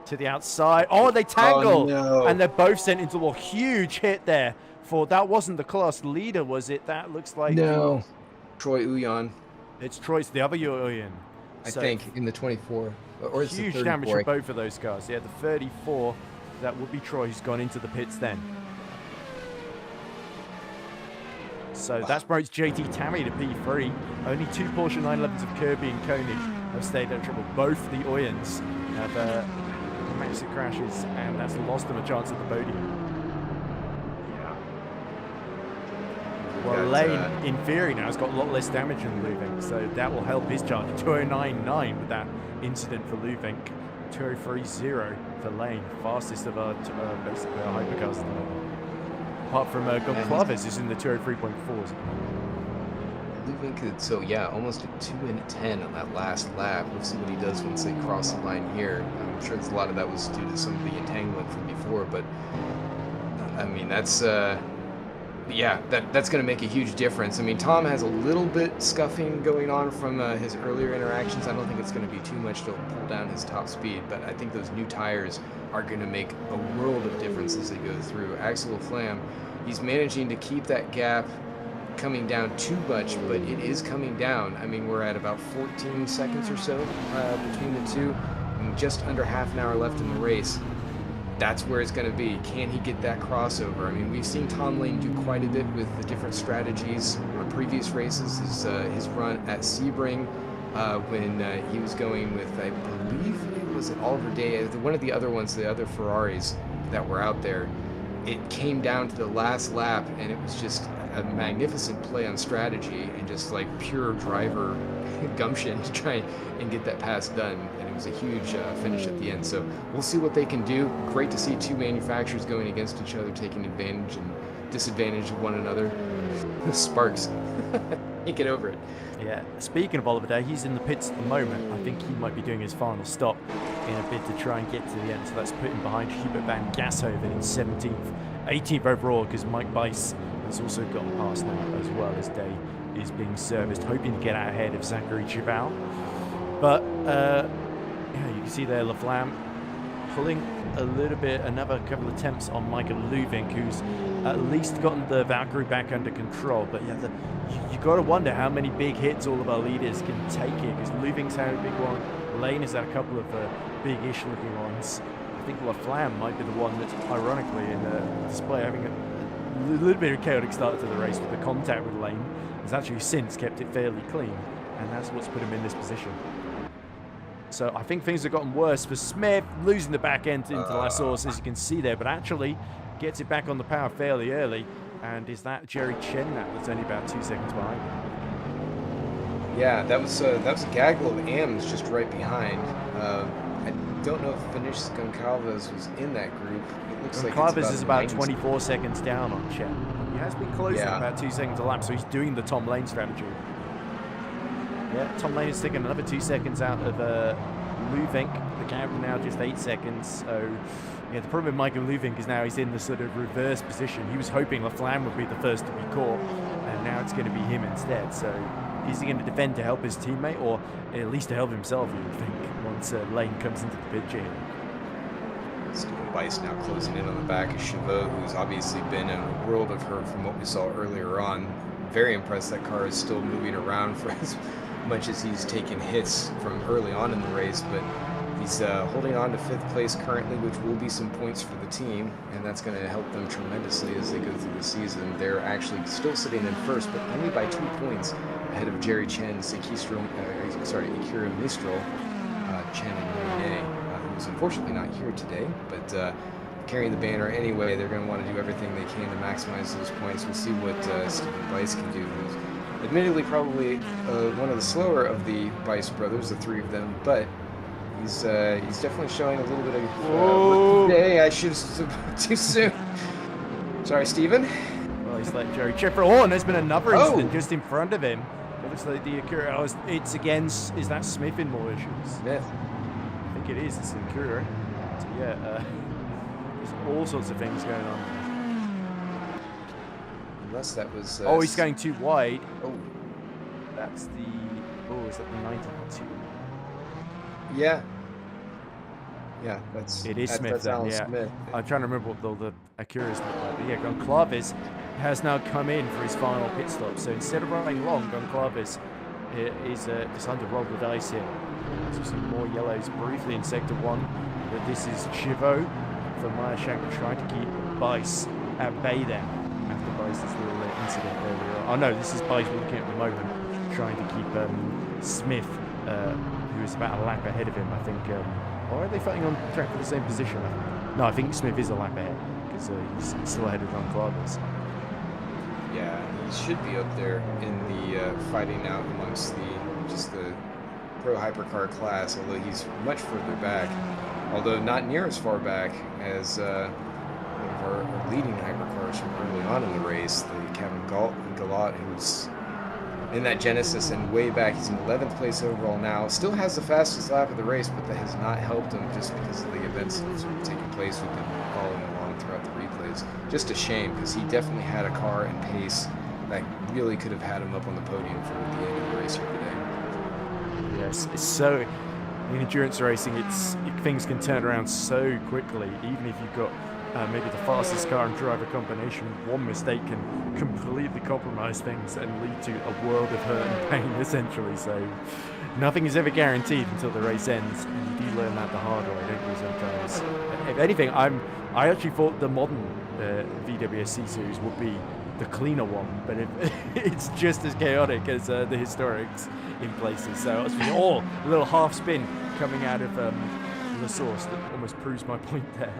S4: to the outside. Oh, they tangle,
S6: no.
S4: And they're both sent into a huge hit there. For that wasn't the class leader, was it? That looks like
S6: no. Troy Uyan.
S4: It's Troy's the other Uyan.
S6: I think in the 24. Or it's
S4: huge
S6: the 34.
S4: damage for both of those cars. Yeah, the 34. That would be Troy who's gone into the pits then. So that's promotes JT Tammy to P3. Only 2 Porsche 911s of Kirby and Koenig have stayed out of trouble. Both the Oyens have massive crashes, and that's lost them a chance at the podium. Well, Lane, in theory, now has got a lot less damage than Luvink, so that will help his chance. 209.9 with that incident for Luvink. 203.0 for Lane, fastest of our basically our hypercars at the moment. Apart from Goncalves, who's in the 203.4s.
S6: Luvink, so yeah, almost a 2:10 on that last lap. We'll see what he does once they cross the line here. I'm sure a lot of that was due to some of the entanglement from before, but I mean, that's yeah, that's going to make a huge difference. I mean, Tom has a little bit scuffing going on from his earlier interactions. I don't think it's going to be too much to pull down his top speed, but I think those new tires are going to make a world of difference as they go through. Axel Flam, he's managing to keep that gap coming down too much, but it is coming down. I mean, we're at about 14 seconds or so between the two, and just under half an hour left in the race. That's where it's going to be. Can he get that crossover? I mean, we've seen Tom Lane do quite a bit with the different strategies on previous races. His run at Sebring when he was going with, I believe it was Oliver Day, one of the other ones, the other Ferraris that were out there. It came down to the last lap, and it was just a magnificent play on strategy and just like pure driver gumption to try and get that pass done. And it was a huge finish at the end. So we'll see what they can do. Great to see two manufacturers going against each other, taking advantage and disadvantage of one another. Sparks. Can't get over it.
S4: Yeah, speaking of Oliver Day, he's in the pits at the moment. I think he might be doing his final stop in a bid to try and get to the end. So that's putting behind Hubert van Gashoven in 17th, 18th overall, because Mike Bice has also gotten past now as well as Day is being serviced, hoping to get out ahead of Zachary Chival. But yeah, you can see there Laflamme pulling a little bit, another couple of attempts on Michael Luvink, who's at least gotten the Valkyrie back under control. But yeah, you got to wonder how many big hits all of our leaders can take here, because Luvink's had a big one, Lane has had a couple of big-ish looking ones. I think Laflamme might be the one that's ironically in display having a little bit of a chaotic start to the race with the contact with Lane. Has actually since kept it fairly clean, and that's what's put him in this position. So I think things have gotten worse for Smith, losing the back end into the last source, as you can see there, but actually gets it back on the power fairly early. And is that Jerry Chen now that's only about 2 seconds behind?
S6: Yeah, that was a gaggle of AMs just right behind. I don't know if Vinicius Goncalves was in that group. It looks like
S4: Goncalves is about 24 seconds down on Chen. He has been closing about 2 seconds a lap, so he's doing the Tom Lane strategy. Yeah, Tom Lane is taking another 2 seconds out of Luvink. The gap now just 8 seconds. So yeah, the problem with Michael Luvink is now he's in the sort of reverse position. He was hoping Laflamme would be the first to be caught, and now it's going to be him instead. So is he going to defend to help his teammate, or at least to help himself, you would think, once Lane comes into the pit chain?
S6: Stephen Bice now closing in on the back of Chavot, who's obviously been in a world of hurt from what we saw earlier on. Very impressed that car is still moving around for as much as he's taken hits from early on in the race, but He's holding on to 5th place currently, which will be some points for the team, and that's going to help them tremendously as they go through the season. They're actually still sitting in 1st, but only by 2 points ahead of Jerry Chen, Akira Mistral, Chen and Monet, who's unfortunately not here today, but carrying the banner anyway. They're going to want to do everything they can to maximize those points. We'll see what Stephen Bice can do, who's admittedly probably one of the slower of the Bice brothers, the 3 of them, but he's definitely showing a little bit of work today. I should have too soon. Sorry, Stephen.
S4: Well, he's let Jerry Chen for and there's been another incident just in front of him. It looks like the Akira. It's again. Is that Smith in more issues?
S6: Smith.
S4: I think it is. It's the Akira. So yeah, there's all sorts of things going on.
S6: Unless that was.
S4: Oh, he's going too wide.
S6: Oh,
S4: that's the. Oh, is that the 92?
S6: Yeah. Yeah,
S4: It is Smith.
S6: That's
S4: Then,
S6: Alan
S4: yeah.
S6: Smith.
S4: I'm trying to remember what the Akiras look like. But yeah, Goncalves has now come in for his final pit stop. So instead of running long, Goncalves is decided to roll the dice here. So some more yellows briefly in sector 1. But this is Chivo for Meyershank trying to keep Bice at bay there after Bice's little incident earlier on. Oh no, this is Bice looking at the moment, trying to keep Smith, who is about a lap ahead of him, I think. Or are they fighting on track for the same position? No, I think Smith is a lap ahead because he's still ahead of Goncalves.
S6: Yeah, he should be up there in the fighting out amongst the pro hypercar class, although he's much further back, although not near as far back as one of our leading hypercars from early on in the race, the Kevin Galot, who's in that Genesis and way back. He's in 11th place overall now. Still has the fastest lap of the race, but that has not helped him just because of the events that have taken place. We've been following along throughout the replays. Just a shame, because he definitely had a car and pace that really could have had him up on the podium for the end of the race here today.
S4: Yes, it's so in endurance racing, things can turn around so quickly. Even if you've got maybe the fastest car and driver combination, one mistake can completely compromise things and lead to a world of hurt and pain, essentially. So nothing is ever guaranteed until the race ends, and you do learn that the hard way, don't you, sometimes? If anything, I actually thought the modern VWSC series would be the cleaner one, but it's just as chaotic as the historics in places. So it's a little half spin coming out of the source that almost proves my point there.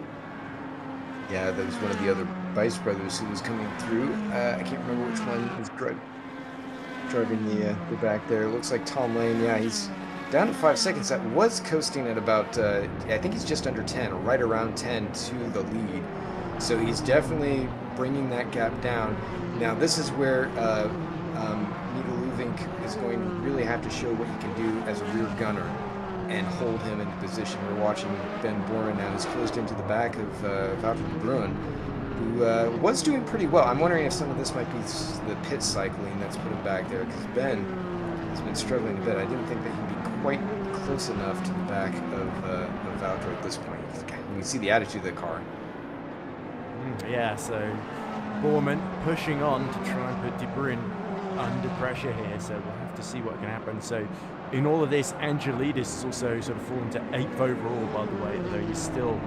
S6: Yeah, that was one of the other Bice brothers who was coming through. I can't remember which one was driving the back there. It looks like Tom Lane. Yeah, he's down to 5 seconds. That was coasting at about, I think he's just under 10, or right around 10 to the lead. So he's definitely bringing that gap down. Now this is where Miguel Luvink is going to really have to show what he can do as a rear gunner and hold him in position. We're watching Ben Boren now, who's closed into the back of Valtteri de Bruin, who was doing pretty well. I'm wondering if some of this might be the pit cycling that's put him back there, because Ben has been struggling a bit. I didn't think that he'd be quite close enough to the back of Valtteri at this point. You can see the attitude of the car.
S4: Yeah, so Borman pushing on to try and put De Bruin under pressure here, so we'll have to see what can happen. So in all of this, Angelidis has also sort of fallen to 8th overall, by the way, although he's still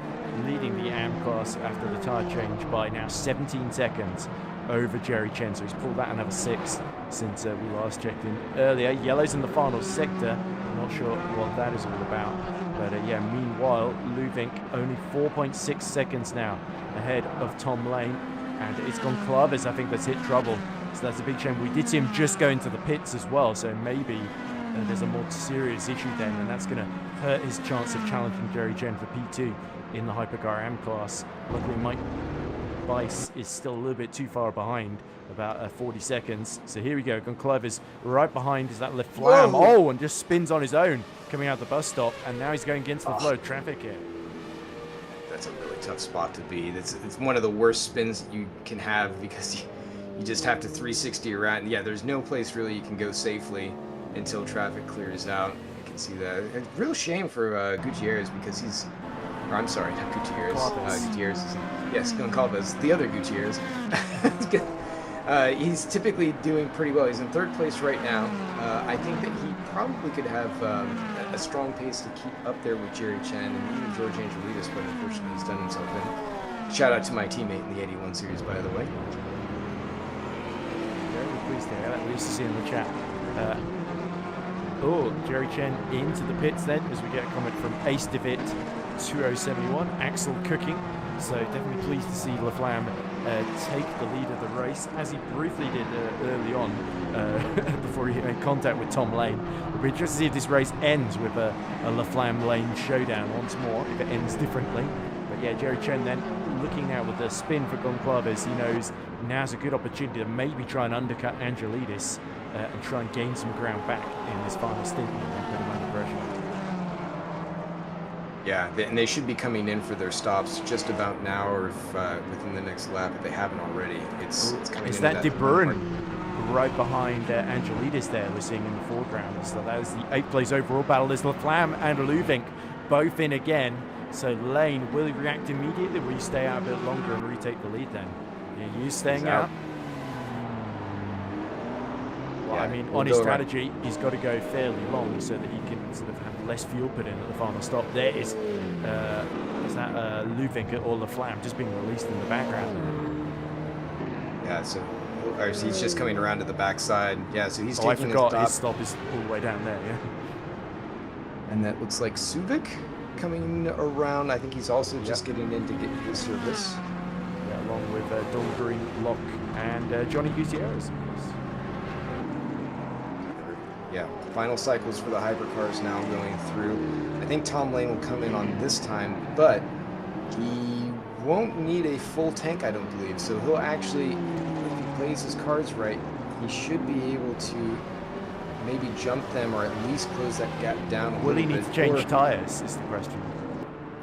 S4: leading the AM class after the tyre change by now 17 seconds over Jerry Chen. So he's pulled that another 6 since we last checked in earlier. Yellow's in the final sector. Not sure what that is all about. But yeah, meanwhile, Luvink only 4.6 seconds now ahead of Tom Lane. And it's Goncalves, I think, that's hit trouble. So that's a big shame. We did see him just go into the pits as well. So maybe there's a more serious issue then, and that's going to hurt his chance of challenging Jerry Chen for P2 in the Hypercar AM class. Luckily, Mike Bice is still a little bit too far behind, about 40 seconds. So here we go. Goncalves right behind is that left flam. Oh, and just spins on his own coming out the bus stop, and now he's going against the flow of traffic here.
S6: That's a really tough spot to be. It's one of the worst spins that you can have, because you just have to 360 around. Yeah, there's no place really you can go safely until traffic clears out. You can see that. A real shame for Gutierrez, because he's... Or, I'm sorry, not Gutierrez. Gutierrez is... Yes, Goncalves, the other Gutierrez. He's typically doing pretty well. He's in 3rd place right now. I think that he probably could have a strong pace to keep up there with Jerry Chen and even George Angelides, but unfortunately he's done himself in. Shout out to my teammate in the 81 series, by the way.
S4: Very pleased to hear that. We used to see in the chat. Jerry Chen into the pits then, as we get a comment from Ace Devitt 2071, Axel cooking. So definitely pleased to see Laflamme take the lead of the race, as he briefly did early on before he made contact with Tom Lane. We'll be interested to see if this race ends with a Laflamme Lane showdown once more, if it ends differently. But yeah, Jerry Chen then looking now with the spin for Goncalves. He knows now's a good opportunity to maybe try and undercut Angelides and try and gain some ground back in this final stint and put him under pressure.
S6: Yeah, and they should be coming in for their stops just about now, or if, within the next lap if they haven't already. It's coming
S4: It's
S6: in.
S4: that De Bruyn right behind Angelides there we're seeing in the foreground. So that is the 8th place overall battle. There's Laflamme and Luvink both in again. So Lane, will he react immediately? Will he stay out a bit longer and retake the lead then? Yeah, you staying out. Well,
S6: Yeah,
S4: I mean,
S6: we'll
S4: on his
S6: go
S4: strategy, he's got to go fairly long so that he can sort of have less fuel put in at the final stop. There is that Luvink or Laflamme just being released in the background.
S6: Yeah, so he's just coming around to the backside. Yeah, so he's
S4: I
S6: taking
S4: forgot
S6: his
S4: his stop is all the way down there, yeah.
S6: And that looks like Subic coming around. I think he's also just getting in to get his service.
S4: Yeah, along with Dahlgren, Locke, and Johnny Gutierrez, of course.
S6: Yeah, final cycles for the hypercars now going through. I think Tom Lane will come in on this time, but he won't need a full tank, I don't believe. So he'll actually, if he plays his cards right, he should be able to maybe jump them or at least close that gap down a little bit.
S4: Will he need to change tyres, is the question.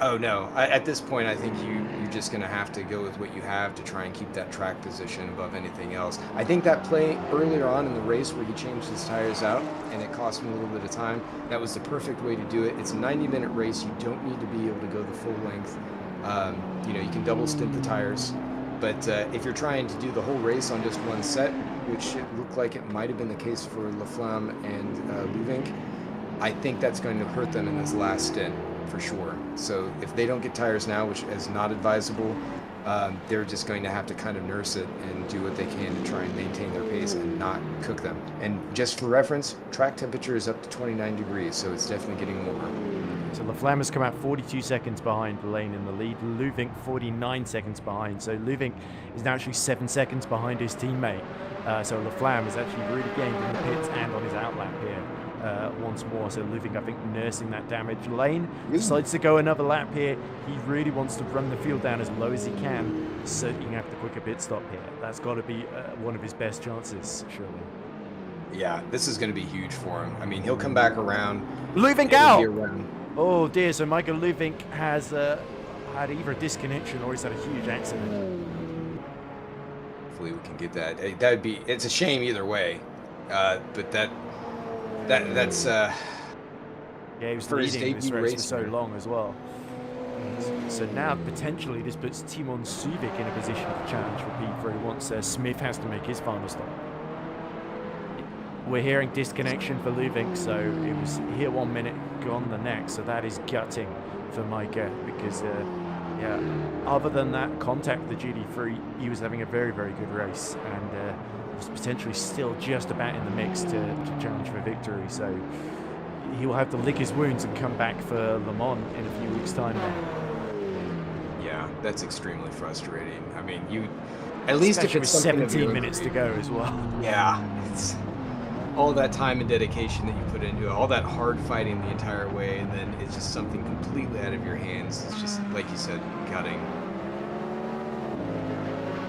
S6: Oh no, at this point I think you're just going to have to go with what you have to try and keep that track position above anything else. I think that play earlier on in the race where he changed his tires out and it cost him a little bit of time, that was the perfect way to do it. It's a 90-minute race, you don't need to be able to go the full length. You know, you can double stint the tires, but if you're trying to do the whole race on just one set, which it looked like it might have been the case for Laflamme and Luvink, I think that's going to hurt them in this last stint for sure. So if they don't get tires now, which is not advisable, they're just going to have to kind of nurse it and do what they can to try and maintain their pace and not cook them. And just for reference, track temperature is up to 29 degrees, so it's definitely getting warmer.
S4: So Laflamme has come out 42 seconds behind Lane in the lead. Luvink 49 seconds behind. So Luvink is now actually 7 seconds behind his teammate. So Laflamme has actually really gained in the pits and on his outlap here once more. So Luvink, I think, nursing that damage. Lane decides to go another lap here. He really wants to run the field down as low as he can so he can have the quicker pit stop here. That's got to be one of his best chances, surely.
S6: Yeah, this is going to be huge for him. I mean, he'll come back around.
S4: Luvink out! Oh dear, so Michael Luvink has had either a disconnection or he's had a huge accident.
S6: Hopefully we can get that. That would be, it's a shame either way, but that's
S4: yeah, he was
S6: for his
S4: leading this
S6: debut
S4: race for
S6: race
S4: so long as well. So now potentially this puts Timon Subic in a position to challenge for P3 once Smith has to make his final stop. We're hearing disconnection for Luvink, so it was here 1 minute, gone the next. So that is gutting for Micah because, yeah, other than that contact with the GD3, he was having a very, very good race and was potentially still just about in the mix to challenge for victory. So he will have to lick his wounds and come back for Le Mans in a few weeks' time now.
S6: Yeah, that's extremely frustrating. I mean, you at least if
S4: Especially
S6: it's
S4: with
S6: something of
S4: 17
S6: your own
S4: minutes to
S6: creating.
S4: go as well.
S6: Yeah, it's all that time and dedication that you put into it, all that hard fighting the entire way, and then it's just something completely out of your hands. It's just, like you said, gutting.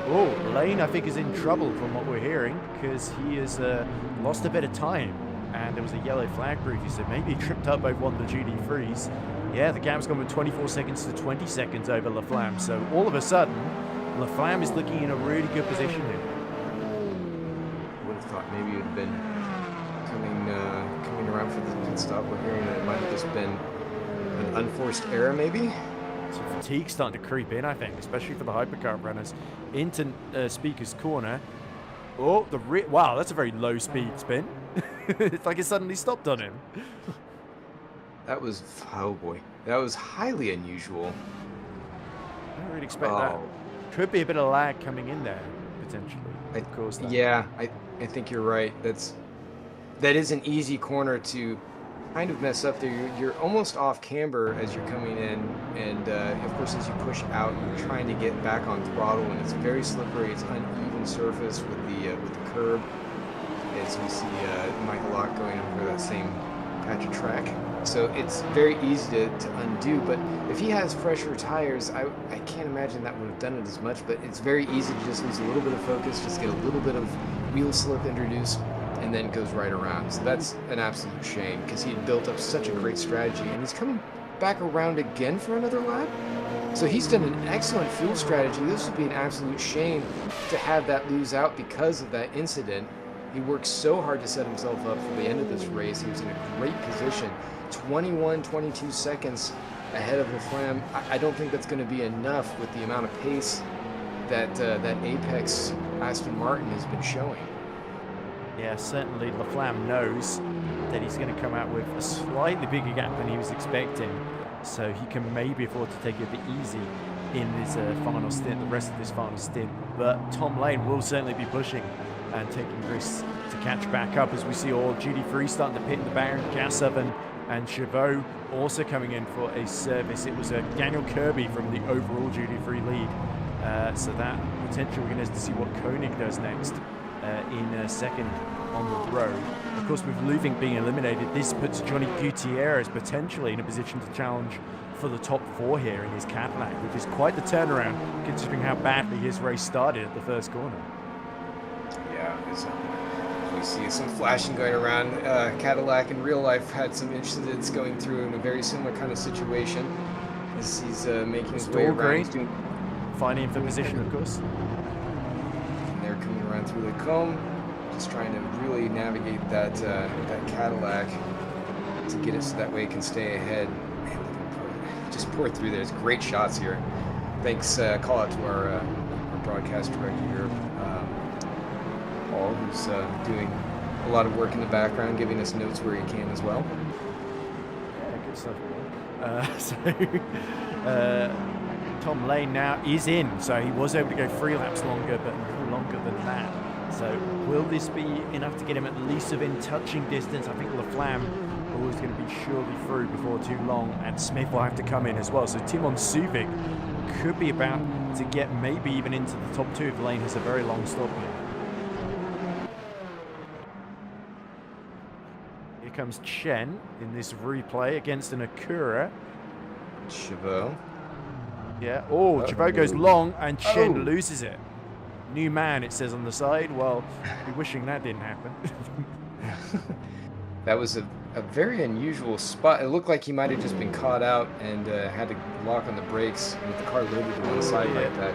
S4: Oh, Lane, I think, is in trouble from what we're hearing because he has lost a bit of time and there was a yellow flag previously, so maybe he tripped up over one of the GD3s. Yeah, the gap's gone from 24 seconds to 20 seconds over Laflamme, so all of a sudden, Laflamme is looking in a really good position here.
S6: Would have thought maybe it would have been coming around for the pit stop. We're hearing that it might have just been an unforced error, maybe.
S4: So fatigue's starting to creep in, I think, especially for the hypercar runners. Into Speaker's corner. Oh, wow, that's a very low speed spin. It's like it suddenly stopped on him.
S6: That was, oh boy, that was highly unusual.
S4: I don't really expect that. Could be a bit of lag coming in there, potentially.
S6: Of
S4: course.
S6: Yeah, I think you're right. That is an easy corner to kind of mess up there. You're almost off camber as you're coming in, and of course as you push out, you're trying to get back on throttle, and it's very slippery. It's uneven surface with the curb. As we see Michael Locke going over that same patch of track. So it's very easy to undo, but if he has fresher tires, I can't imagine that would have done it as much, but it's very easy to just lose a little bit of focus, just get a little bit of wheel slip introduced, and then it goes right around. So that's an absolute shame, because he had built up such a great strategy, and he's coming back around again for another lap. So he's done an excellent fuel strategy. This would be an absolute shame to have that lose out because of that incident. He worked so hard to set himself up for the end of this race. He was in a great position. 22 seconds ahead of LaFlamme. I don't think that's going to be enough with the amount of pace that that Apex Aston Martin has been showing.
S4: Yeah, certainly LaFlamme knows that he's going to come out with a slightly bigger gap than he was expecting, so he can maybe afford to take it a bit easy in his final stint, the rest of this final stint. But Tom Lane will certainly be pushing and taking risks to catch back up, as we see all GT3 starting to pit in the Baron, Gas Oven and Chavot also coming in for a service. It was Daniel Kirby from the overall GT3 lead. So that potentially we're going to see what Koenig does next in second on the road. Of course, with Luving being eliminated, this puts Johnny Gutierrez potentially in a position to challenge for the top 4 here in his Cadillac, which is quite the turnaround considering how badly his race started at the first corner.
S6: Yeah, we see some flashing going around. Cadillac in real life had some incidents going through in a very similar kind of situation as he's making his way around.
S4: Finding him for position, of course.
S6: And they're coming around through the comb, just trying to really navigate that that Cadillac to get it so that way it can stay ahead. Man, just pour through there. It's great shots here. Thanks, call out to our broadcast director here, Paul, who's doing a lot of work in the background, giving us notes where he can as well.
S4: Yeah, good stuff. Tom Lane now is in, so he was able to go 3 laps longer, but no longer than that. So will this be enough to get him at least within touching distance? I think LaFlamme is going to be surely through before too long, and Smith will have to come in as well. So Timon Suvic could be about to get maybe even into the top 2 if the lane has a very long stop here. Here comes Chen in this replay against an Acura.
S6: Chavot.
S4: Yeah. Oh, Chavot goes long and Chen loses it. New man, it says on the side. Well, be wishing that didn't happen.
S6: That was a very unusual spot. It looked like he might have just been caught out and had to lock on the brakes with the car loaded to one side like that.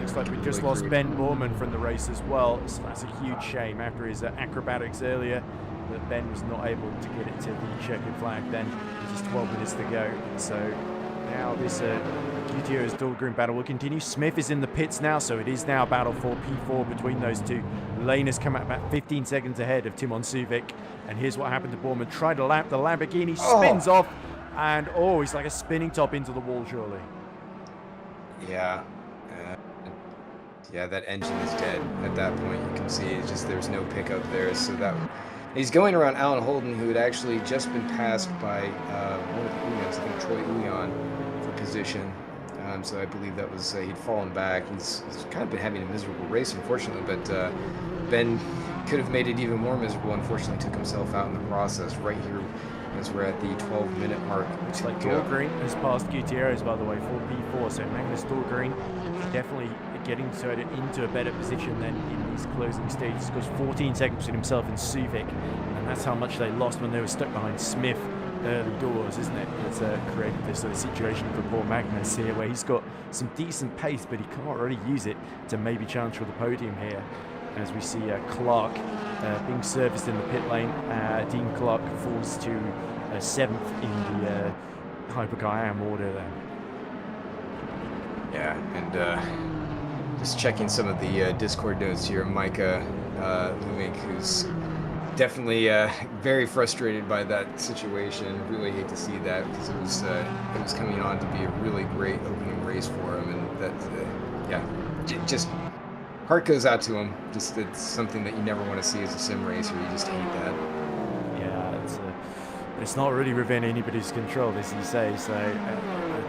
S4: Looks like we just lost Ben Borman from the race as well. So that's a huge shame after his acrobatics earlier that Ben was not able to get it to the checkered flag then. Just 12 minutes to go. So now this Gutierrez Dahlgren battle will continue. Smith is in the pits now, so it is now a battle for P4 between those two. Lane has come out about 15 seconds ahead of Timon Suvic. And here's what happened to Borman. Tried to lap the Lamborghini, spins off, and he's like a spinning top into the wall, surely.
S6: Yeah. Yeah, that engine is dead at that point. You can see it's just there's no pickup there. So that he's going around Alan Holden, who had actually just been passed by one of the Uyans, I think Troy Uyan, for position. So I believe that was he'd fallen back. He's kind of been having a miserable race, unfortunately. But Ben could have made it even more miserable. Unfortunately, took himself out in the process. Right here, as we're at the 12-minute mark.
S4: Looks like Dahlgren has passed Gutierrez, by the way, for P4. So Magnus Dahlgren definitely getting into a better position than in these closing stages. He goes 14 seconds between himself and Suvic, and that's how much they lost when they were stuck behind Smith early doors, isn't it? It's created this sort of situation for poor Magnus here, where he's got some decent pace, but he can't really use it to maybe challenge for the podium here. As we see Clark being serviced in the pit lane. Dean Clark falls to 7th in the Hypercar AM order there.
S6: Yeah, and just checking some of the Discord notes here, Micah Lumink, who's definitely very frustrated by that situation. Really hate to see that, because it was coming on to be a really great opening race for him, and that just heart goes out to him. Just it's something that you never want to see as a sim racer. You just hate that.
S4: Yeah, it's not really within anybody's control, as you say. So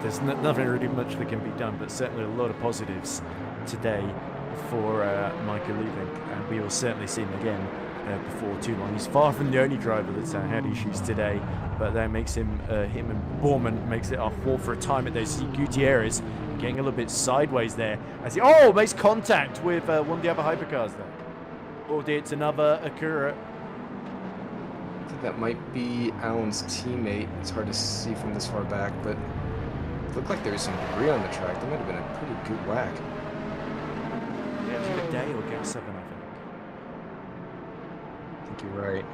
S4: there's nothing really much that can be done, but certainly a lot of positives today for Michael Lubin, and we will certainly see him again before too long. He's far from the only driver that's had issues today, but that makes him and Borman makes it our fourth for a time at those. Gutierrez getting a little bit sideways there as he makes contact with one of the other hypercars there. Or it's another Acura.
S6: I think that might be Alan's teammate. It's hard to see from this far back, but it looked like there was some debris on the track. That might have been a pretty good whack.
S4: Yeah, it was either Day or Gas 7, I think.
S6: I think you're right.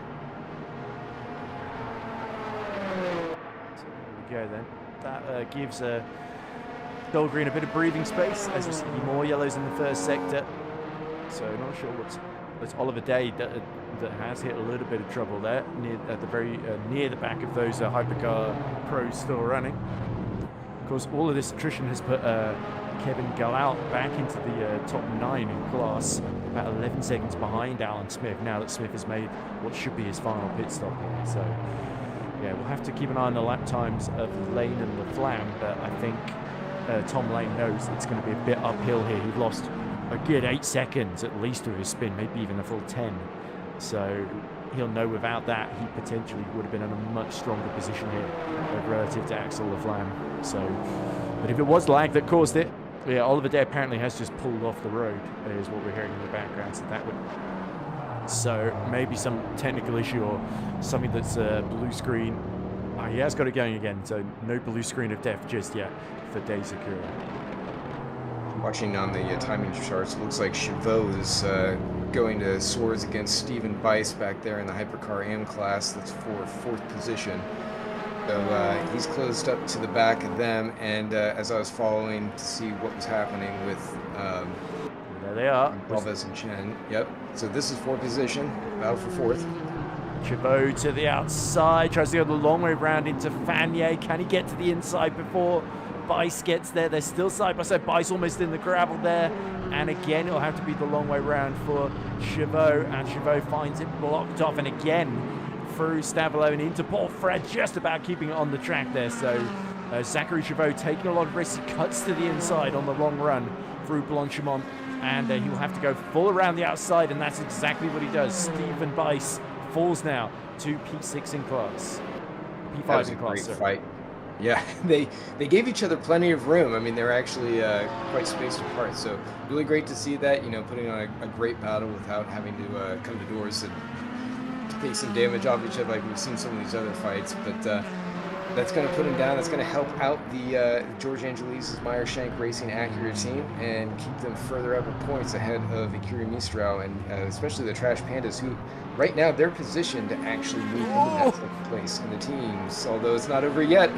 S4: So there we go then. That gives Gold Green a bit of breathing space, as we see more yellows in the first sector. So not sure it's Oliver Day that has hit a little bit of trouble there at the very near the back of those Hypercar pros still running. Of course, all of this attrition has put Kevin Galal back into the top 9 in class, about 11 seconds behind Alan Smith, now that Smith has made what should be his final pit stop here. So yeah, we'll have to keep an eye on the lap times of Lane and LaFlamme, but I think Tom Lane knows it's going to be a bit uphill here. He lost a good 8 seconds at least with his spin, maybe even a full 10. So he'll know without that he potentially would have been in a much stronger position here relative to Axel LaFlamme. So, but if it was lag that caused it, yeah, Oliver Day apparently has just pulled off the road, is what we're hearing in the background. So maybe some technical issue or something that's blue screen. He has got it going again, so no blue screen of death just yet for Day Sakura.
S6: Watching on the timing charts, it looks like Chavot is going to swords against Stephen Bice back there in the Hypercar AM class. That's for 4th position. So he's closed up to the back of them, and as I was following to see what was happening with
S4: there they are,
S6: Alves and Chen. Yep. So this is 4th position, battle for 4th.
S4: Chabot to the outside, tries to go the long way round into Fanier. Can he get to the inside before Bice gets there? They're still side by side. Bice almost in the gravel there. And again, it'll have to be the long way round for Chabot. And Chabot finds it blocked off. And again, through Stavolo and into Paul Fred, just about keeping it on the track there. So Zachary Chabot taking a lot of risks. He cuts to the inside on the long run through Blanchimont. And he will have to go full around the outside. And that's exactly what he does. Stephen Bice falls now to P6 in class. P5
S6: that was
S4: in
S6: a
S4: class.
S6: great fight. Yeah, they gave each other plenty of room. I mean, they're actually quite spaced apart. So really great to see that, putting on a great battle without having to come to doors and take some damage off each other like we've seen some of these other fights. But that's going to put them down. That's going to help out the George Angelise's Meyer-Shank Racing Acura team and keep them further up in points ahead of Ikiri Mistral and especially the Trash Pandas, who right now they're positioned to actually move into that 2nd place in the teams, although it's not over yet.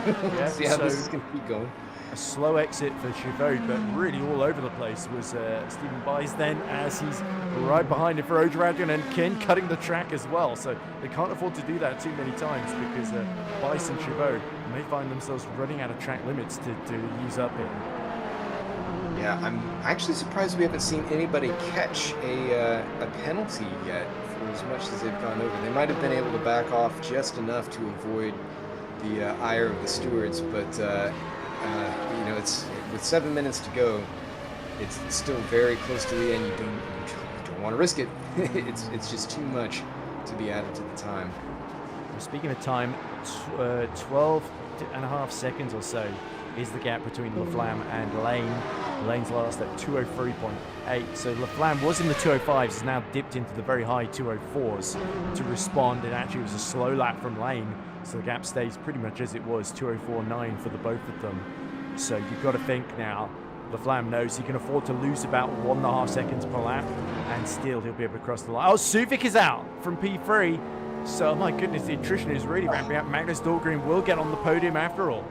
S4: Yeah,
S6: see how this is going to keep going.
S4: A slow exit for Chabot, but really all over the place was Stephen Bice then, as he's right behind him for Odragon and Ken cutting the track as well. So they can't afford to do that too many times because Bice and Chabot may find themselves running out of track limits to use up here.
S6: Yeah, I'm actually surprised we haven't seen anybody catch a penalty yet for as much as they've gone over. They might have been able to back off just enough to avoid the ire of the stewards, but it's with 7 minutes to go. It's still very close to the end. You don't want to risk it. it's just too much to be added to the time.
S4: Speaking of time, 12 and a half seconds or so is the gap between LaFlamme and Lane. Lane's last at 203.8. So LaFlamme was in the 205s, has now dipped into the very high 204s to respond. And actually it was a slow lap from Lane. So the gap stays pretty much as it was, 204.9 for the both of them. So you've got to think now, LaFlamme knows he can afford to lose about 1.5 seconds per lap, and still he'll be able to cross the line. Oh, Suvik is out from P3. So, my goodness, the attrition is really ramping up. Magnus Dahlgren will get on the podium after all.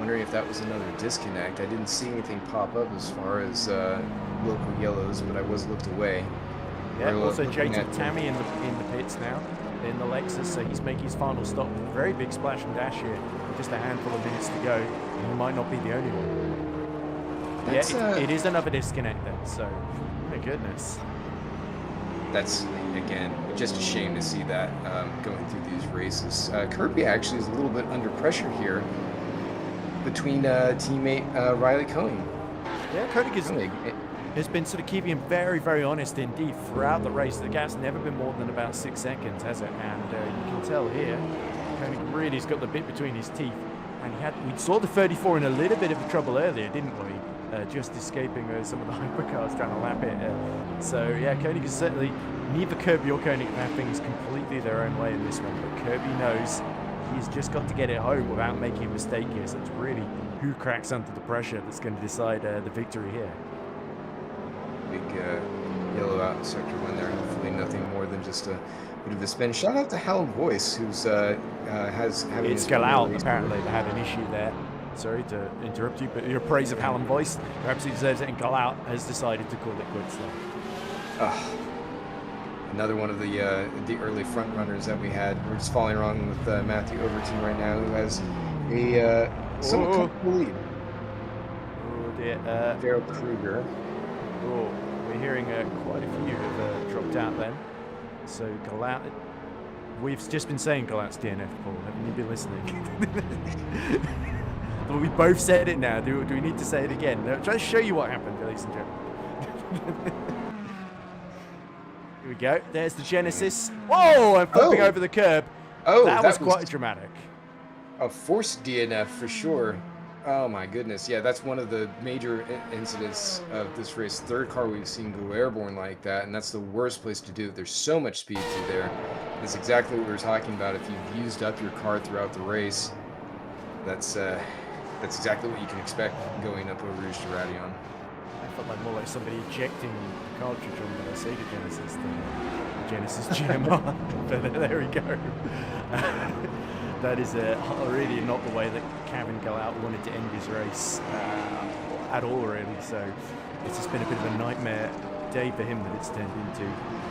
S6: wondering if that was another disconnect. I didn't see anything pop up as far as local yellows, but I was looked away.
S4: Yeah,
S6: We're
S4: also
S6: looking
S4: JT
S6: at-
S4: Tammy in the pits now, in the Lexus, so he's making his final stop. Very big splash and dash here, just a handful of minutes to go. He might not be the only one.
S6: That's,
S4: Yeah, it is another disconnect then, so, my goodness.
S6: That's, again, just a shame to see that going through these races. Kirby actually is a little bit under pressure here between teammate Riley Koenig.
S4: Yeah, Koenig has been sort of keeping him very, very honest indeed throughout the race. The gap's never been more than about 6 seconds, has it? And you can tell here, Koenig really has got the bit between his teeth. And we saw the 34 in a little bit of trouble earlier, didn't we? Just escaping some of the hypercars trying to lap it. So yeah, Koenig is certainly, neither Kirby or Koenig have things completely their own way in this one. But Kirby knows he's just got to get it home without making a mistake here. So it's really who cracks under the pressure that's going to decide the victory here.
S6: Big yellow out in sector 1 there. Hopefully nothing more than just a bit of a spin. Shout out to Hallam Voice, who's has having
S4: It's
S6: his
S4: Galau,
S6: race.
S4: apparently, they had an issue there. Sorry to interrupt you, but your praise of Hallam Voice, perhaps he deserves it, and Galau has decided to call it quits there.
S6: Another one of the early front runners that we had. We're just following along with Matthew Overton right now, who has a somewhat comfortable lead.
S4: Oh dear.
S6: Daryl Kruger.
S4: Oh, we're hearing quite a few have dropped out then. So Galau, we've just been saying Galaut's DNF, Paul. Haven't you been listening? Well, we both said it now. Do we need to say it again? No, try to show you what happened, ladies and gentlemen. Here we go. There's the Genesis. Whoa! I'm flipping over the curb.
S6: Oh,
S4: that was quite dramatic.
S6: A forced DNF for sure. Oh my goodness. Yeah, that's one of the major incidents of this race. Third car we've seen go airborne like that, and that's the worst place to do it. There's so much speed through there. That's exactly what we were talking about. If you've used up your car throughout the race, that's exactly what you can expect going up over Rouge to Radion.
S4: I felt like more like somebody ejecting the cartridge on the Sega Genesis than the Genesis GMR. But there we go. That is really not the way that Kevin Galaut wanted to end his race at all, really. So it's just been a bit of a nightmare day for him that it's turned into.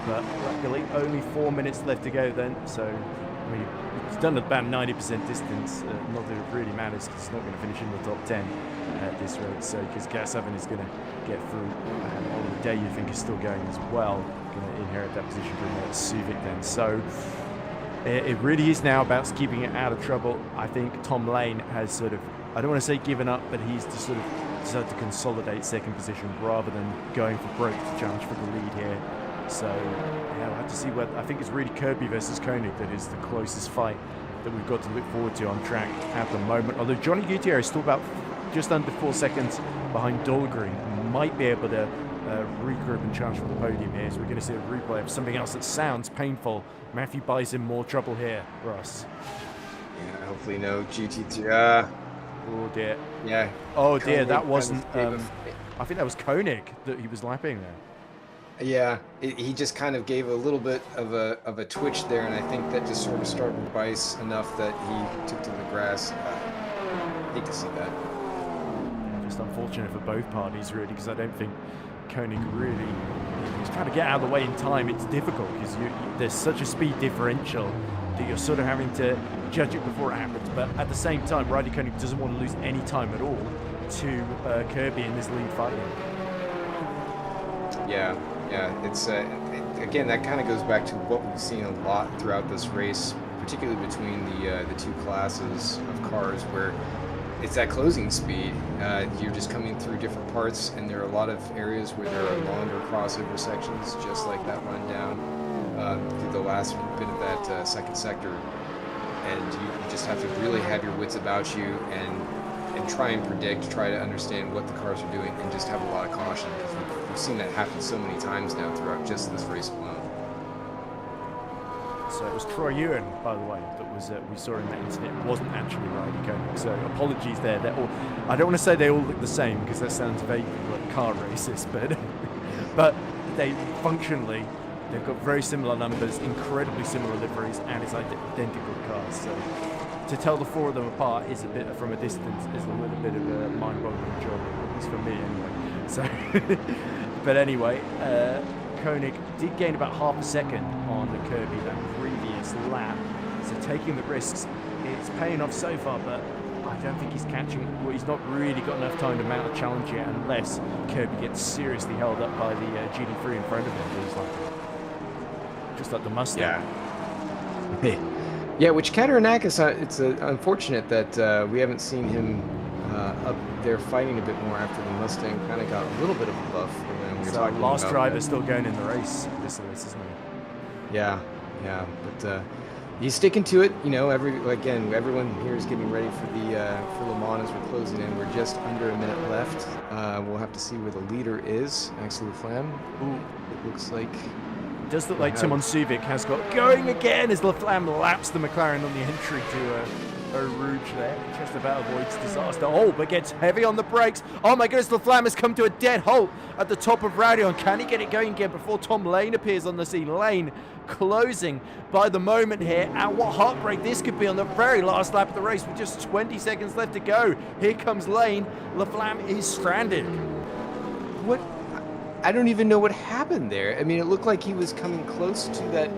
S4: But luckily, only 4 minutes left to go then. So I mean, he's done about 90% distance. Not that it really matters because he's not going to finish in the top 10 at this race. So because Gas7 is going to get through, and on the day you think is still going as well, going to inherit that position from Suvic then. So it really is now about keeping it out of trouble. I think Tom Lane has sort of, I don't want to say given up, but he's just sort of decided to consolidate second position rather than going for broke to challenge for the lead here. So yeah, we'll have to see whether, I think it's really Kirby versus Koenig that is the closest fight that we've got to look forward to on track at the moment. Although Johnny Gutierrez is still about just under 4 seconds behind Dahlgren, might be able to regroup and challenge for the podium here. So we're going to see a replay of something else that sounds painful. Matthew buys him more trouble here, Ross.
S6: Yeah, hopefully no GT3.
S4: Oh dear.
S6: Yeah.
S4: Oh dear,
S6: Koenig
S4: that wasn't.
S6: kind of
S4: I think that was Koenig that he was lapping there.
S6: Yeah, he just kind of gave a little bit of a twitch there, and I think that just sort of startled Bice enough that he took to the grass. Hate to see that.
S4: Yeah, just unfortunate for both parties, really, because I don't think Koenig really, he's trying to get out of the way in time. It's difficult because there's such a speed differential that you're sort of having to judge it before it happens. But at the same time, Riley Koenig doesn't want to lose any time at all to Kirby in this lead fight.
S6: Yeah, it's again, that kind of goes back to what we've seen a lot throughout this race, particularly between the two classes of cars, where it's that closing speed. You're just coming through different parts, and there are a lot of areas where there are longer crossover sections, just like that run down through the last bit of that second sector. And you just have to really have your wits about you and try and predict, try to understand what the cars are doing, and just have a lot of caution, because we've seen that happen so many times now throughout just this race alone.
S4: So it was Troy Ewan, by the way, that was we saw in that incident. It wasn't actually Riley Koenig. So apologies there. They're all, I don't want to say they all look the same because that sounds vaguely like car races, but they functionally, they've got very similar numbers, incredibly similar liveries, and it's identical cars. So to tell the four of them apart is a bit, from a distance, is a little bit of a mind-boggling job, at least for me anyway. So, but anyway, Koenig did gain about half a second on the Kirby that previous lap. So taking the risks, it's paying off so far, but I don't think he's catching, well, he's not really got enough time to mount a challenge yet unless Kirby gets seriously held up by the GT3 in front of him. He's like, just like the Mustang.
S6: Yeah. Yeah, which Katarinakis, it's unfortunate that we haven't seen him up there fighting a bit more after the Mustang kind of got a little bit of a buff. When we were
S4: So
S6: talking
S4: last
S6: about
S4: driver
S6: that.
S4: still going in the race, this is, isn't he?
S6: Yeah, but he's sticking to it. You know, everyone here is getting ready for the for Le Mans as we're closing in. We're just under a minute left. We'll have to see where the leader is. Axel Laflamme. Ooh, it looks like.
S4: It does look like Timon Subic has got going again as Laflamme laps the McLaren on the entry to Eau Rouge there. Just about avoids disaster. Oh, but gets heavy on the brakes. Oh my goodness, Laflamme has come to a dead halt at the top of Radion. Can he get it going again before Tom Lane appears on the scene? Lane closing by the moment here. And what heartbreak this could be on the very last lap of the race with just 20 seconds left to go. Here comes Lane. Laflamme is stranded.
S6: What? I don't even know what happened there. I mean, it looked like he was coming close to that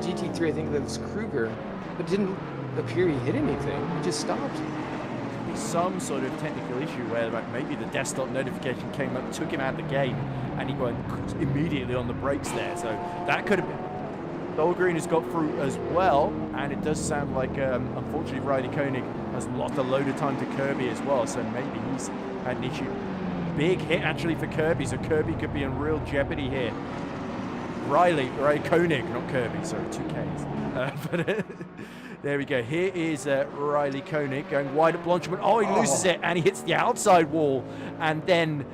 S6: GT3. I think that was Kruger, but it didn't appear he hit anything. He just stopped.
S4: Be some sort of technical issue where like maybe the desktop notification came up, took him out of the game, and he went immediately on the brakes there. So that could have been. Dahlgren has got through as well, and it does sound like unfortunately Riley Koenig has lost a load of time to Kirby as well. So maybe he's had an issue. Big hit actually for Kirby, so Kirby could be in real jeopardy here. Riley Koenig, not Kirby, sorry, 2Ks. There we go. Here is Riley Koenig going wide at Blanchiment. Oh, he loses it, and he hits the outside wall. And then,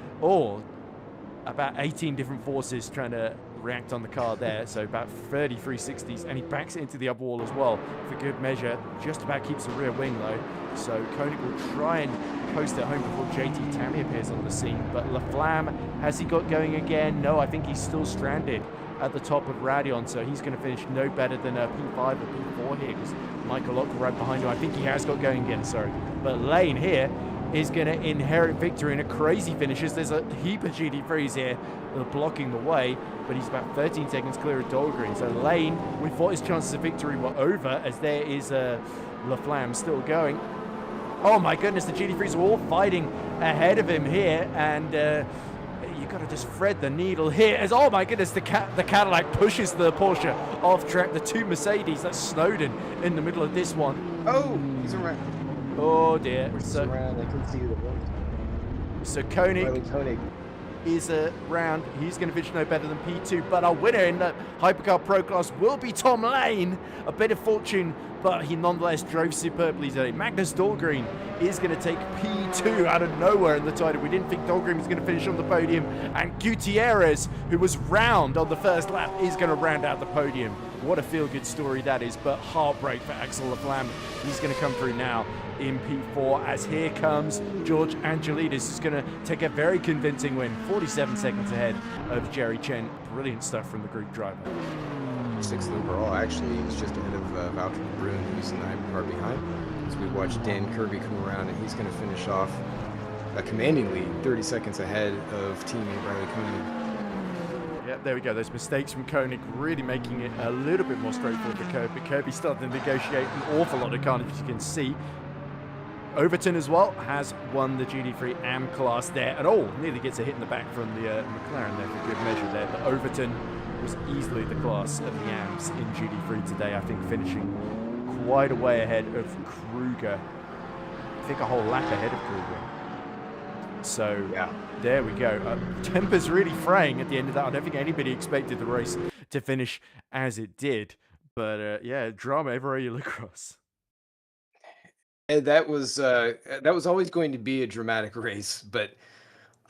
S4: about 18 different forces trying to react on the car there. So about 30 360s, and he backs it into the upper wall as well for good measure. Just about keeps the rear wing though. So Koenig will try and coast it home before JT Tammy appears on the scene. But Laflamme, has he got going again? No, I think he's still stranded at the top of Radion, so he's going to finish no better than a P5 or P4 here, because Michael Lock right behind him. I think he has got going again, sorry. But Lane here is going to inherit victory in a crazy finishes. There's a heap of GT3s here that are blocking the way, but he's about 13 seconds clear of Dahlgren. So Lane, we thought his chances of victory were over, as there is Laflamme still going. Oh my goodness, the GT3s are all fighting ahead of him here, and you got to just thread the needle here. As oh my goodness, the Cadillac pushes the Porsche off track. The two Mercedes, that's Snowden in the middle of this one.
S6: Oh, he's around.
S4: Oh dear.
S6: He's around. I can see the one.
S4: So Koenig is around. He's going to finish no better than P2, but our winner in the Hypercar Pro Class will be Tom Lane. A bit of fortune, but he nonetheless drove superbly today. Magnus Dahlgren is going to take P2 out of nowhere in the title. We didn't think Dahlgren was going to finish on the podium, and Gutierrez, who was round on the first lap, is going to round out the podium. What a feel-good story that is, but heartbreak for Axel Laflamme. He's going to come through now in P4, as here comes George Angelidis, who's going to take a very convincing win, 47 seconds ahead of Jerry Chen. Brilliant stuff from the group driver.
S6: 6th overall, actually, he's just ahead of Valtteri Brun, who's in the hypercar behind. As we watch Dan Kirby come around, and he's going to finish off a commanding lead, 30 seconds ahead of teammate Riley Koenig.
S4: Yeah, there we go. Those mistakes from Koenig really making it a little bit more straightforward for Kirby. Kirby started to negotiate an awful lot of carnage, as you can see. Overton as well has won the GT3 AM class there, and nearly gets a hit in the back from the McLaren there for good measure there. But Overton was easily the class of the AMs in GT3 today, I think, finishing quite a way ahead of Kruger. I think a whole lap ahead of Kruger. So yeah, there we go. Temper's really fraying at the end of that. I don't think anybody expected the race to finish as it did. But yeah, drama everywhere you look across.
S6: And that was always going to be a dramatic race, but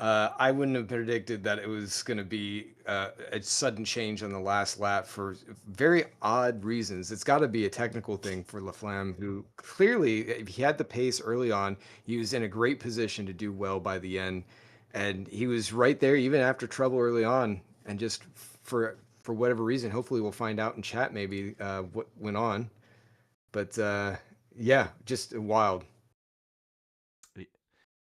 S6: I wouldn't have predicted that it was going to be a sudden change on the last lap for very odd reasons. It's got to be a technical thing for Laflamme, who clearly, if he had the pace early on, he was in a great position to do well by the end, and he was right there even after trouble early on. And just for whatever reason, hopefully we'll find out in chat maybe what went on, but. Yeah, just wild.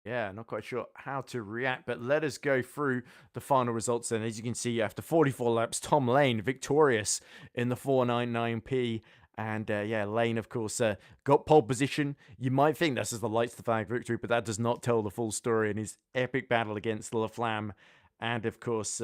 S4: Yeah, not quite sure how to react, but let us go through the final results then. As you can see, after 44 laps, Tom Lane victorious in the 499P. And yeah, Lane, of course, got pole position. You might think this is the lights the flag victory, but that does not tell the full story in his epic battle against Laflamme. And of course,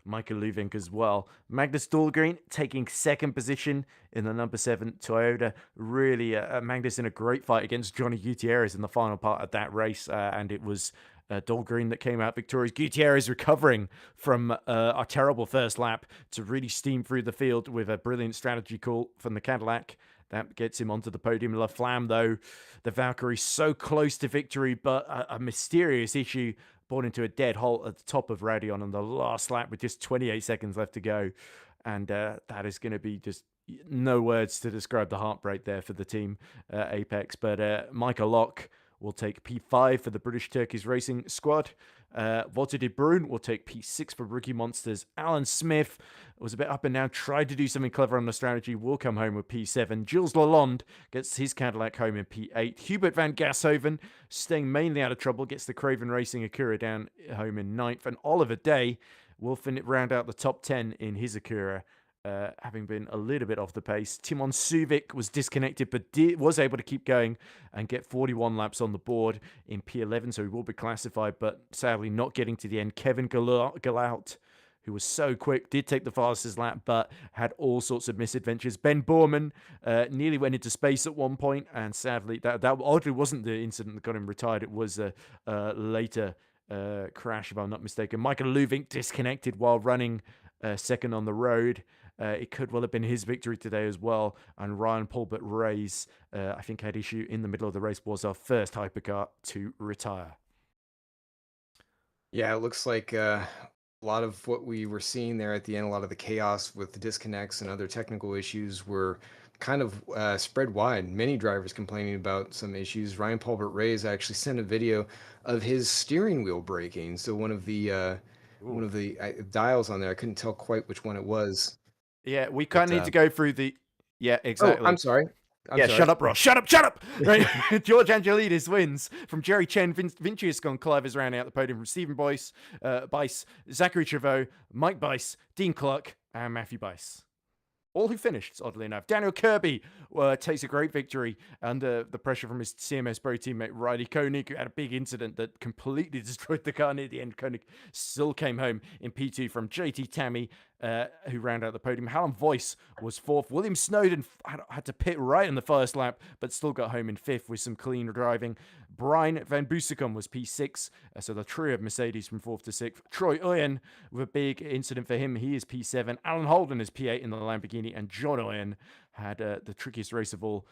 S4: Michael Luvink as well. Magnus Dahlgren taking second position in the number 7 Toyota. Really, Magnus in a great fight against Johnny Gutierrez in the final part of that race. And it was Dahlgren that came out victorious. Gutierrez recovering from a terrible first lap to really steam through the field with a brilliant strategy call from the Cadillac. That gets him onto the podium. Laflamme, though, the Valkyrie so close to victory, but a mysterious issue brought into a dead halt at the top of Radion on the last lap with just 28 seconds left to go. And that is going to be just no words to describe the heartbreak there for the team Apex. But Michael Locke will take P5 for the British Turkish Racing Squad. Walter de Bruin will take P6 for Rookie Monsters. Alan Smith was a bit up and down, tried to do something clever on the strategy, will come home with P7. Gilles Lalonde gets his Cadillac home in P8. Hubert van Gashoven, staying mainly out of trouble, gets the Craven Racing Acura down home in 9th. And Oliver Day will round out the top 10 in his Acura, having been a little bit off the pace. Timon Suvic was disconnected, but was able to keep going and get 41 laps on the board in P11, so he will be classified, but sadly not getting to the end. Kevin Galout, who was so quick, did take the fastest lap, but had all sorts of misadventures. Ben Borman nearly went into space at one point, and sadly, that oddly wasn't the incident that got him retired. It was a later crash, if I'm not mistaken. Michael Luvink disconnected while running second on the road. It could well have been his victory today as well. And Ryan Paulbert Reyes, I think, had issue in the middle of the race, was our first hypercar to retire.
S6: Yeah, it looks like a lot of what we were seeing there at the end, a lot of the chaos with the disconnects and other technical issues were kind of spread wide. Many drivers complaining about some issues. Ryan Paulbert Reyes actually sent a video of his steering wheel breaking. So one of the dials on there, I couldn't tell quite which one it was.
S4: Yeah, we kind of need to go through the... Yeah, exactly.
S6: Oh, I'm sorry.
S4: Sorry. Shut up, Ross. Shut up! Right. George Angelidis wins from Jerry Chen. Vincius Goncalves rounding out the podium from Stephen Bice, Zachary Trevaux, Mike Bice, Dean Clark, and Matthew Bice. All who finished, oddly enough. Daniel Kirby takes a great victory under the pressure from his CMS Pro teammate Riley Koenig, who had a big incident that completely destroyed the car near the end. Koenig still came home in P2 from JT Tammy, who rounded out the podium. Hallam Voice was 4th. William Snowden had to pit right in the first lap, but still got home in 5th with some clean driving. Brian Van Busekom was P6, so the trio of Mercedes from 4th to 6th. Troy Oyen, with a big incident for him, he is P7. Alan Holden is P8 in the Lamborghini, and John Oyen had the trickiest race of all,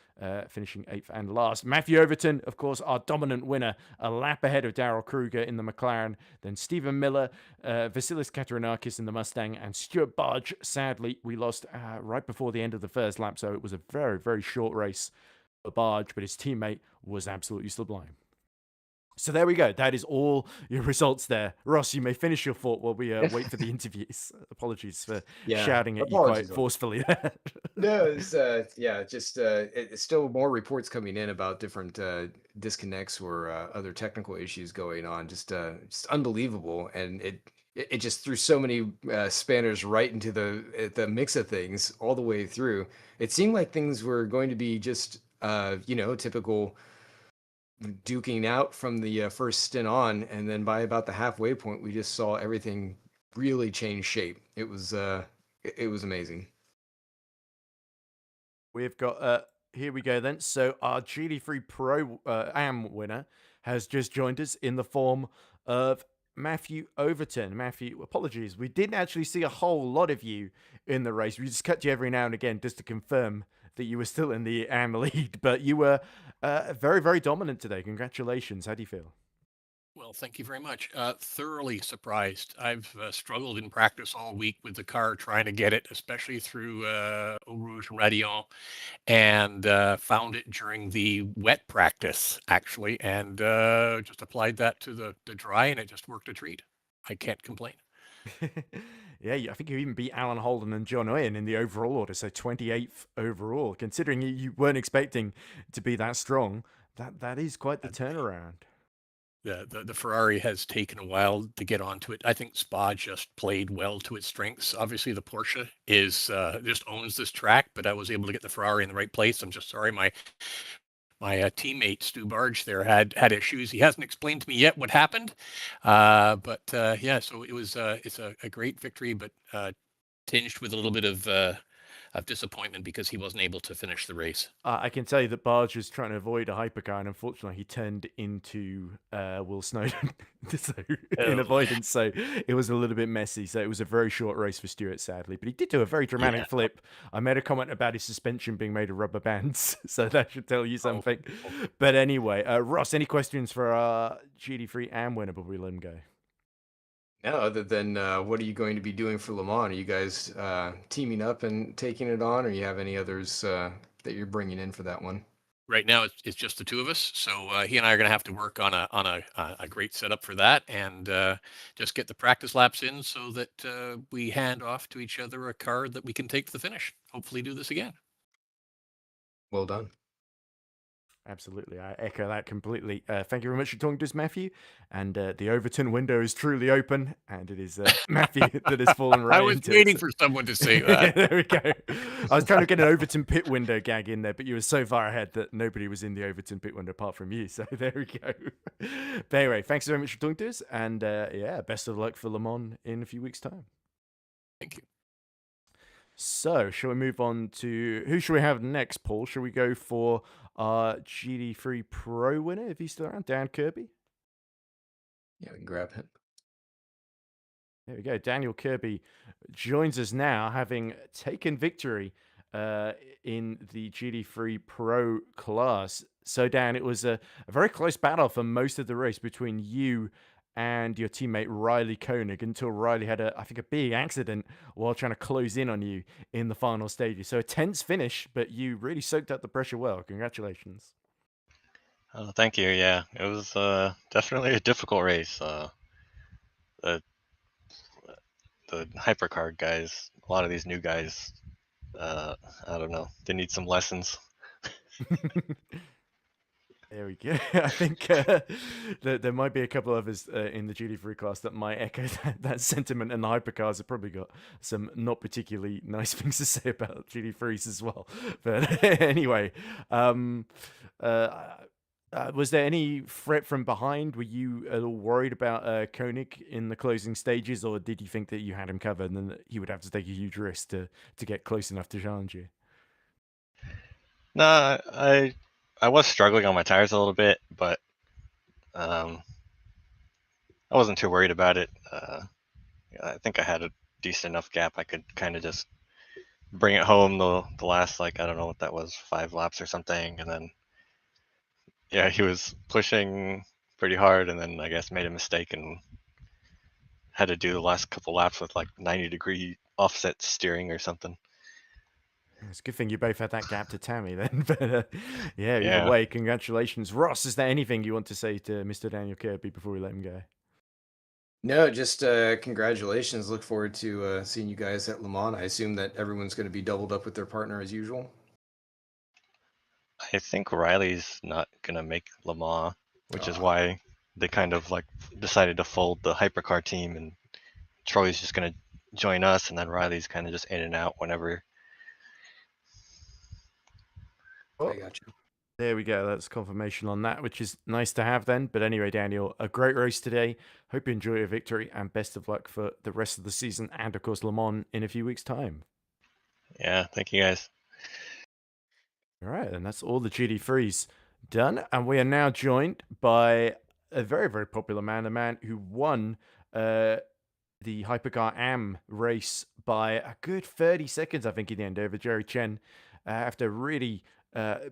S4: finishing 8th and last. Matthew Overton, of course, our dominant winner, a lap ahead of Darrell Kruger in the McLaren. Then Stephen Miller, Vasilis Katarinakis in the Mustang, and Stuart Barge. Sadly, we lost right before the end of the first lap, so it was a very, very short race for Barge, but his teammate was absolutely sublime. So there we go. That is all your results there. Ross, you may finish your thought while we wait for the interviews. Apologies for shouting at you quite forcefully.
S6: No, it's still more reports coming in about different disconnects or other technical issues going on. Just unbelievable, and it just threw so many spanners right into the mix of things all the way through. It seemed like things were going to be just typical duking out from the first stint on, and then by about the halfway point, we just saw everything really change shape. It was amazing.
S4: We've got here we go then. So our GT3 Pro AM winner has just joined us in the form of Matthew Overton. Matthew, apologies, we didn't actually see a whole lot of you in the race. We just cut you every now and again just to confirm that you were still in the AM lead, but you were very, very dominant today. Congratulations. How do you feel?
S7: Well, thank you very much. Thoroughly surprised. I've struggled in practice all week with the car, trying to get it, especially through Eau Rouge and Radion, and found it during the wet practice, actually, and just applied that to the dry, and it just worked a treat. I can't complain.
S4: Yeah, I think you even beat Alan Holden and John Owen in the overall order, so 28th overall. Considering you weren't expecting to be that strong, that is quite the turnaround.
S7: The Ferrari has taken a while to get onto it. I think Spa just played well to its strengths. Obviously, the Porsche is just owns this track, but I was able to get the Ferrari in the right place. I'm just sorry, my teammate Stu Barge there had issues. He hasn't explained to me yet what happened, but yeah. So it was it's a great victory, but tinged with a little bit of disappointment because he wasn't able to finish the race.
S4: I can tell you that Barge was trying to avoid a hypercar, and unfortunately, he turned into Will Snowden in avoidance. So it was a little bit messy. So it was a very short race for Stewart, sadly. But he did do a very dramatic flip. I made a comment about his suspension being made of rubber bands, so that should tell you something. But anyway, Ross, any questions for our GT3 AM winner before we let him go?
S6: No, other than what are you going to be doing for Le Mans? Are you guys teaming up and taking it on, or you have any others that you're bringing in for that one?
S7: Right now, it's just the two of us. So he and I are going to have to work on a great setup for that, and just get the practice laps in so that we hand off to each other a car that we can take to the finish. Hopefully, do this again.
S6: Well done.
S4: Absolutely, I echo that completely. Thank you very much for talking to us, Matthew. And the Overton window is truly open, and it is Matthew that has fallen right
S7: I was
S4: into
S7: waiting
S4: it.
S7: for someone to say that.
S4: There we go. I was trying to get an Overton pit window gag in there, but you were so far ahead that nobody was in the Overton pit window apart from you. So there we go. But anyway, thanks very much for talking to us, and yeah, best of luck for Le Mans in a few weeks' time.
S7: Thank you.
S4: So, shall we move on to who shall we have next, Paul? Shall we go for our GT3 Pro winner, if he's still around, Dan Kirby?
S6: Yeah, we can grab him.
S4: There we go. Daniel Kirby joins us now, having taken victory in the GT3 Pro class. So, Dan, it was a very close battle for most of the race between you and your teammate Riley Koenig, until Riley had I think a big accident while trying to close in on you in the final stages. So a tense finish, but you really soaked up the pressure well. Congratulations.
S8: Oh, thank you. Yeah, it was definitely a difficult race. The hypercar guys, a lot of these new guys, I don't know, they need some lessons.
S4: There we go. I think there might be a couple of us in the GT3 class that might echo that sentiment, and the hypercars have probably got some not particularly nice things to say about GT3s as well. But anyway, was there any threat from behind? Were you at all worried about Koenig in the closing stages, or did you think that you had him covered and then that he would have to take a huge risk to get close enough to challenge you?
S8: No, I was struggling on my tires a little bit, but I wasn't too worried about it. I think I had a decent enough gap. I could kind of just bring it home the last, like, I don't know what that was, 5 laps or something. And then, yeah, he was pushing pretty hard, and then I guess made a mistake and had to do the last couple laps with like 90-degree offset steering or something.
S4: It's a good thing you both had that gap to Tammy then. But yeah, either way, congratulations. Ross, is there anything you want to say to Mr. Daniel Kirby before we let him go?
S6: No, just congratulations. Look forward to seeing you guys at Le Mans. I assume that everyone's going to be doubled up with their partner as usual.
S8: I think Riley's not going to make Le Mans, which is why they kind of like decided to fold the hypercar team, and Troy's just going to join us, and then Riley's kind of just in and out whenever.
S6: I got you.
S4: There we go. That's confirmation on that, which is nice to have then. But anyway, Daniel, a great race today. Hope you enjoy your victory, and best of luck for the rest of the season and, of course, Le Mans in a few weeks' time.
S8: Yeah, thank you guys.
S4: All right, and that's all the GT3s done. And we are now joined by a very, very popular man, a man who won the Hypercar AM race by a good 30 seconds, I think, in the end, over Jerry Chen, after really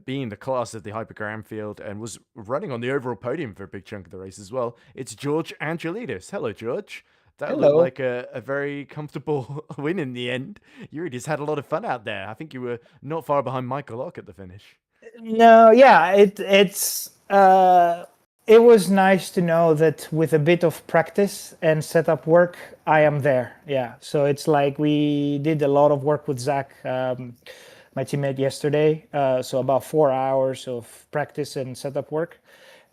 S4: being the class of the Hypercar AM field, and was running on the overall podium for a big chunk of the race as well. It's George Angelidis. Hello, George. That looked like a very comfortable win in the end. You really just had a lot of fun out there. I think you were not far behind Michael Lock at the finish.
S9: No, yeah, it's it was nice to know that with a bit of practice and setup work, I am there. Yeah. So it's like we did a lot of work with Zach, my teammate, yesterday. So about 4 hours of practice and setup work,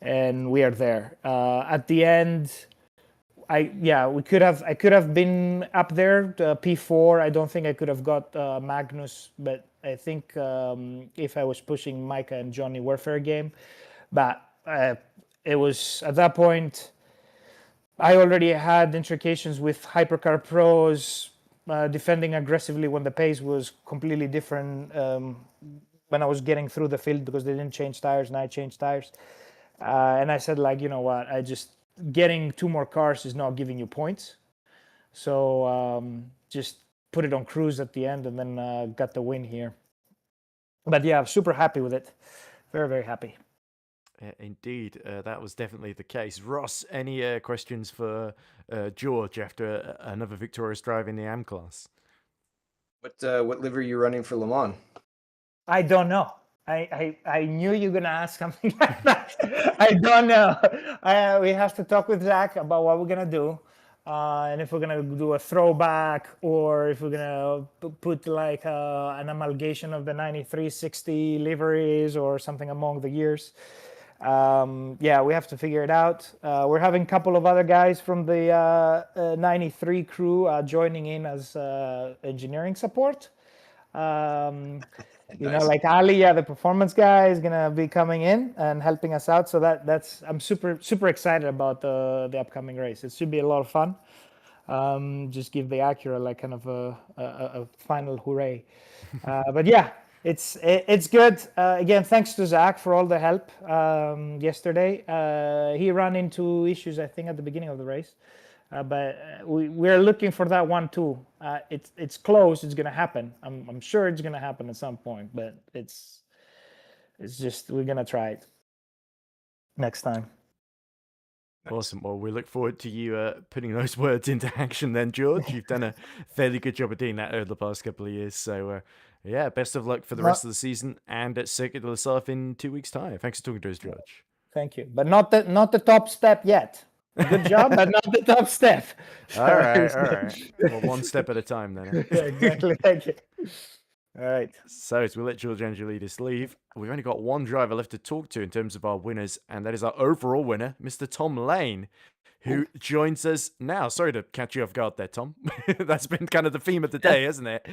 S9: and we are there. At the end, I could have been up there, P4. I don't think I could have got Magnus, but I think if I was pushing Micah and Johnny were fair game. But it was at that point, I already had intrications with Hypercar pros, defending aggressively when the pace was completely different when I was getting through the field because they didn't change tires and I changed tires. And I said, like, you know what, getting 2 more cars is not giving you points. So just put it on cruise at the end and then got the win here. But yeah, I'm super happy with it. Very, very happy.
S4: Indeed, that was definitely the case. Ross, any questions for George after another victorious drive in the AM class?
S6: What livery are you running for Le Mans?
S9: I don't know. I knew you were gonna ask something like that. I don't know. We have to talk with Zach about what we're gonna do, and if we're gonna do a throwback or if we're gonna put like an amalgamation of the 9360 liveries or something among the years. Yeah, we have to figure it out. We're having a couple of other guys from the 93 crew joining in as engineering support. You know, like Ali, the performance guy, is gonna be coming in and helping us out. So I'm super excited about the upcoming race. It should be a lot of fun. Just give the Acura like kind of a final hooray. But yeah, it's good. Again, thanks to Zach for all the help yesterday. He ran into issues, I think, at the beginning of the race. But we're looking for that one too. It's close. It's gonna happen. I'm sure it's gonna happen at some point. But it's just we're gonna try it next time.
S4: Awesome. Well, we look forward to you putting those words into action then, George. You've done a fairly good job of doing that over the past couple of years. So, yeah, best of luck for the rest of the season and at Circuit de la Surf in 2 weeks' time. Thanks for talking to us, George.
S9: Thank you. But not the top step yet. Good job, but not the top step.
S4: All right. Well, one step at a time then.
S9: Yeah, exactly. Thank you. All right.
S4: So, as we let George Angelidis leave, we've only got one driver left to talk to in terms of our winners, and that is our overall winner, Mr. Tom Lane, who joins us now. Sorry to catch you off guard there, Tom. That's been kind of the theme of the day, hasn't it?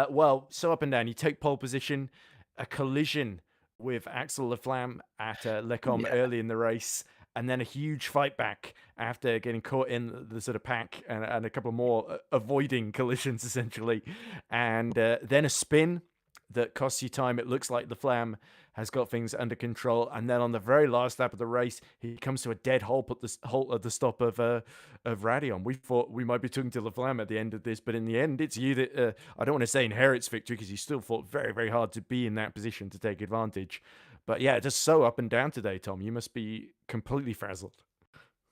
S4: Well, so up and down. You take pole position, a collision with Axel Laflamme at Lecom early in the race, and then a huge fight back after getting caught in the sort of pack and a couple more avoiding collisions, essentially. And then a spin that costs you time. It looks like Laflamme has got things under control. And then on the very last lap of the race, he comes to a dead halt at the stop of Radion. We thought we might be talking to Laflamme at the end of this, but in the end, it's you that, I don't want to say inherits victory because you still fought very, very hard to be in that position to take advantage. But yeah, just so up and down today, Tom. You must be completely frazzled.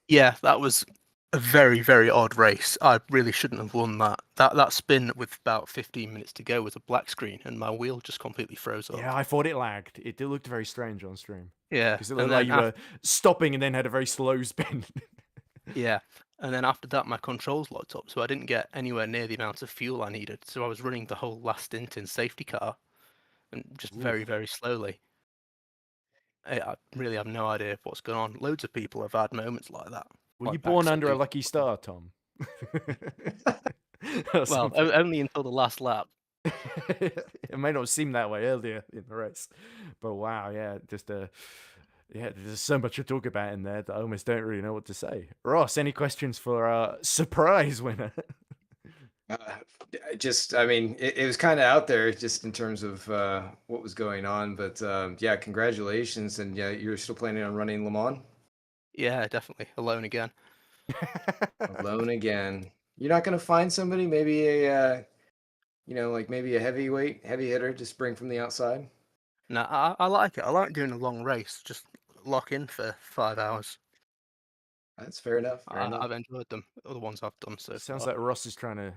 S10: Yeah, that was a very, very odd race. I really shouldn't have won that. That spin with about 15 minutes to go was a black screen, and my wheel just completely froze up.
S4: Yeah, I thought it lagged. It looked very strange on stream.
S10: Yeah.
S4: Because it looked like you were stopping and then had a very slow spin.
S10: Yeah. And then after that, my controls locked up, so I didn't get anywhere near the amount of fuel I needed. So I was running the whole last stint in safety car, and just very, very slowly. I really have no idea what's going on. Loads of people have had moments like that.
S4: Were you born under a lucky star, Tom?
S10: Well, only until the last lap.
S4: It may not seem that way earlier in the race, but wow, yeah, just there's so much to talk about in there that I almost don't really know what to say. Ross, any questions for our surprise winner?
S6: I mean, it was kind of out there just in terms of what was going on, but yeah, congratulations. And yeah, you're still planning on running Le Mans?
S10: Yeah, definitely. Alone again.
S6: Alone again. You're not going to find somebody, maybe maybe a heavy hitter, just bring from the outside?
S10: No, I like it. I like doing a long race. Just lock in for 5 hours.
S6: That's fair enough.
S10: I've enjoyed them. Other ones I've done so
S4: Sounds
S10: far.
S4: like Ross is trying to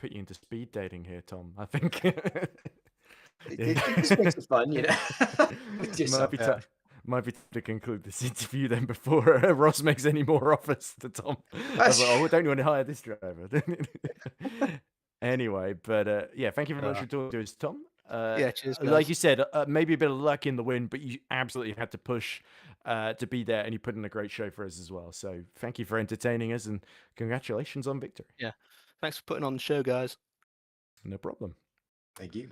S4: put you into speed dating here, Tom. I think
S6: It just makes it fun, you know.
S4: might be to conclude this interview then before Ross makes any more offers to Tom. Oh, don't you want to hire this driver? Anyway, but yeah, thank you very much for talking to us, Tom.
S10: Yeah, cheers,
S4: Like
S10: guys.
S4: you said, maybe a bit of luck in the win, but you absolutely had to push to be there, and you put in a great show for us as well. So thank you for entertaining us, and congratulations on victory.
S10: Yeah. Thanks for putting on the show, guys.
S4: No problem.
S6: Thank you.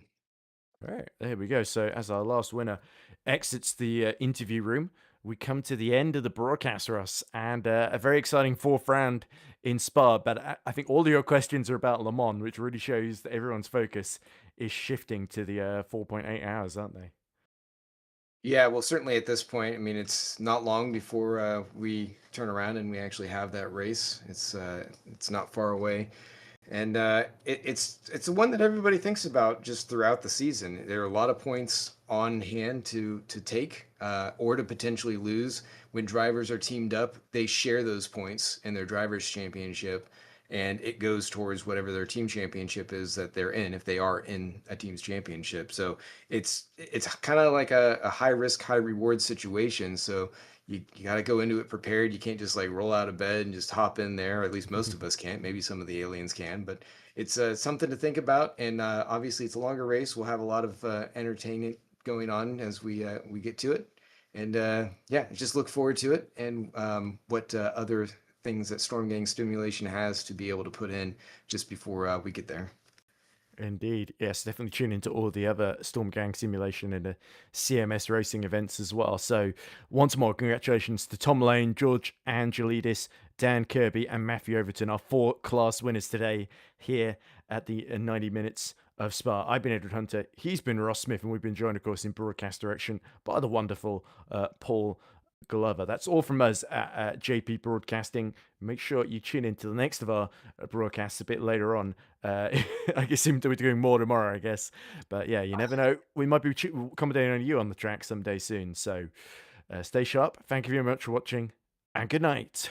S4: All right, there we go. So as our last winner exits the interview room, we come to the end of the broadcast, Russ, and a very exciting fourth round in Spa. But I think all of your questions are about Le Mans, which really shows that everyone's focus is shifting to the 4.8 hours, aren't they?
S6: Yeah, well, certainly at this point, I mean, it's not long before we turn around and we actually have that race. It's not far away, and it's the one that everybody thinks about just throughout the season. There are a lot of points on hand to take or to potentially lose. When drivers are teamed up, they share those points in their drivers' championship, and it goes towards whatever their team championship is that they're in, if they are in a team's championship. So it's kind of like a high risk, high reward situation. So you got to go into it prepared. You can't just like roll out of bed and just hop in there. Or at least most of us can't. Maybe some of the aliens can, but it's something to think about. And obviously, it's a longer race. We'll have a lot of entertainment going on as we get to it. And yeah, just look forward to it and what other things that Storm Gang Stimulation has to be able to put in just before we get there.
S4: Indeed. Yes, definitely tune into all the other Storm Gang Simulation and the CMS racing events as well. So once more, congratulations to Tom Lane, George Angelidis, Dan Kirby, and Matthew Overton, our 4 class winners today here at the 90 Minutes of Spa. I've been Edward Hunter, he's been Ross Smith, and we've been joined, of course, in broadcast direction by the wonderful Paul Glover. That's all from us at JP Broadcasting. Make sure you tune into the next of our broadcasts a bit later on. I guess we're doing more tomorrow, I guess. But yeah, you never know. We might be accommodating on you on the track someday soon. So stay sharp. Thank you very much for watching, and good night.